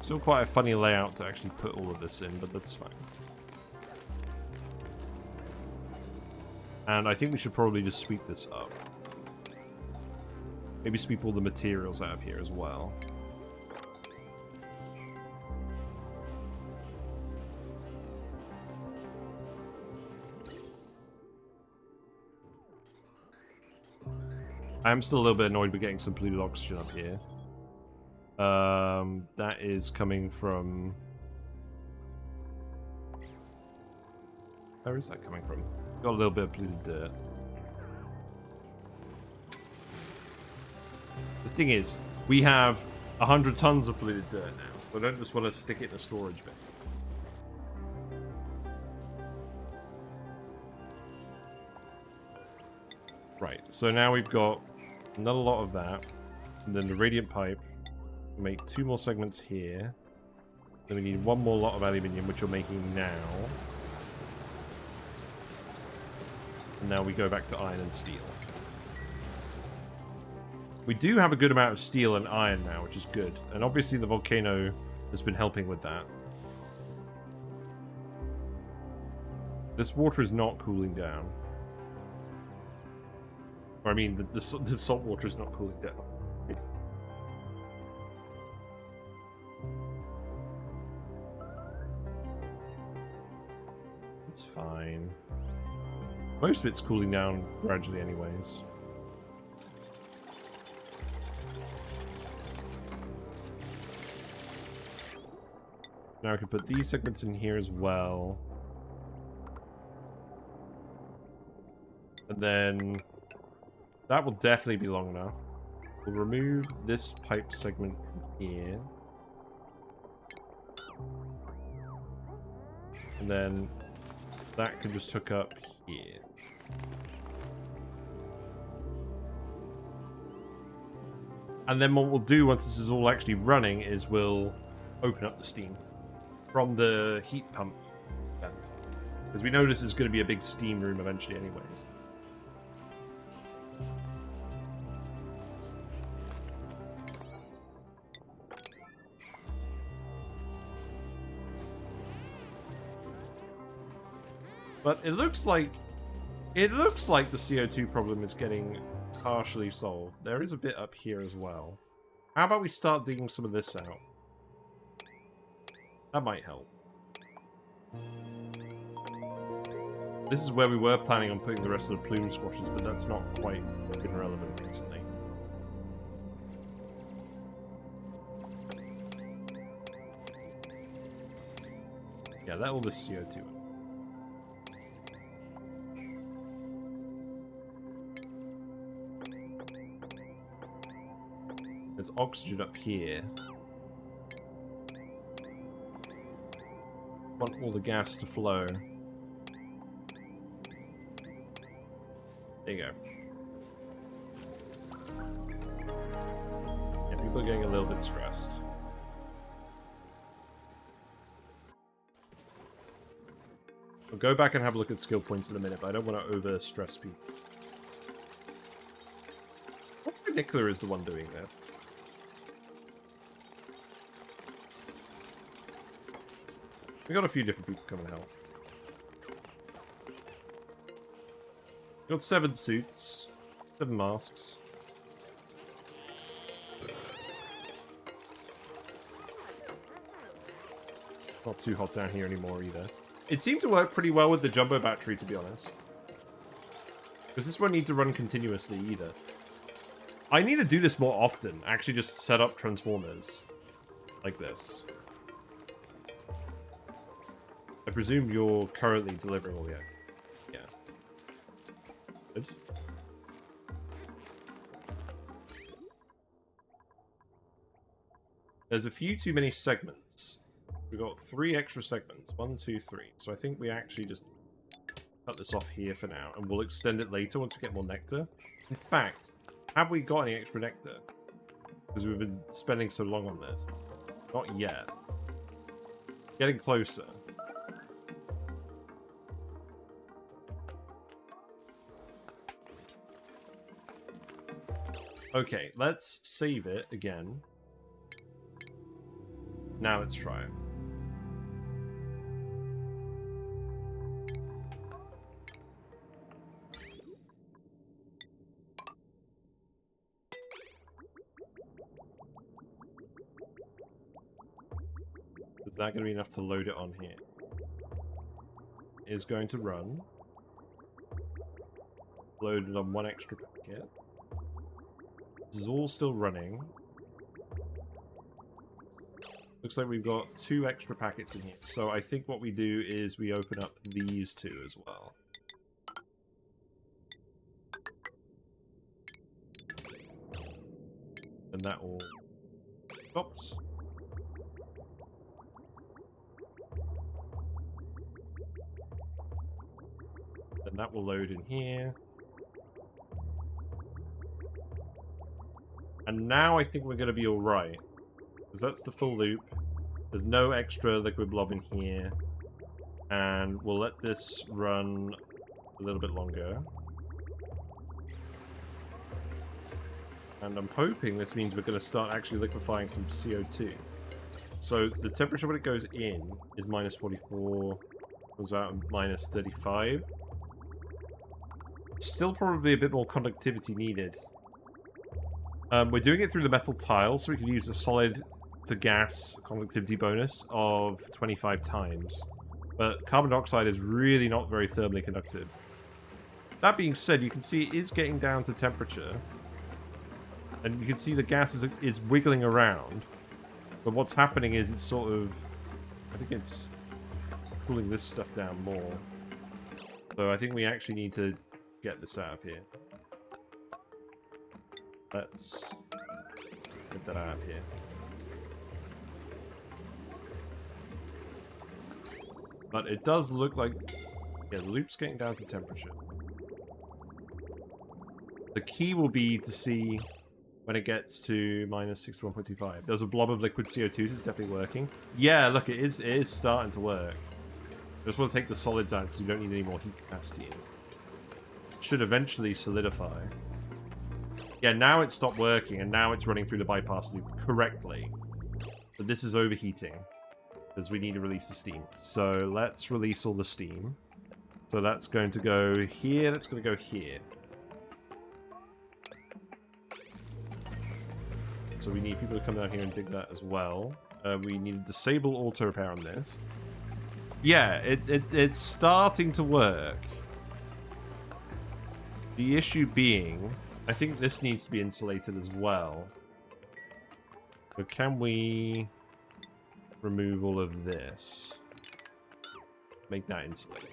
Still quite a funny layout to actually put all of this in, but that's fine. And I think we should probably just sweep this up. Maybe sweep all the materials out of here as well. I am still a little bit annoyed with getting some polluted oxygen up here. That is coming from... Where is that coming from? Got a little bit of polluted dirt. The thing is, we have 100 tons of polluted dirt now. So I don't just want to stick it in a storage bin. Right, so now we've got another lot of that. And then the radiant pipe. We'll make 2 more segments here. Then we need 1 more lot of aluminium, which you're making now. And now we go back to iron and steel. We do have a good amount of steel and iron now, which is good. And obviously the volcano has been helping with that. This water is not cooling down. Or I mean, the salt water is not cooling down. It's fine. Most of it's cooling down gradually anyways. Now I can put these segments in here as well. And then that will definitely be long enough. We'll remove this pipe segment from here. And then that can just hook up here. And then what we'll do once this is all actually running is we'll open up the steam from the heat pump. Because we know this is going to be a big steam room eventually anyways. But it looks like the CO2 problem is getting partially solved. There is a bit up here as well. How about we start digging some of this out? That might help. This is where we were planning on putting the rest of the plume squashes, but that's not quite been relevant recently. Yeah, let all this CO2 in. There's oxygen up here. Want all the gas to flow. There you go. Yeah, people are getting a little bit stressed. I'll go back and have a look at skill points in a minute, but I don't want to over-stress people. Nectar is the one doing this. We got a few different people coming to help. We got 7 suits, 7 masks. Not too hot down here anymore either. It seemed to work pretty well with the jumbo battery, to be honest. Because this won't need to run continuously either. I need to do this more often. Actually just set up transformers. Like this. I presume you're currently delivering all the... Yeah. Good. There's a few too many segments. We've got 3 extra segments. 1, 2, 3. So I think we actually just cut this off here for now. And we'll extend it later once we get more nectar. In fact, have we got any extra nectar? Because we've been spending so long on this. Not yet. Getting closer. Okay, let's save it again. Now let's try it. Is that going to be enough to load it on here? It is going to run. Loaded on 1 extra packet. This is all still running. Looks like we've got 2 extra packets in here. So I think what we do is we open up these 2 as well. And that will... Oops. Then that will load in here. And now I think we're going to be alright. Because that's the full loop. There's no extra liquid blob in here. And we'll let this run a little bit longer. And I'm hoping this means we're going to start actually liquefying some CO2. So the temperature when it goes in is minus 44, comes out at minus 35. Still probably a bit more conductivity needed. We're doing it through the metal tiles, so we can use a solid to gas conductivity bonus of 25 times. But carbon dioxide is really not very thermally conductive. That being said, you can see it is getting down to temperature. And you can see the gas is wiggling around. But what's happening is it's sort of... I think it's cooling this stuff down more. So I think we actually need to get this out of here. Let's get that out of here. But it does look like... Yeah, the loop's getting down to temperature. The key will be to see when it gets to minus 61.25. There's a blob of liquid CO2, so it's definitely working. Yeah, look, it is starting to work. I just want to take the solids out because we don't need any more heat capacity in. It should eventually solidify. Yeah, now it's stopped working, and now it's running through the bypass loop correctly. But this is overheating, because we need to release the steam. So let's release all the steam. So that's going to go here, that's going to go here. So we need people to come down here and dig that as well. We need to disable auto repair on this. Yeah, it's starting to work. The issue being, I think this needs to be insulated as well. So can we remove all of this? Make that insulated.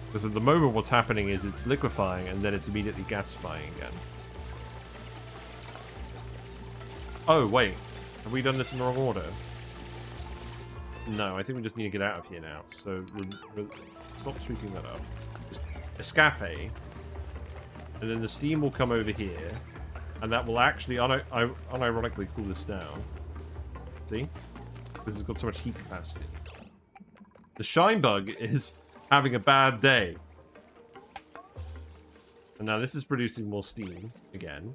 Because at the moment what's happening is it's liquefying and then it's immediately gasifying again. Oh, wait. Have we done this in the wrong order? No, I think we just need to get out of here now. So, stop sweeping that up. Just escape. And then the steam will come over here. And that will actually unironically cool this down. See? Because it's got so much heat capacity. The shine bug is having a bad day. And now this is producing more steam again.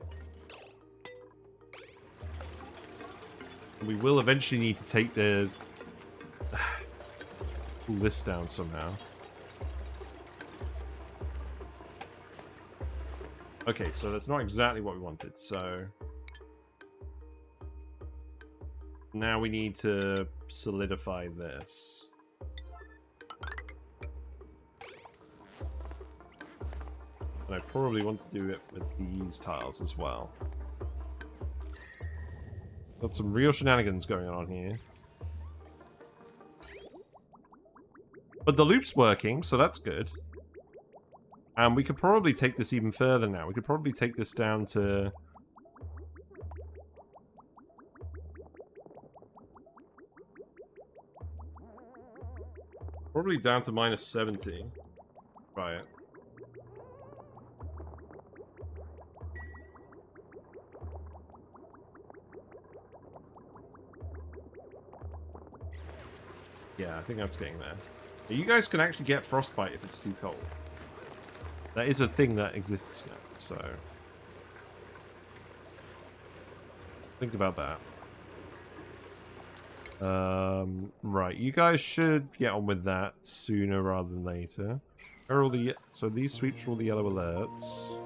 And we will eventually need to take the... cool this down somehow. Okay, so that's not exactly what we wanted, so... Now we need to solidify this. And I probably want to do it with these tiles as well. Got some real shenanigans going on here. But the loop's working, so that's good. And we could probably take this even further now. We could probably take this down to... Probably down to minus 70. Try it. Yeah, I think that's getting there. But you guys can actually get frostbite if it's too cold. That is a thing that exists now, so... think about that. Right, you guys should get on with that sooner rather than later. Where are all the... So these sweeps are all the yellow alerts.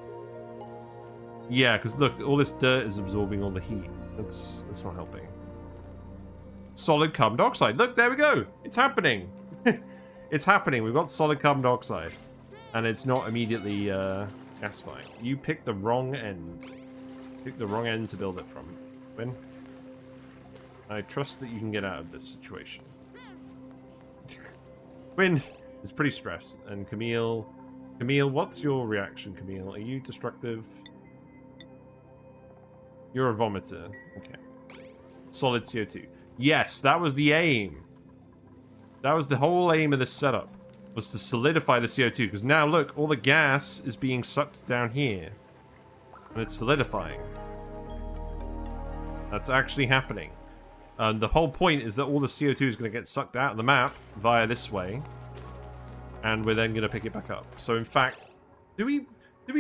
Yeah, because look, all this dirt is absorbing all the heat. That's not helping. Solid carbon dioxide. Look, there we go. It's happening. It's happening. We've got solid carbon dioxide. And it's not immediately gasifying. You picked the wrong end. Pick the wrong end to build it from. Win. I trust that you can get out of this situation. Win is pretty stressed. And Camille, what's your reaction, Camille? Are you destructive? You're a vomiter. Okay. Solid CO2. Yes, that was the aim. That was the whole aim of this setup. was to solidify the CO2, because now look, all the gas is being sucked down here. And it's solidifying. That's actually happening. The whole point is that all the CO2 is going to get sucked out of the map via this way. And we're then going to pick it back up. So in fact, do we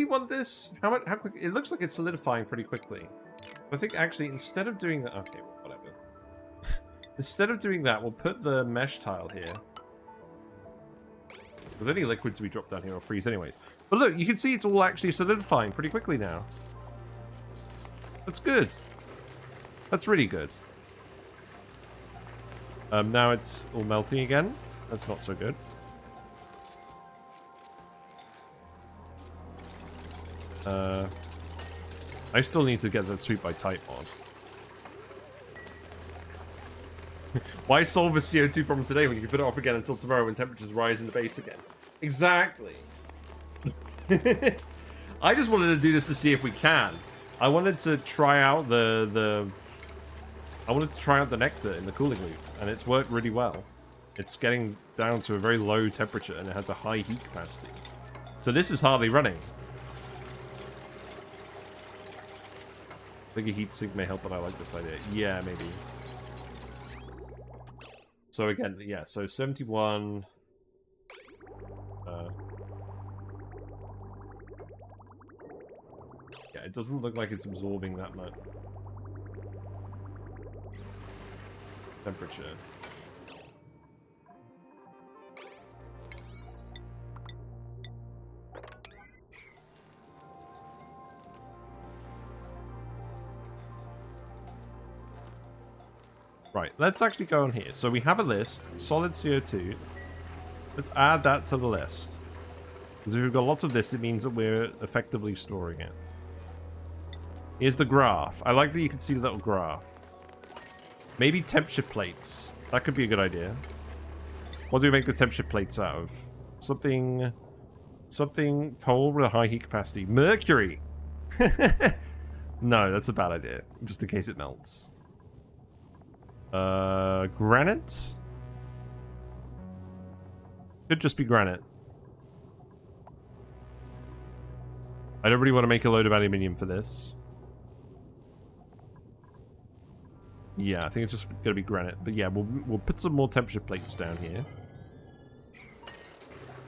want this? How quick? It looks like it's solidifying pretty quickly. I think actually instead of doing that, okay, well, whatever. Instead of doing that, we'll put the mesh tile here. Because any liquids we drop down here will freeze anyways. But look, you can see it's all actually solidifying pretty quickly now. That's good. That's really good. Now it's all melting again. That's not so good. I still need to get that sweep by type mod. Why solve a CO2 problem today when you can put it off again until tomorrow when temperatures rise in the base again? Exactly. I just wanted to do this to see if we can. I wanted to try out the Nectar in the cooling loop, and it's worked really well. It's getting down to a very low temperature, and it has a high heat capacity. So this is hardly running. Bigger heat sink may help, but I like this idea. Yeah, maybe. So again, yeah, so 71... yeah, it doesn't look like it's absorbing that much temperature. Right, let's actually go on here. So we have a list, solid CO2. Let's add that to the list. Because if we've got lots of this, it means that we're effectively storing it. Here's the graph. I like that you can see the little graph. Maybe temperature plates. That could be a good idea. What do we make the temperature plates out of? Something cold with a high heat capacity. Mercury! No, that's a bad idea. Just in case it melts. Granite? Could just be granite. I don't really want to make a load of aluminium for this. Yeah, I think it's just going to be granite. But yeah, we'll put some more temperature plates down here.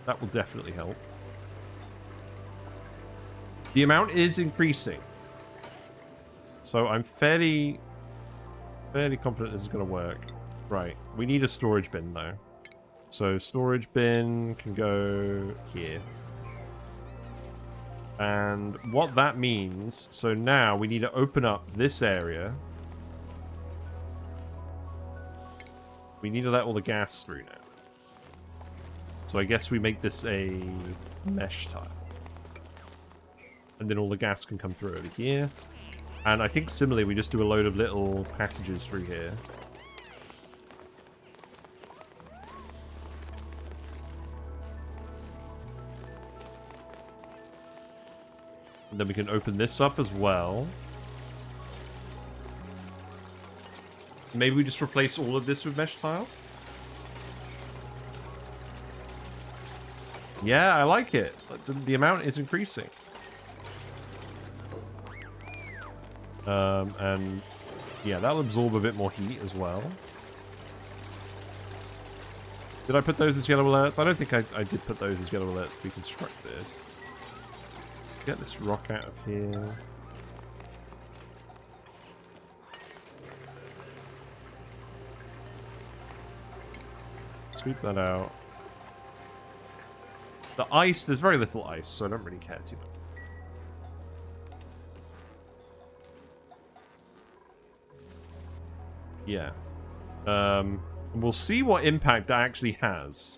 That will definitely help. The amount is increasing. So I'm fairly confident this is going to work. Right, we need a storage bin though. So storage bin can go here. And what that means, so now we need to open up this area. We need to let all the gas through now. So I guess we make this a mesh tile. And then all the gas can come through over here. And I think similarly we just do a load of little passages through here. And then we can open this up as well. Maybe we just replace all of this with mesh tile? Yeah, I like it. The amount is increasing. And yeah, that'll absorb a bit more heat as well. Did I put those as yellow alerts? I don't think I did put those as yellow alerts to be constructed. Get this rock out of here. Sweep that out. The ice, there's very little ice, so I don't really care too much. Yeah. We'll see what impact that actually has.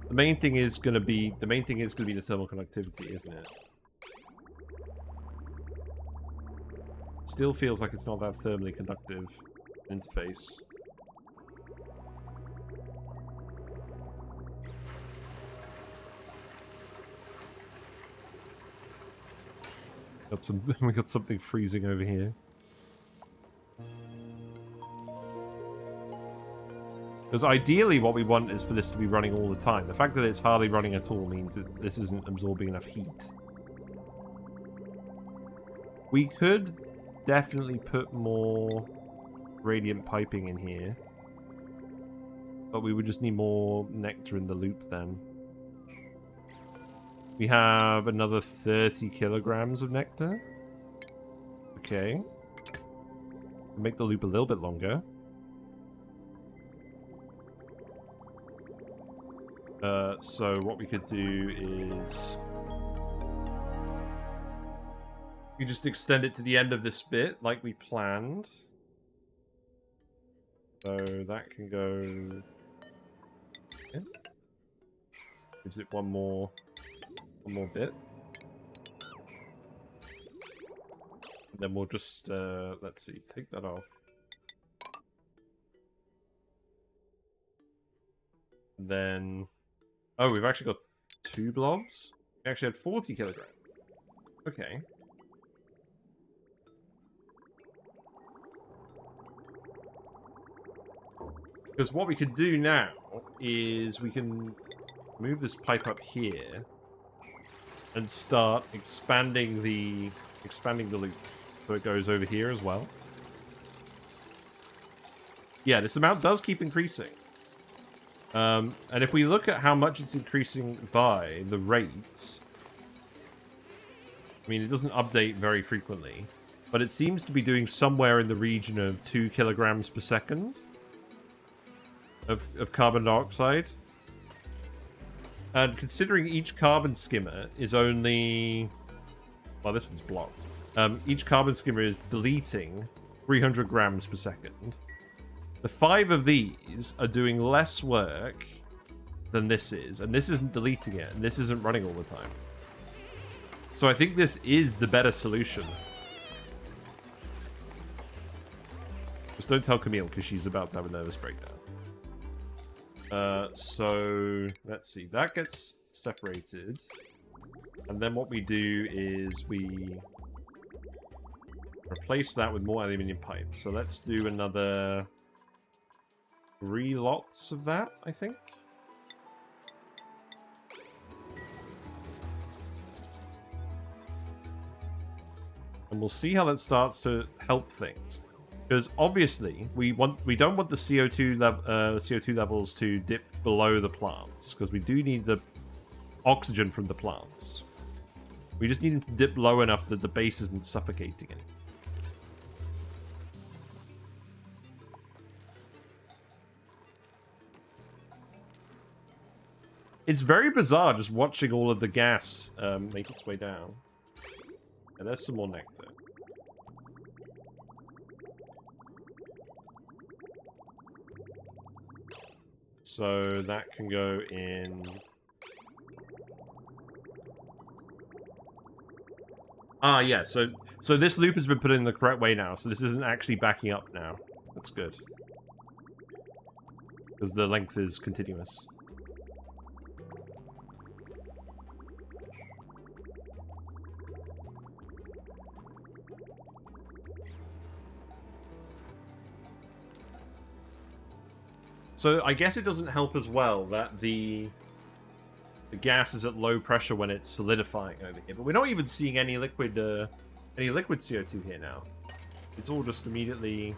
The main thing is going to be the thermal conductivity, isn't it? Still feels like it's not that thermally conductive interface. We got something freezing over here. Because ideally what we want is for this to be running all the time. The fact that it's hardly running at all means that this isn't absorbing enough heat. We could definitely put more radiant piping in here. But we would just need more nectar in the loop then. We have another 30 kilograms of nectar. Okay. Make the loop a little bit longer. So what we could do is... we just extend it to the end of this bit, like we planned. So that can go... okay. Gives it one more bit. And then we'll just, let's see, take that off. And then... oh, we've actually got 2 blobs? We actually had 40 kilograms. Okay. Because what we could do now is we can move this pipe up here and start expanding the loop so it goes over here as well. Yeah, this amount does keep increasing. And if we look at how much it's increasing by, the rate... I mean, it doesn't update very frequently, but it seems to be doing somewhere in the region of 2 kilograms per second of carbon dioxide. And considering each carbon skimmer is only... well, this one's blocked. Each carbon skimmer is deleting 300 grams per second. The 5 of these are doing less work than this is, and this isn't deleting it, and this isn't running all the time. So I think this is the better solution. Just don't tell Camille, because she's about to have a nervous breakdown. So, let's see. That gets separated. And then what we do is we replace that with more aluminium pipe. So let's do another 3 lots of that, I think. And we'll see how that starts to help things. Because obviously, we don't want the CO2 levels to dip below the plants, because we do need the oxygen from the plants. We just need them to dip low enough that the base isn't suffocating it. It's very bizarre just watching all of the gas make its way down. And there's some more nectar. So that can go in... ah, yeah, so this loop has been put in the correct way now, so this isn't actually backing up now. That's good. Because the length is continuous. So I guess it doesn't help as well that the gas is at low pressure when it's solidifying over here. But we're not even seeing any liquid CO2 here now. It's all just immediately...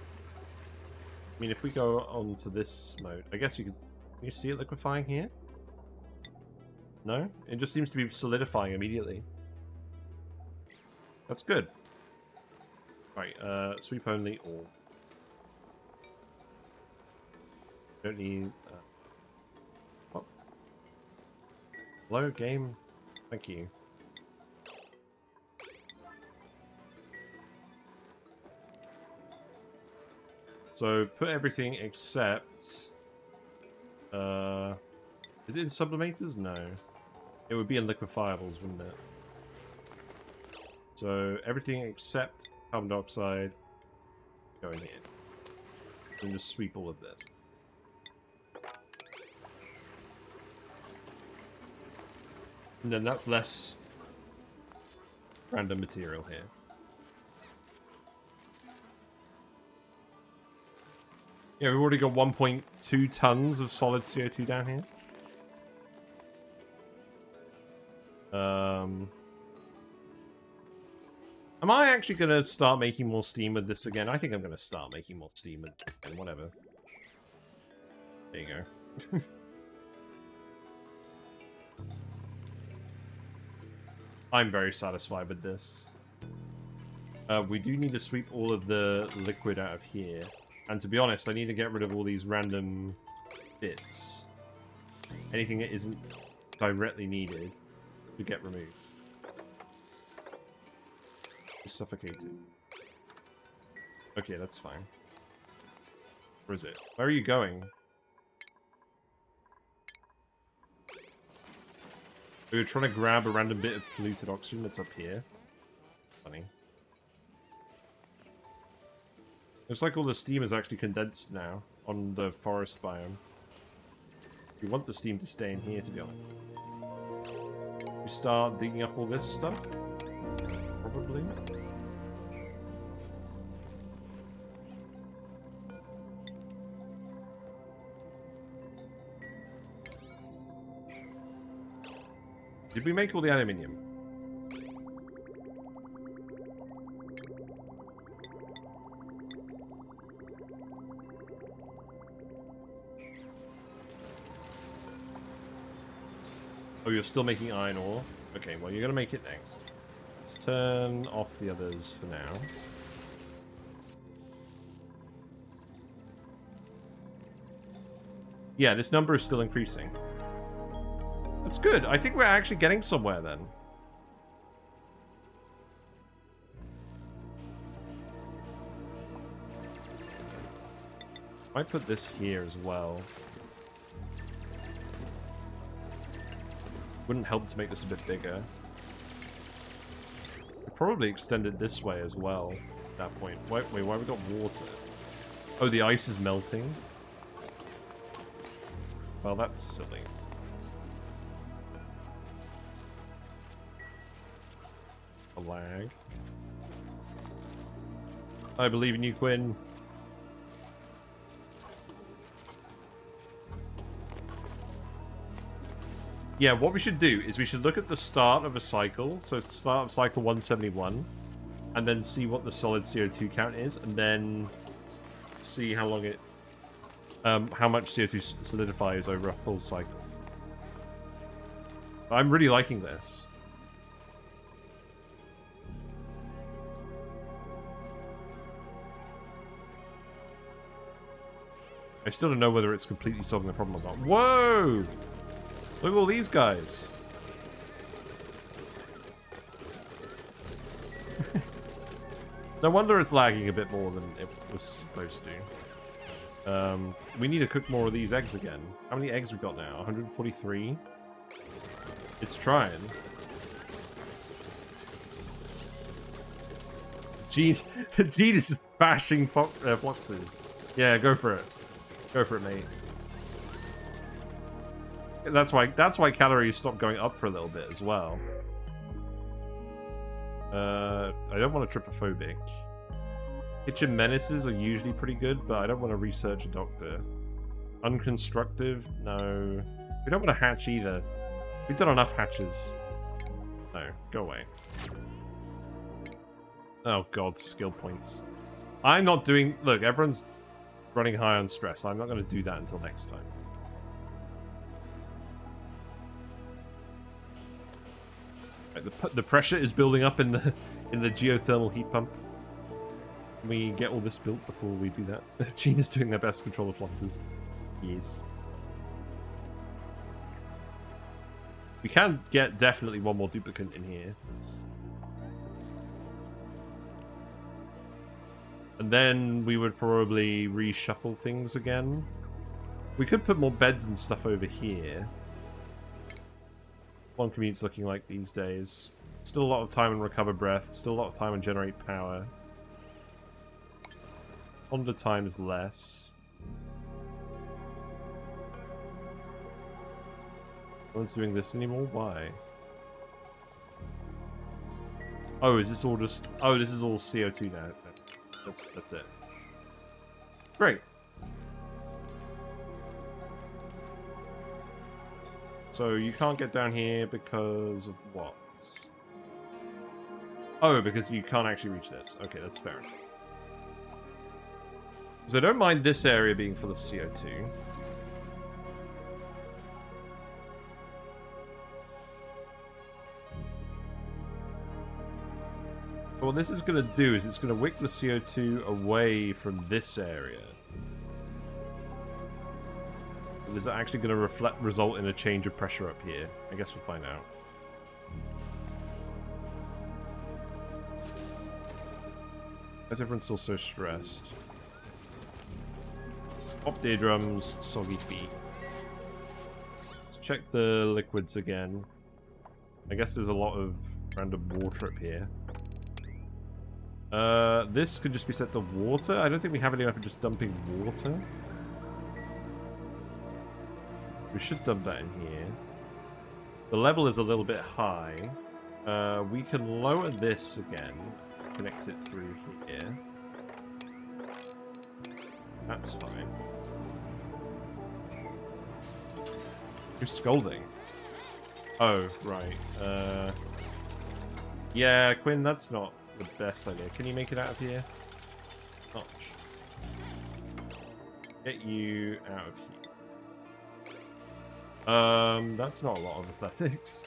I mean, if we go on to this mode, I guess you could... can you see it liquefying here? No? It just seems to be solidifying immediately. That's good. Right, sweep only all. Don't need... what? Hello, game? Thank you. So, put everything except... is it in sublimators? No. It would be in liquefiables, wouldn't it? So, everything except carbon dioxide go in here. And just sweep all of this. And then that's less random material here. Yeah, we've already got 1.2 tons of solid CO2 down here. Am I actually going to start making more steam with this again? I think I'm going to start making more steam with it again. Whatever. There you go. I'm very satisfied with this. We do need to sweep all of the liquid out of here. And to be honest, I need to get rid of all these random bits. Anything that isn't directly needed to get removed. Suffocated. Okay, that's fine. Where is it? Where are you going? We were trying to grab a random bit of polluted oxygen that's up here. Funny. Looks like all the steam is actually condensed now on the forest biome. We want the steam to stay in here, to be honest. We start digging up all this stuff? Probably. Did we make all the aluminium? Oh, you're still making iron ore? Okay, well, you're going to make it next. Let's turn off the others for now. Yeah, this number is still increasing. That's good. I think we're actually getting somewhere then. Might put this here as well. Wouldn't help to make this a bit bigger. Probably extend it this way as well at that point. Wait, why have we got water? Oh, the ice is melting? Well, that's silly. A lag. I believe in you, Quinn. Yeah, what we should do is we should look at the start of a cycle. So start of cycle 171. And then see what the solid CO2 count is. And then see how long it... how much CO2 solidifies over a full cycle. I'm really liking this. I still don't know whether it's completely solving the problem or not. Whoa! Look at all these guys. No wonder it's lagging a bit more than it was supposed to. We need to cook more of these eggs again. How many eggs we got now? 143? It's trying. Gene is just bashing foxes. Yeah, go for it. Go for it, mate. That's why calories stop going up for a little bit as well. I don't want a trypophobic. Kitchen menaces are usually pretty good, but I don't want to research a doctor. Unconstructive? No. We don't want a hatch either. We've done enough hatches. No, go away. Oh god, skill points. I'm not doing... Look, everyone's running high on stress. I'm not going to do that until next time. The pressure is building up in the geothermal heat pump. Can we get all this built before we do that? Gene is doing their best to control the fluxes. Yes. We can get definitely one more duplicate in here. And then we would probably reshuffle things again. We could put more beds and stuff over here. One commute's looking like these days. Still a lot of time on recover breath. Still a lot of time on generate power. Ponder time is less. No one's doing this anymore? Why? Oh, is this all just... Oh, this is all CO2 now. That's it. Great. So you can't get down here because of what? Oh, because you can't actually reach this. Okay, that's fair enough. So I don't mind this area being full of CO2. But what this is going to do is it's going to wick the CO2 away from this area. Is it actually going to result in a change of pressure up here? I guess we'll find out. Why is everyone still so stressed? Pop eardrums, soggy feet. Let's check the liquids again. I guess there's a lot of random water up here. This could just be set to water. I don't think we have any way of just dumping water. We should dump that in here. The level is a little bit high. We can lower this again. Connect it through here. That's fine. You're scolding. Oh, right. Yeah, Quinn, that's not the best idea. Can you make it out of here? Not sure. Get you out of here. That's not a lot of athletics.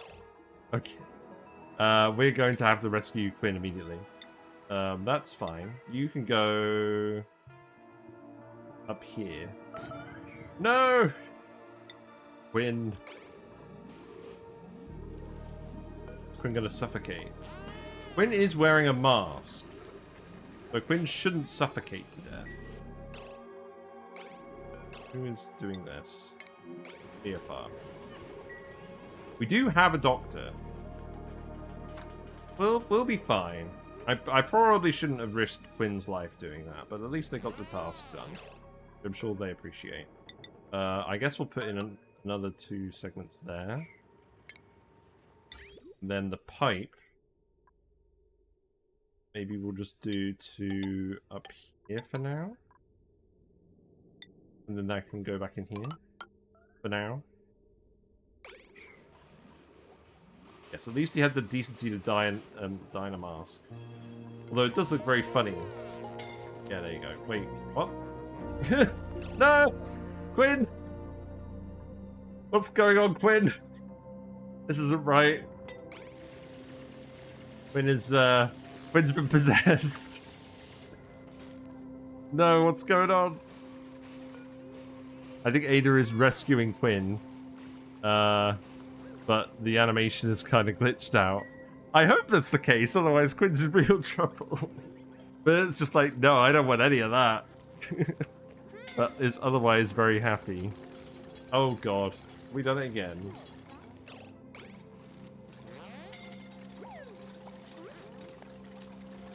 Okay. We're going to have to rescue Quinn immediately. That's fine. You can go up here. No! Quinn. Is Quinn gonna suffocate? Quinn is wearing a mask. So Quinn shouldn't suffocate to death. Who is doing this? BFR. We do have a doctor. We'll be fine. I probably shouldn't have risked Quinn's life doing that, but at least they got the task done. I'm sure they appreciate. I guess we'll put in another 2 segments there. And then the pipe. Maybe we'll just do 2 up here for now. And then that can go back in here. For now. Yes, at least he had the decency to die in a mask. Although it does look very funny. Yeah, there you go. Wait, what? No! Quinn! What's going on, Quinn? This isn't right. Quinn's been possessed. No, what's going on? I think Ada is rescuing Quinn. But the animation is kind of glitched out. I hope that's the case, otherwise Quinn's in real trouble. But it's just like, no, I don't want any of that. But is otherwise very happy. Oh god, we done it again.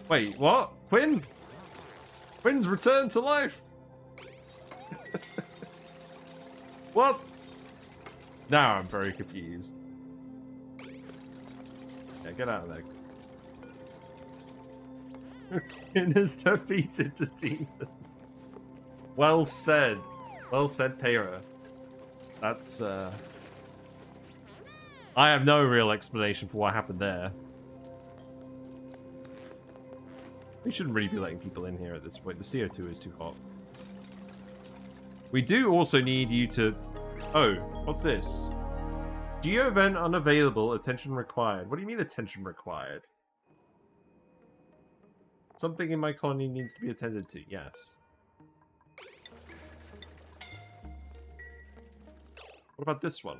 Wait, what? Quinn? Quinn's returned to life! What? Now I'm very confused. Yeah, get out of there. Quinn has defeated the demon. Well said. Well said, Pera. That's, I have no real explanation for what happened there. We shouldn't really be letting people in here at this point. The CO2 is too hot. We do also need you to... Oh, what's this? Geo event unavailable, attention required. What do you mean attention required? Something in my colony needs to be attended to, yes. What about this one?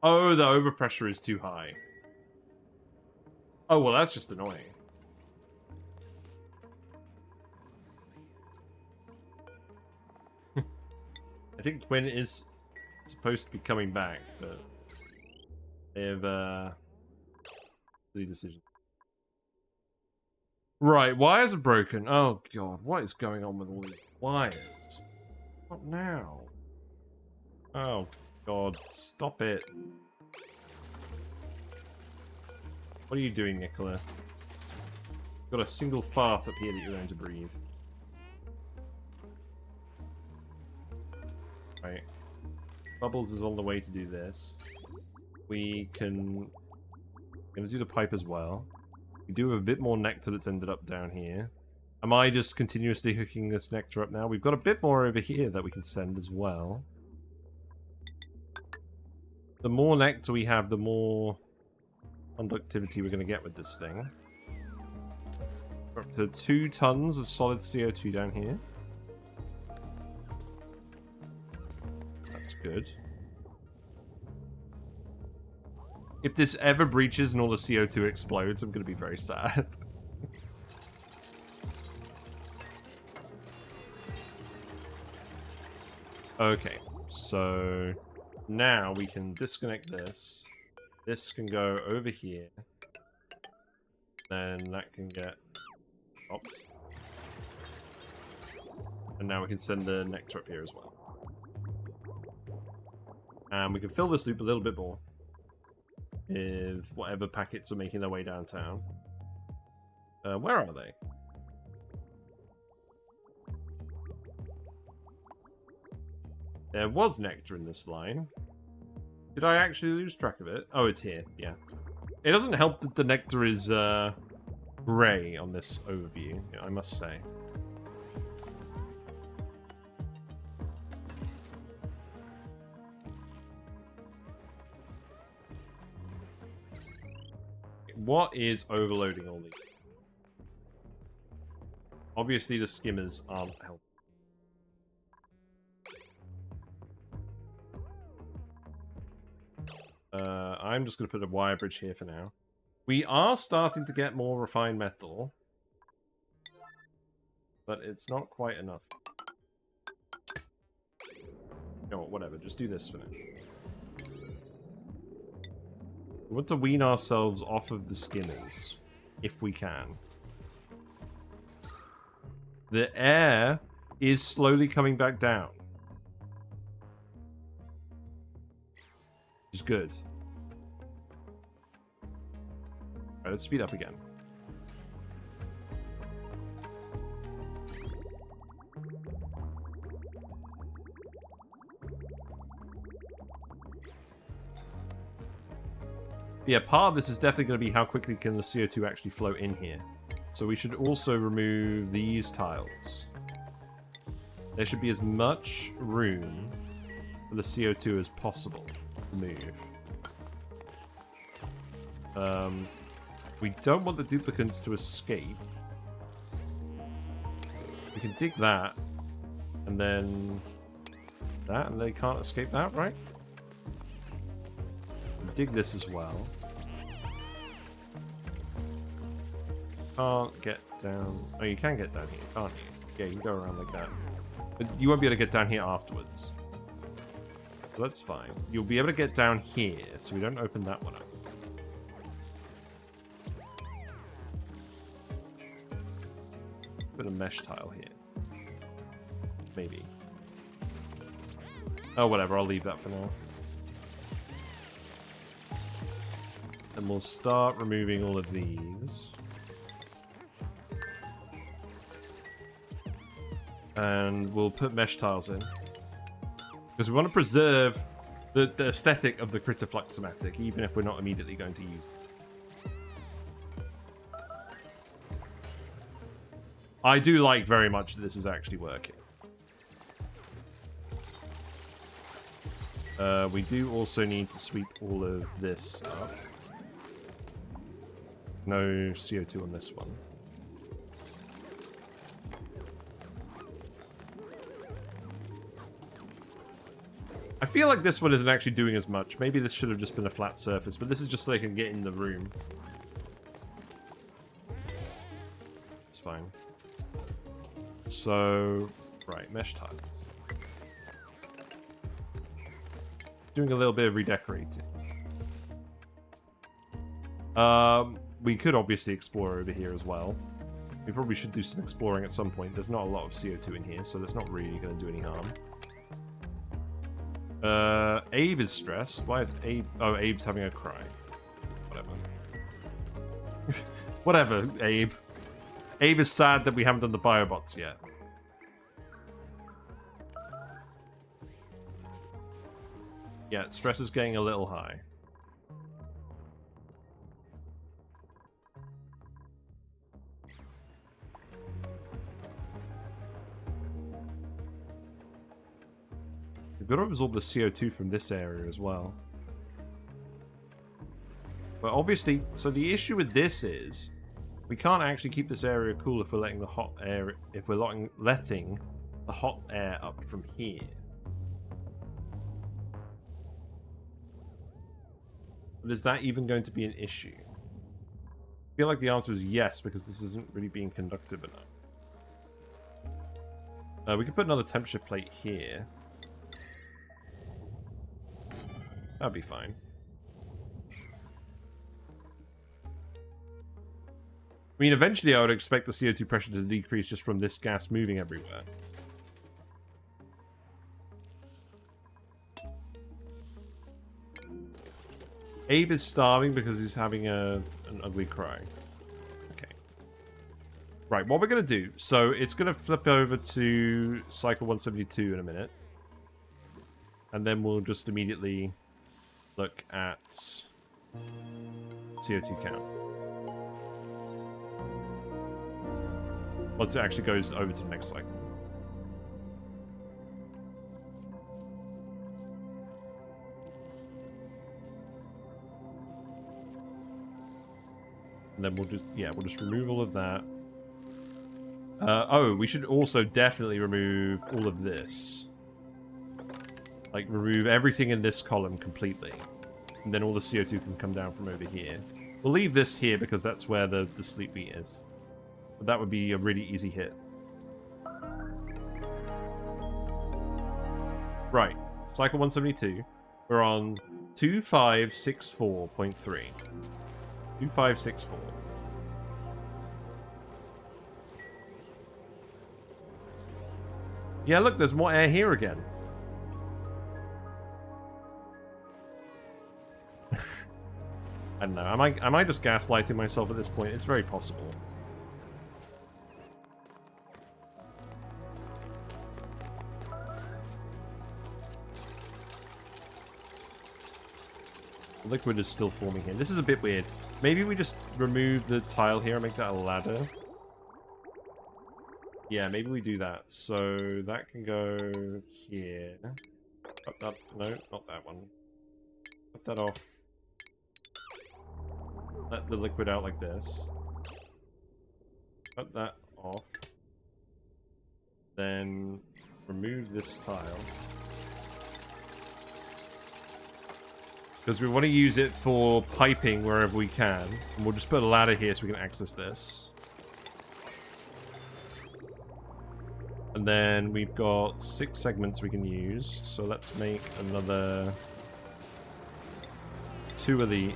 Oh, the overpressure is too high. Oh, well, that's just annoying. I think Quinn is supposed to be coming back, but they have silly decision. Right, wires are broken. Oh god, what is going on with all these wires? What now? Oh god, stop it. What are you doing, Nicola? Got a single fart up here that you're going to breathe. Right. Bubbles is on the way to do this. We can... We're going to do the pipe as well. We do have a bit more nectar that's ended up down here. Am I just continuously hooking this nectar up now? We've got a bit more over here that we can send as well. The more nectar we have, the more conductivity we're going to get with this thing. We're up to 2 tons of solid CO2 down here. That's good. If this ever breaches and all the CO2 explodes, I'm going to be very sad. Okay, so now we can disconnect this. This can go over here. Then that can get stopped. And now we can send the nectar up here as well. And we can fill this loop a little bit more with whatever packets are making their way downtown. Where are they? There was nectar in this line. Did I actually lose track of it? Oh, it's here. Yeah. It doesn't help that the nectar is grey on this overview, I must say. What is overloading all these? Obviously the skimmers aren't helping. I'm just going to put a wire bridge here for now. We are starting to get more refined metal. But it's not quite enough. No, whatever, just do this for now. We want to wean ourselves off of the skimmers, if we can. The air is slowly coming back down. Which is good. Alright, let's speed up again. Yeah, part of this is definitely going to be how quickly can the CO2 actually flow in here. So we should also remove these tiles. There should be as much room for the CO2 as possible to move. We don't want the duplicates to escape. We can dig that, and then that, and they can't escape that, right? Dig this as well. Can't get down. Oh, you can get down here, can't you? Yeah, you can go around like that. But you won't be able to get down here afterwards. So that's fine. You'll be able to get down here, so we don't open that one up. Put a mesh tile here. Maybe. Oh, whatever. I'll leave that for now. And we'll start removing all of these. And we'll put mesh tiles in. Because we want to preserve the aesthetic of the critter flux schematic, even if we're not immediately going to use it. I do like very much that this is actually working. We do also need to sweep all of this up. No CO2 on this one. I feel like this one isn't actually doing as much. Maybe this should have just been a flat surface, but this is just so they can get in the room. It's fine. So, right, mesh tiles. Doing a little bit of redecorating. We could obviously explore over here as well. We probably should do some exploring at some point. There's not a lot of CO2 in here, so that's not really going to do any harm. Abe is stressed. Why is Abe... Oh, Abe's having a cry. Whatever. Whatever, Abe. Abe is sad that we haven't done the biobots yet. Yeah, stress is getting a little high. We've got to absorb the CO2 from this area as well. But obviously, so the issue with this is we can't actually keep this area cool if we're letting the hot air, if we're letting the hot air up from here. But is that even going to be an issue? I feel like the answer is yes, because this isn't really being conductive enough. We can put another temperature plate here. That'd be fine. I mean, eventually I would expect the CO2 pressure to decrease just from this gas moving everywhere. Abe is starving because he's having an ugly cry. Okay. Right, what we're going to do... So, it's going to flip over to cycle 172 in a minute. And then we'll just immediately look at CO2 count. Once it actually goes over to the next cycle. And then we'll just remove all of that. Oh, we should also definitely remove all of this. Like, remove everything in this column completely. And then all the CO2 can come down from over here. We'll leave this here because that's where the sleep meat is. But that would be a really easy hit. Right. Cycle 172. We're on 2564.3. 2564. Yeah, look, there's more air here again. I don't know. Am I just gaslighting myself at this point? It's very possible. The liquid is still forming here. This is a bit weird. Maybe we just remove the tile here and make that a ladder. Yeah, maybe we do that. So that can go here. Cut that. No, not that one. Cut that off. Let the liquid out like this. Cut that off. Then remove this tile. Because we want to use it for piping wherever we can. And we'll just put a ladder here so we can access this. And then we've got 6 segments we can use. So let's make another 2 of the,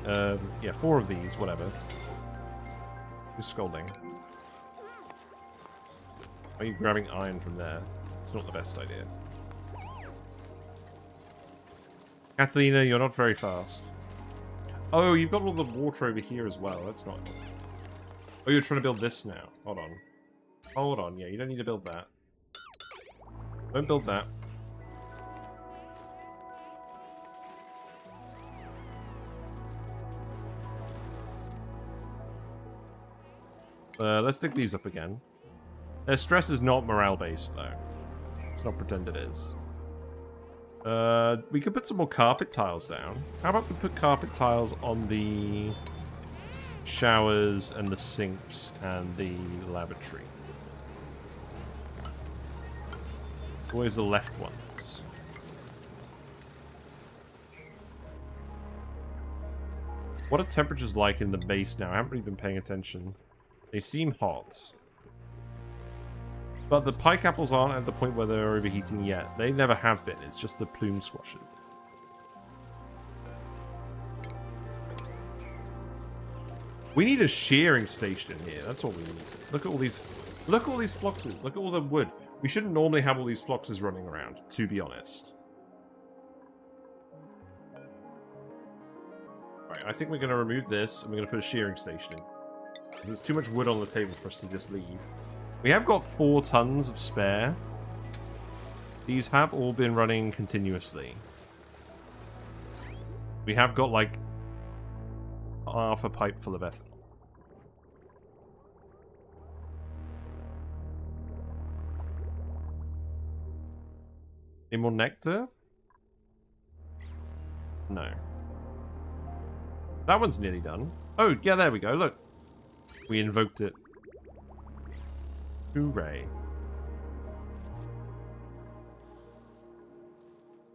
yeah, 4 of these, whatever. Who's scolding? Are you grabbing iron from there? It's not the best idea. Catalina, you're not very fast. Oh, you've got all the water over here as well. That's not... Oh, you're trying to build this now. Hold on. Hold on. Yeah, you don't need to build that. Don't build that. Let's dig these up again. Their stress is not morale-based, though. Let's not pretend it is. We could put some more carpet tiles down. How about we put carpet tiles on the showers and the sinks and the lavatory? Always the left ones. What are temperatures like in the base now? I haven't really been paying attention. They seem hot. But the pike apples aren't at the point where they're overheating yet. They never have been. It's just the plume squashes. We need a shearing station in here. That's all we need. Look at all these. Look at all these floxes. Look at all the wood. We shouldn't normally have all these floxes running around, to be honest. Right, I think we're going to remove this, and we're going to put a shearing station in. Because there's too much wood on the table for us to just leave. We have got 4 tons of spare. These have all been running continuously. We have got, like, half a pipe full of ethanol. Any more nectar? No. That one's nearly done. Oh, yeah, there we go. Look. We invoked it. Hooray.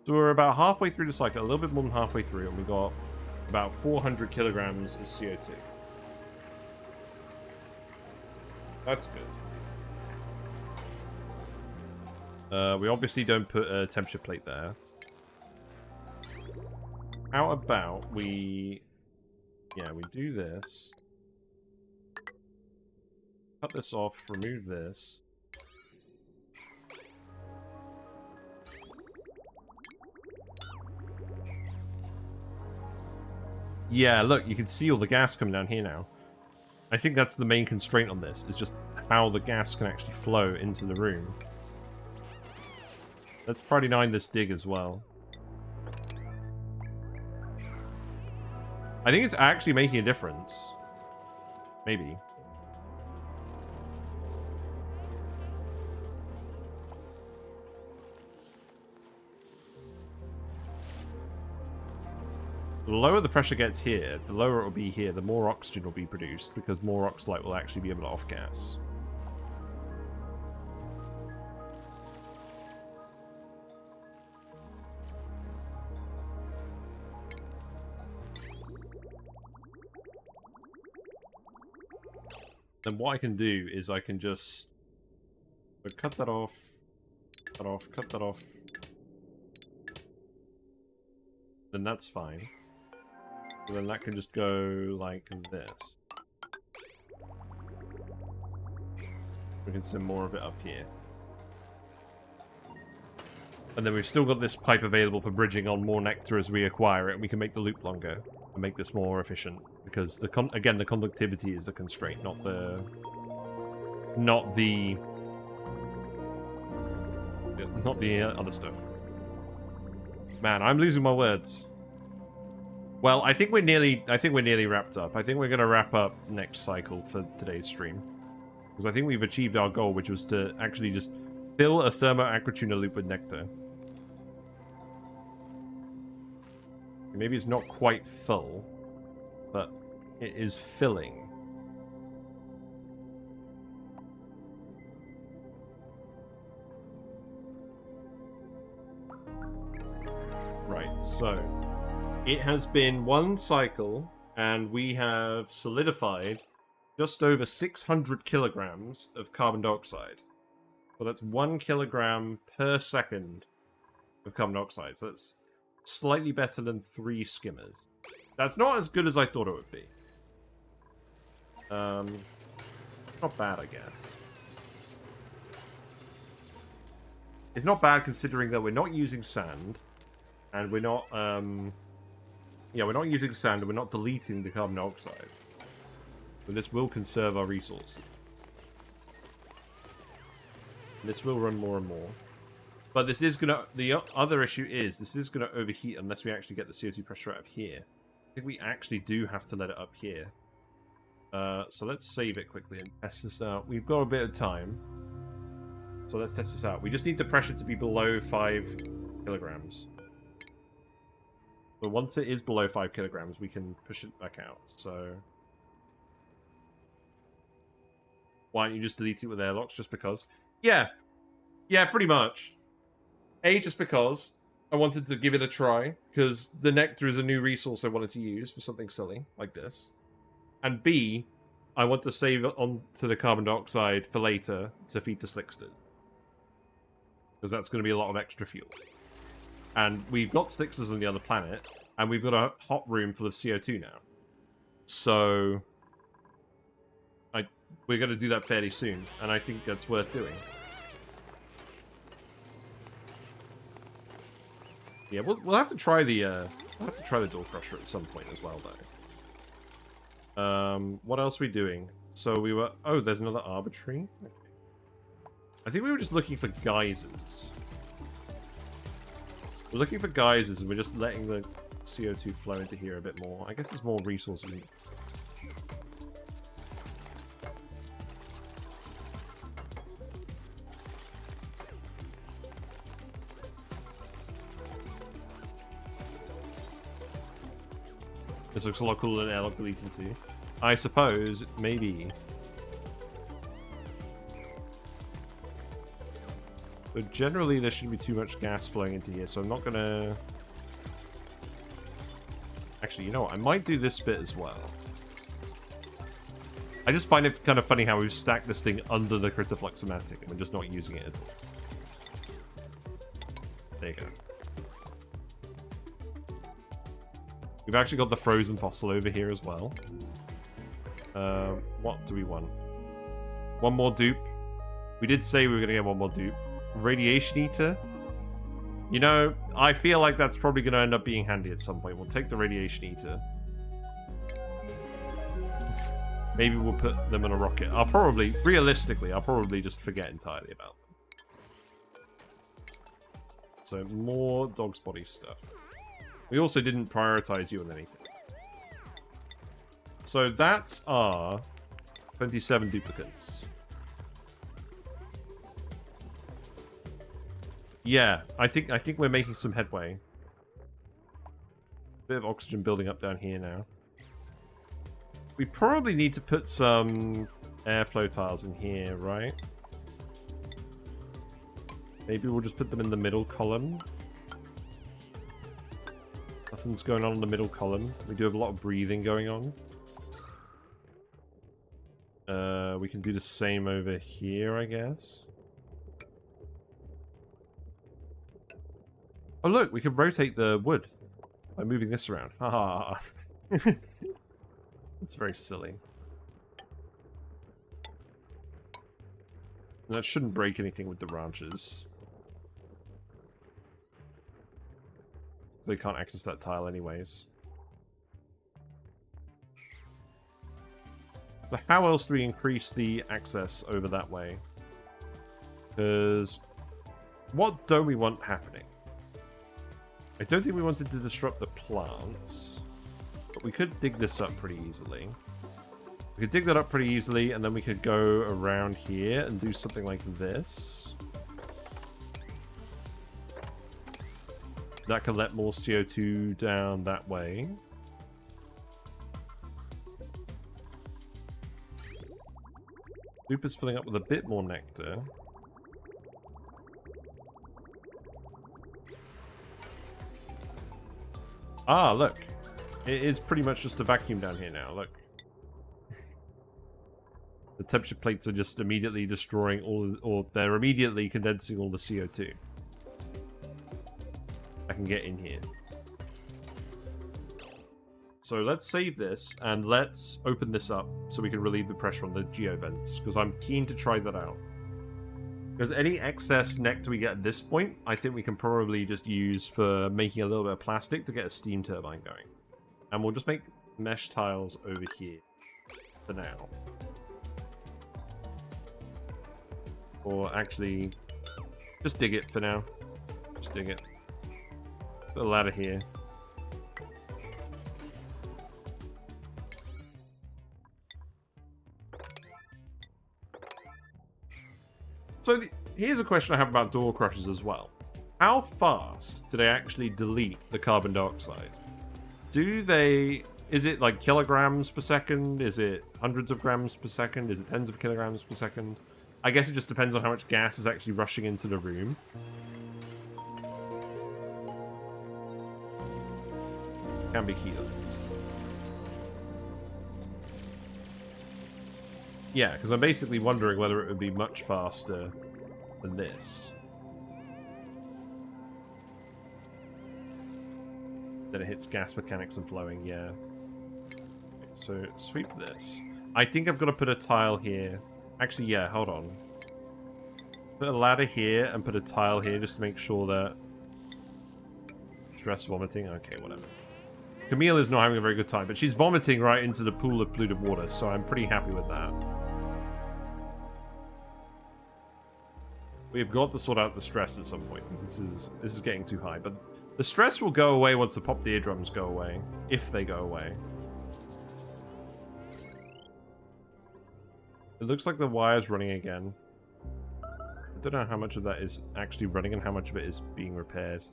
So we're about halfway through the cycle, a little bit more than halfway through, and we got about 400 kilograms of CO2. That's good. We obviously don't put a temperature plate there. How about we... Yeah, we do this. Cut this off, remove this. Yeah, look, you can see all the gas coming down here now. I think that's the main constraint on this, is just how the gas can actually flow into the room. Let's Friday night this dig as well. I think it's actually making a difference. Maybe. The lower the pressure gets here, the lower it will be here, the more oxygen will be produced, because more oxalate will actually be able to off-gas. Then what I can do is I can just cut that off, cut that off. Then that's fine. So then that can just go like this. We can send more of it up here. And then we've still got this pipe available for bridging on more nectar as we acquire it, and we can make the loop longer and make this more efficient. Because the again, the conductivity is the constraint, not the other stuff. Man, I'm losing my words. Well, I think we're nearly wrapped up. I think we're going to wrap up next cycle for today's stream. Because I think we've achieved our goal, which was to actually just fill a Thermo Aquatuner loop with nectar. Maybe it's not quite full, but it is filling. Right, so it has been one cycle, and we have solidified just over 600 kilograms of carbon dioxide. So that's 1 kilogram per second of carbon dioxide. So it's slightly better than 3 skimmers. That's not as good as I thought it would be. Not bad, I guess. It's not bad considering that we're not using sand, and we're not, yeah, we're not using sand, and we're not deleting the carbon dioxide. But this will conserve our resources. This will run more and more. But this is gonna, the other issue is, this is gonna overheat unless we actually get the CO2 pressure out of here. I think we actually do have to let it up here. So let's save it quickly and test this out. We've got a bit of time. So let's test this out. We just need the pressure to be below 5 kilograms. But once it is below 5 kilograms, we can push it back out. So why don't you just delete it with airlocks just because? Yeah. Yeah, pretty much. A, just because I wanted to give it a try, because the nectar is a new resource I wanted to use for something silly like this. And B, I want to save it onto the carbon dioxide for later to feed the slicksters. Because that's going to be a lot of extra fuel. And we've got slicksters on the other planet, and we've got a hot room full of CO2 now. So we're going to do that fairly soon, and I think that's worth doing. Yeah, we'll have to try the door crusher at some point as well, though. What else are we doing? So we were... Oh, there's another arbitrary. Okay. I think we were just looking for geysers. We're looking for geysers, and we're just letting the CO2 flow into here a bit more. I guess there's more resources. This looks a lot cooler than airlock deleting too. I suppose, maybe. But generally there shouldn't be too much gas flowing into here, so I'm not gonna... Actually, you know what? I might do this bit as well. I just find it kind of funny how we've stacked this thing under the critter fluxomatic and we're just not using it at all. There you go. We've actually got the frozen fossil over here as well. What do we want? One more dupe. We did say we were going to get one more dupe. Radiation eater. You know, I feel like that's probably going to end up being handy at some point. We'll take the radiation eater. Maybe we'll put them in a rocket. Realistically, I'll probably just forget entirely about them. So, more dog's body stuff. We also didn't prioritize you on anything. So that's our 27 duplicates. Yeah, I think we're making some headway. Bit of oxygen building up down here now. We probably need to put some airflow tiles in here, right? Maybe we'll just put them in the middle column. Nothing's going on in the middle column. We do have a lot of breathing going on. We can do the same over here, I guess. Oh look, we can rotate the wood by moving this around. Haha. It's very silly. And that shouldn't break anything with the branches. They can't access that tile anyways. So how else do we increase the access over that way? Because what don't we want happening? I don't think we wanted to disrupt the plants, but we could dig this up pretty easily. We could dig that up pretty easily, and then we could go around here and do something like this. That can let more CO2 down that way. Loop is filling up with a bit more nectar. Ah, look. It is pretty much just a vacuum down here now, look. The temperature plates are just immediately destroying or they're immediately condensing all the CO2. I can get in here. So let's save this, and let's open this up so we can relieve the pressure on the geovents, because I'm keen to try that out. Because any excess nectar we get at this point, I think we can probably just use for making a little bit of plastic to get a steam turbine going. And we'll just make mesh tiles over here for now. Or actually, just dig it for now. Just dig it. Put a ladder here. So here's a question I have about door crushers as well. How fast do they actually delete the carbon dioxide? Is it like kilograms per second? Is it hundreds of grams per second? Is it tens of kilograms per second? I guess it just depends on how much gas is actually rushing into the room. Can be kilos. Yeah, because I'm basically wondering whether it would be much faster than this. Then it hits gas mechanics and flowing, yeah. Okay, so sweep this. I think I've got to put a tile here. Actually, yeah, hold on. Put a ladder here and put a tile here just to make sure that... Stress vomiting? Okay, whatever. Camille is not having a very good time, but she's vomiting right into the pool of polluted water, so I'm pretty happy with that. We've got to sort out the stress at some point, because this is getting too high. But The stress will go away once the popped eardrums go away. If they go away. It looks like the wire's running again. I don't know how much of that is actually running and how much of it is being repaired.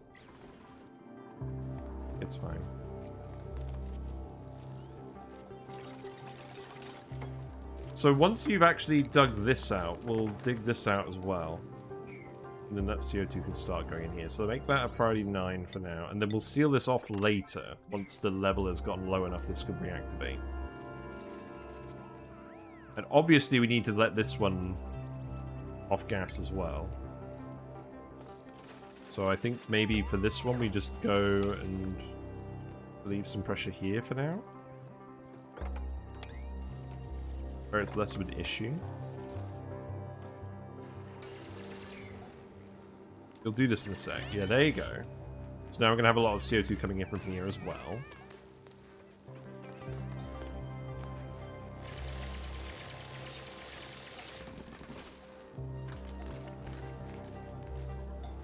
It's fine. So once you've actually dug this out, we'll dig this out as well. And then that CO2 can start going in here. So make that a priority 9 for now. And then we'll seal this off later, once the level has gotten low enough this could reactivate. And obviously we need to let this one off gas as well. So I think maybe for this one we just go and leave some pressure here for now. Where it's less of an issue. You'll do this in a sec. Yeah, there you go. So now we're going to have a lot of CO2 coming in from here as well.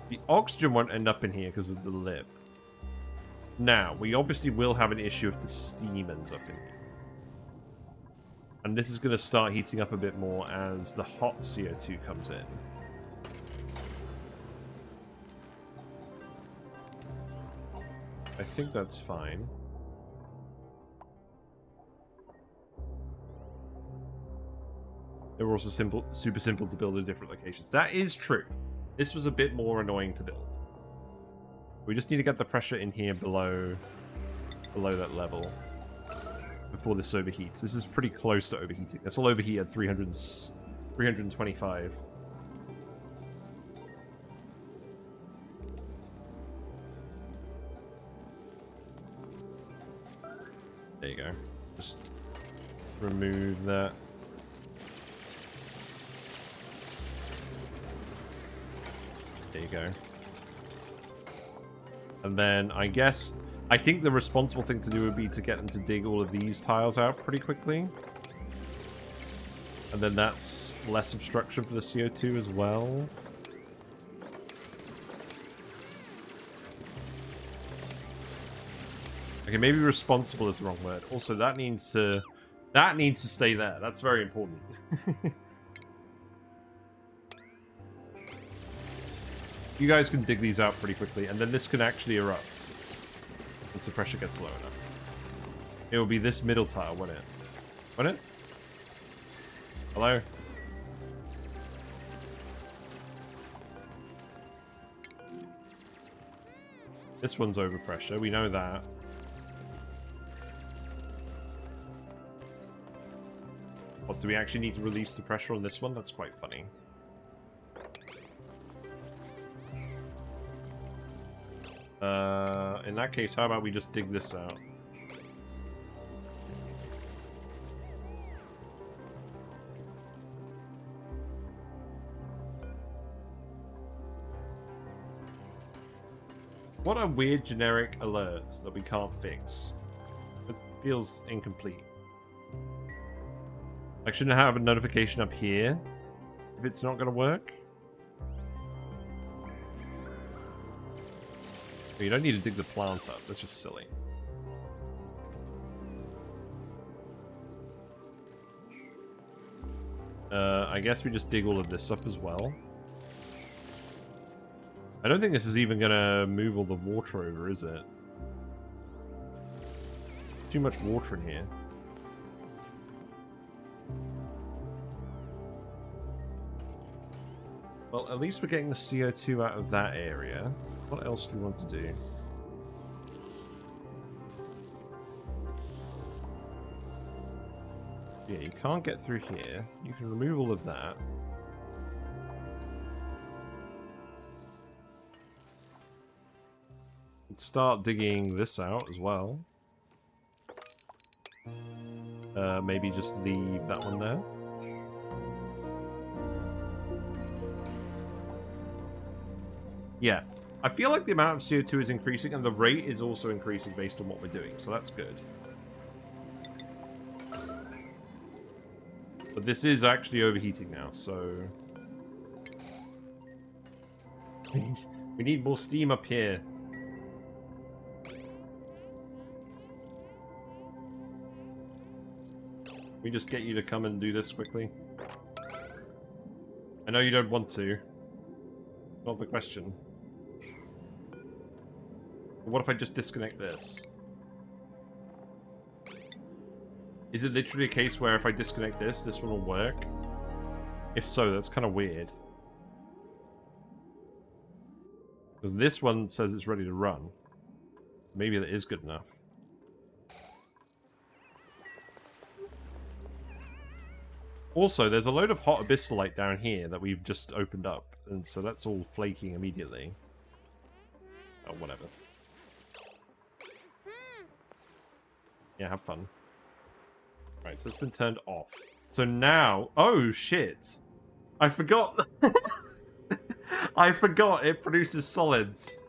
The oxygen won't end up in here because of the lip. Now, we obviously will have an issue if the steam ends up in here. And this is going to start heating up a bit more as the hot CO2 comes in. I think that's fine. They were also super simple to build in different locations. That is true. This was a bit more annoying to build. We just need to get the pressure in here below that level before this overheats. This is pretty close to overheating. This will overheat at 325. There you go. Just remove that. There you go. And then I think the responsible thing to do would be to get them to dig all of these tiles out pretty quickly. And then that's less obstruction for the CO2 as well. Okay, maybe responsible is the wrong word. Also, that needs to stay there. That's very important. You guys can dig these out pretty quickly, and then this can actually erupt once the pressure gets low enough. It will be this middle tile, won't it? Won't it? Hello? This one's over pressure, we know that. What, do we actually need to release the pressure on this one? That's quite funny. In that case, how about we just dig this out? What are weird generic alerts that we can't fix? It feels incomplete. Like, shouldn't I have a notification up here if it's not going to work? You don't need to dig the plants up. That's just silly. I guess we just dig all of this up as well. I don't think this is even going to move all the water over, is it? Too much water in here. Well, at least we're getting the CO2 out of that area. What else do we want to do? Yeah, you can't get through here. You can remove all of that. Let's start digging this out as well. Maybe just leave that one there. Yeah. I feel like the amount of CO2 is increasing, and the rate is also increasing based on what we're doing, so that's good. But this is actually overheating now, so... We need more steam up here. We just get you to come and do this quickly. I know you don't want to. Not the question. But what if I just disconnect this? Is it literally a case where if I disconnect this, this one will work? If so, that's kind of weird. Because this one says it's ready to run. Maybe that is good enough. Also, there's a load of hot abyssalite down here that we've just opened up. And so that's all flaking immediately. Oh, whatever. Yeah, have fun. Right, so it's been turned off. So now... Oh, shit! I forgot! I forgot it produces solids.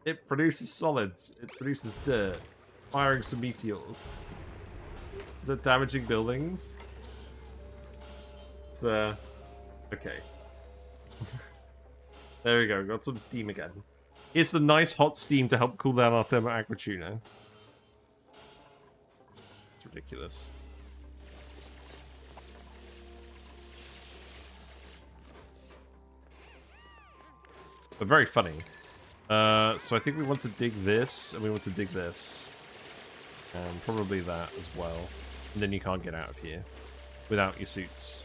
It produces solids. It produces dirt. Firing some meteors. Is that damaging buildings? It's, okay. There we go, got some steam again. Here's some nice hot steam to help cool down our Thermo Aquatuner. It's ridiculous. But very funny. So I think we want to dig this, and we want to dig this. And probably that as well. And then you can't get out of here without your suits.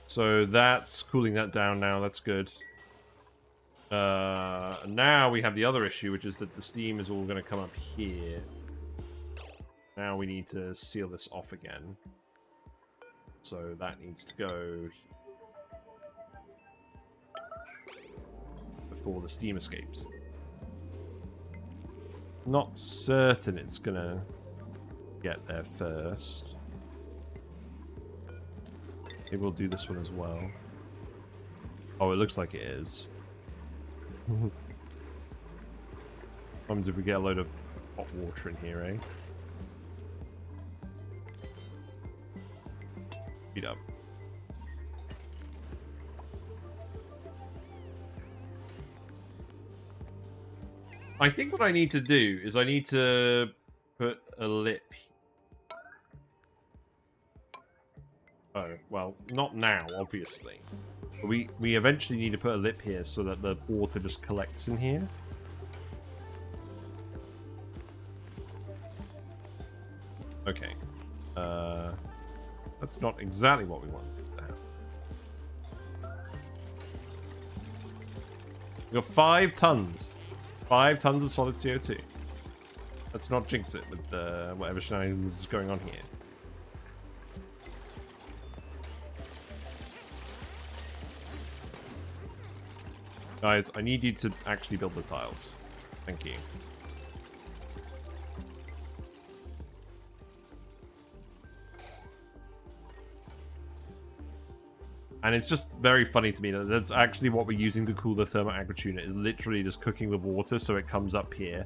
So that's cooling that down now, that's good. Now we have the other issue, which is that the steam is all going to come up here. Now we need to seal this off again. So that needs to go before the steam escapes. Not certain it's going to get there first. Maybe we'll do this one as well. Oh, it looks like it is. What happens if we get a load of hot water in here, eh? Speed up. I think what I need to do is I need to put a lip. Oh, well, not now, obviously. But we eventually need to put a lip here so that the water just collects in here. Okay. That's not exactly what we want to have. We've got 5 tons. 5 tons of solid CO2. Let's not jinx it with whatever shenanigans is going on here. Guys, I need you to actually build the tiles. Thank you. And it's just very funny to me that that's actually what we're using to cool the Thermo Aquatuner, is literally just cooking the water so it comes up here,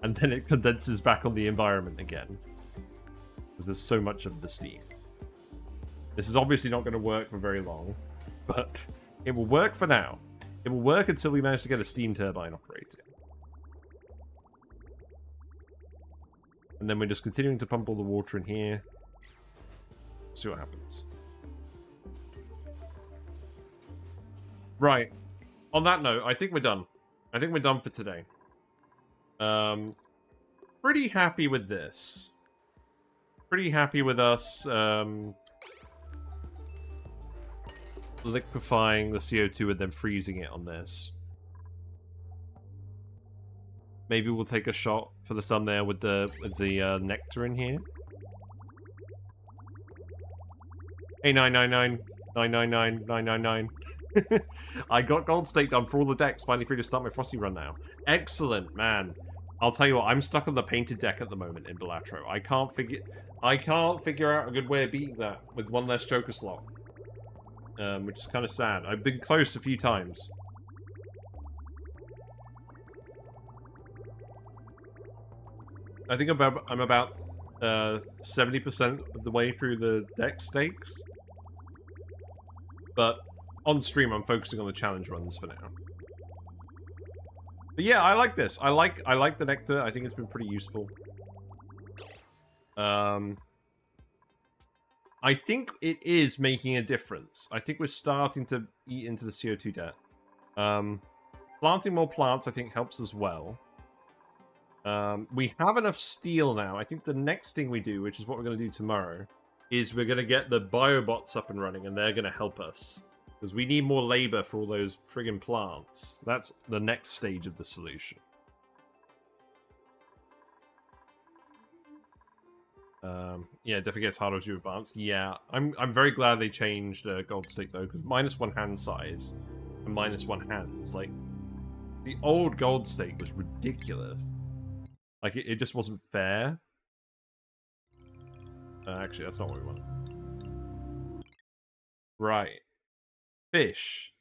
and then it condenses back on the environment again. Because there's so much of the steam. This is obviously not going to work for very long, but it will work for now. It will work until we manage to get a steam turbine operating. And then we're just continuing to pump all the water in here. See what happens. Right. On that note, I think we're done. I think we're done for today. Pretty happy with this. Pretty happy with us liquefying the CO2 and then freezing it on this. Maybe we'll take a shot for the thumbnail with the nectar in here. Hey, 999 999 999. I got gold stake done for all the decks. Finally free to start my Frosty run now. Excellent, man. I'll tell you what, I'm stuck on the painted deck at the moment in Belatro. I can't figure out a good way of beating that with one less Joker slot. Which is kind of sad. I've been close a few times. I think I'm about 70% of the way through the deck stakes. But on stream, I'm focusing on the challenge runs for now. But yeah, I like this. I like the nectar. I think it's been pretty useful. I think it is making a difference. I think we're starting to eat into the CO2 debt. Planting more plants, I think, helps as well. We have enough steel now. I think the next thing we do, which is what we're going to do tomorrow, is we're going to get the biobots up and running, and they're going to help us. Because we need more labor for all those friggin' plants. That's the next stage of the solution. Yeah, definitely gets harder as you advance. Yeah, I'm very glad they changed gold stake though, because -1 hand size and -1 hands. Like, the old gold stake was ridiculous. Like, it just wasn't fair. Actually, that's not what we want. Right. Fish.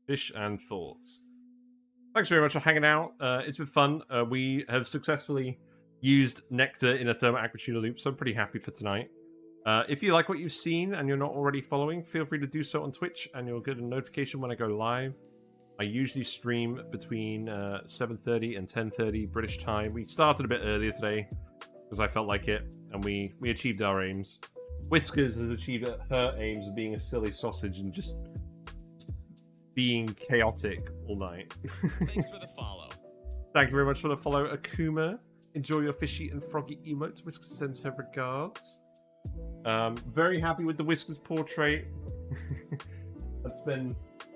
Fish and thoughts. Thanks very much for hanging out. It's been fun. We have successfully used Nectar in a Thermo Aquatuner loop, so I'm pretty happy for tonight. If you like what you've seen and you're not already following, feel free to do so on Twitch, and you'll get a notification when I go live. I usually stream between 7:30 and 10:30 British time. We started a bit earlier today, because I felt like it, and we achieved our aims. Whiskers has achieved her aims of being a silly sausage and just being chaotic all night. Thanks for the follow. Thank you very much for the follow, Akuma. Enjoy your fishy and froggy emotes. Whiskers sends her regards. Very happy with the Whiskers portrait.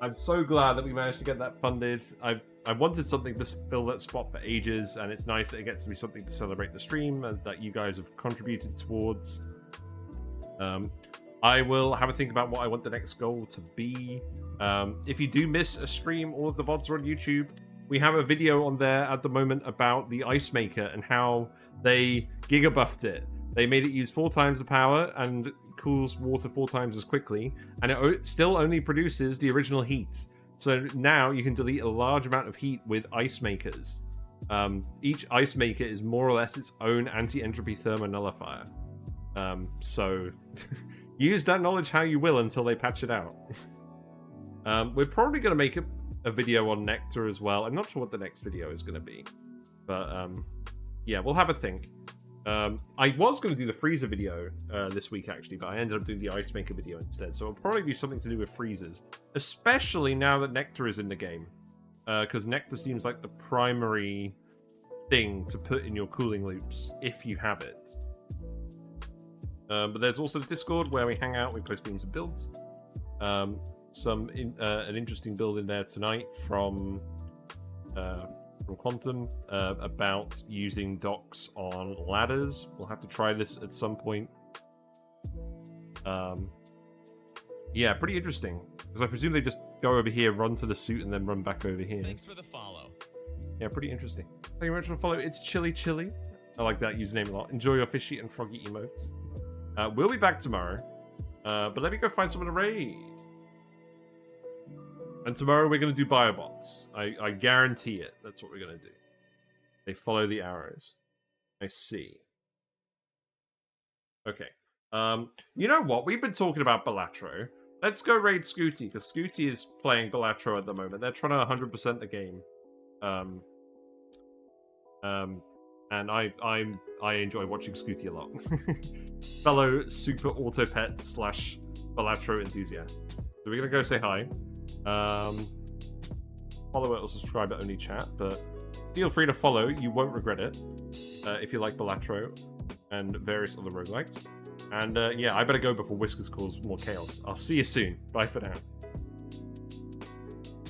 I'm so glad that we managed to get that funded. I wanted something to fill that spot for ages, and it's nice that it gets to be something to celebrate the stream and that you guys have contributed towards. I will have a think about what I want the next goal to be. If you do miss a stream, all of the VODs are on YouTube. We have a video on there at the moment about the ice maker and how they gigabuffed it. They made it use 4 times the power and cools water 4 times as quickly, and it still only produces the original heat. So now you can delete a large amount of heat with ice makers. Each ice maker is more or less its own anti-entropy thermonullifier. So use that knowledge how you will until they patch it out. We're probably going to make a video on Nectar as well. I'm not sure what the next video is going to be, but yeah, we'll have a think. I was going to do the freezer video this week actually, but I ended up doing the ice maker video instead. So it'll probably be something to do with freezers, especially now that Nectar is in the game, because Nectar seems like the primary thing to put in your cooling loops if you have it. But there's also the Discord where we hang out, we post memes and builds. An interesting build in there tonight from Quantum about using docks on ladders. We'll have to try this at some point. Yeah, pretty interesting. Because I presume they just go over here, run to the suit, and then run back over here. Thanks for the follow. Yeah, pretty interesting. Thank you very much for the follow. It's Chili Chili. I like that username a lot. Enjoy your fishy and froggy emotes. We'll be back tomorrow. But let me go find someone to raid. And tomorrow we're going to do biobots. I guarantee it. That's what we're going to do. They follow the arrows. I see. Okay. You know what? We've been talking about Balatro. Let's go raid Scooty, because Scooty is playing Balatro at the moment. They're trying to 100% the game. And I enjoy watching Scooty a lot. Fellow super auto pet / Balatro enthusiast. So we're gonna go say hi. Follow it or subscribe at only chat, but feel free to follow. You won't regret it if you like Balatro and various other roguelikes. And yeah, I better go before Whiskers cause more chaos. I'll see you soon. Bye for now.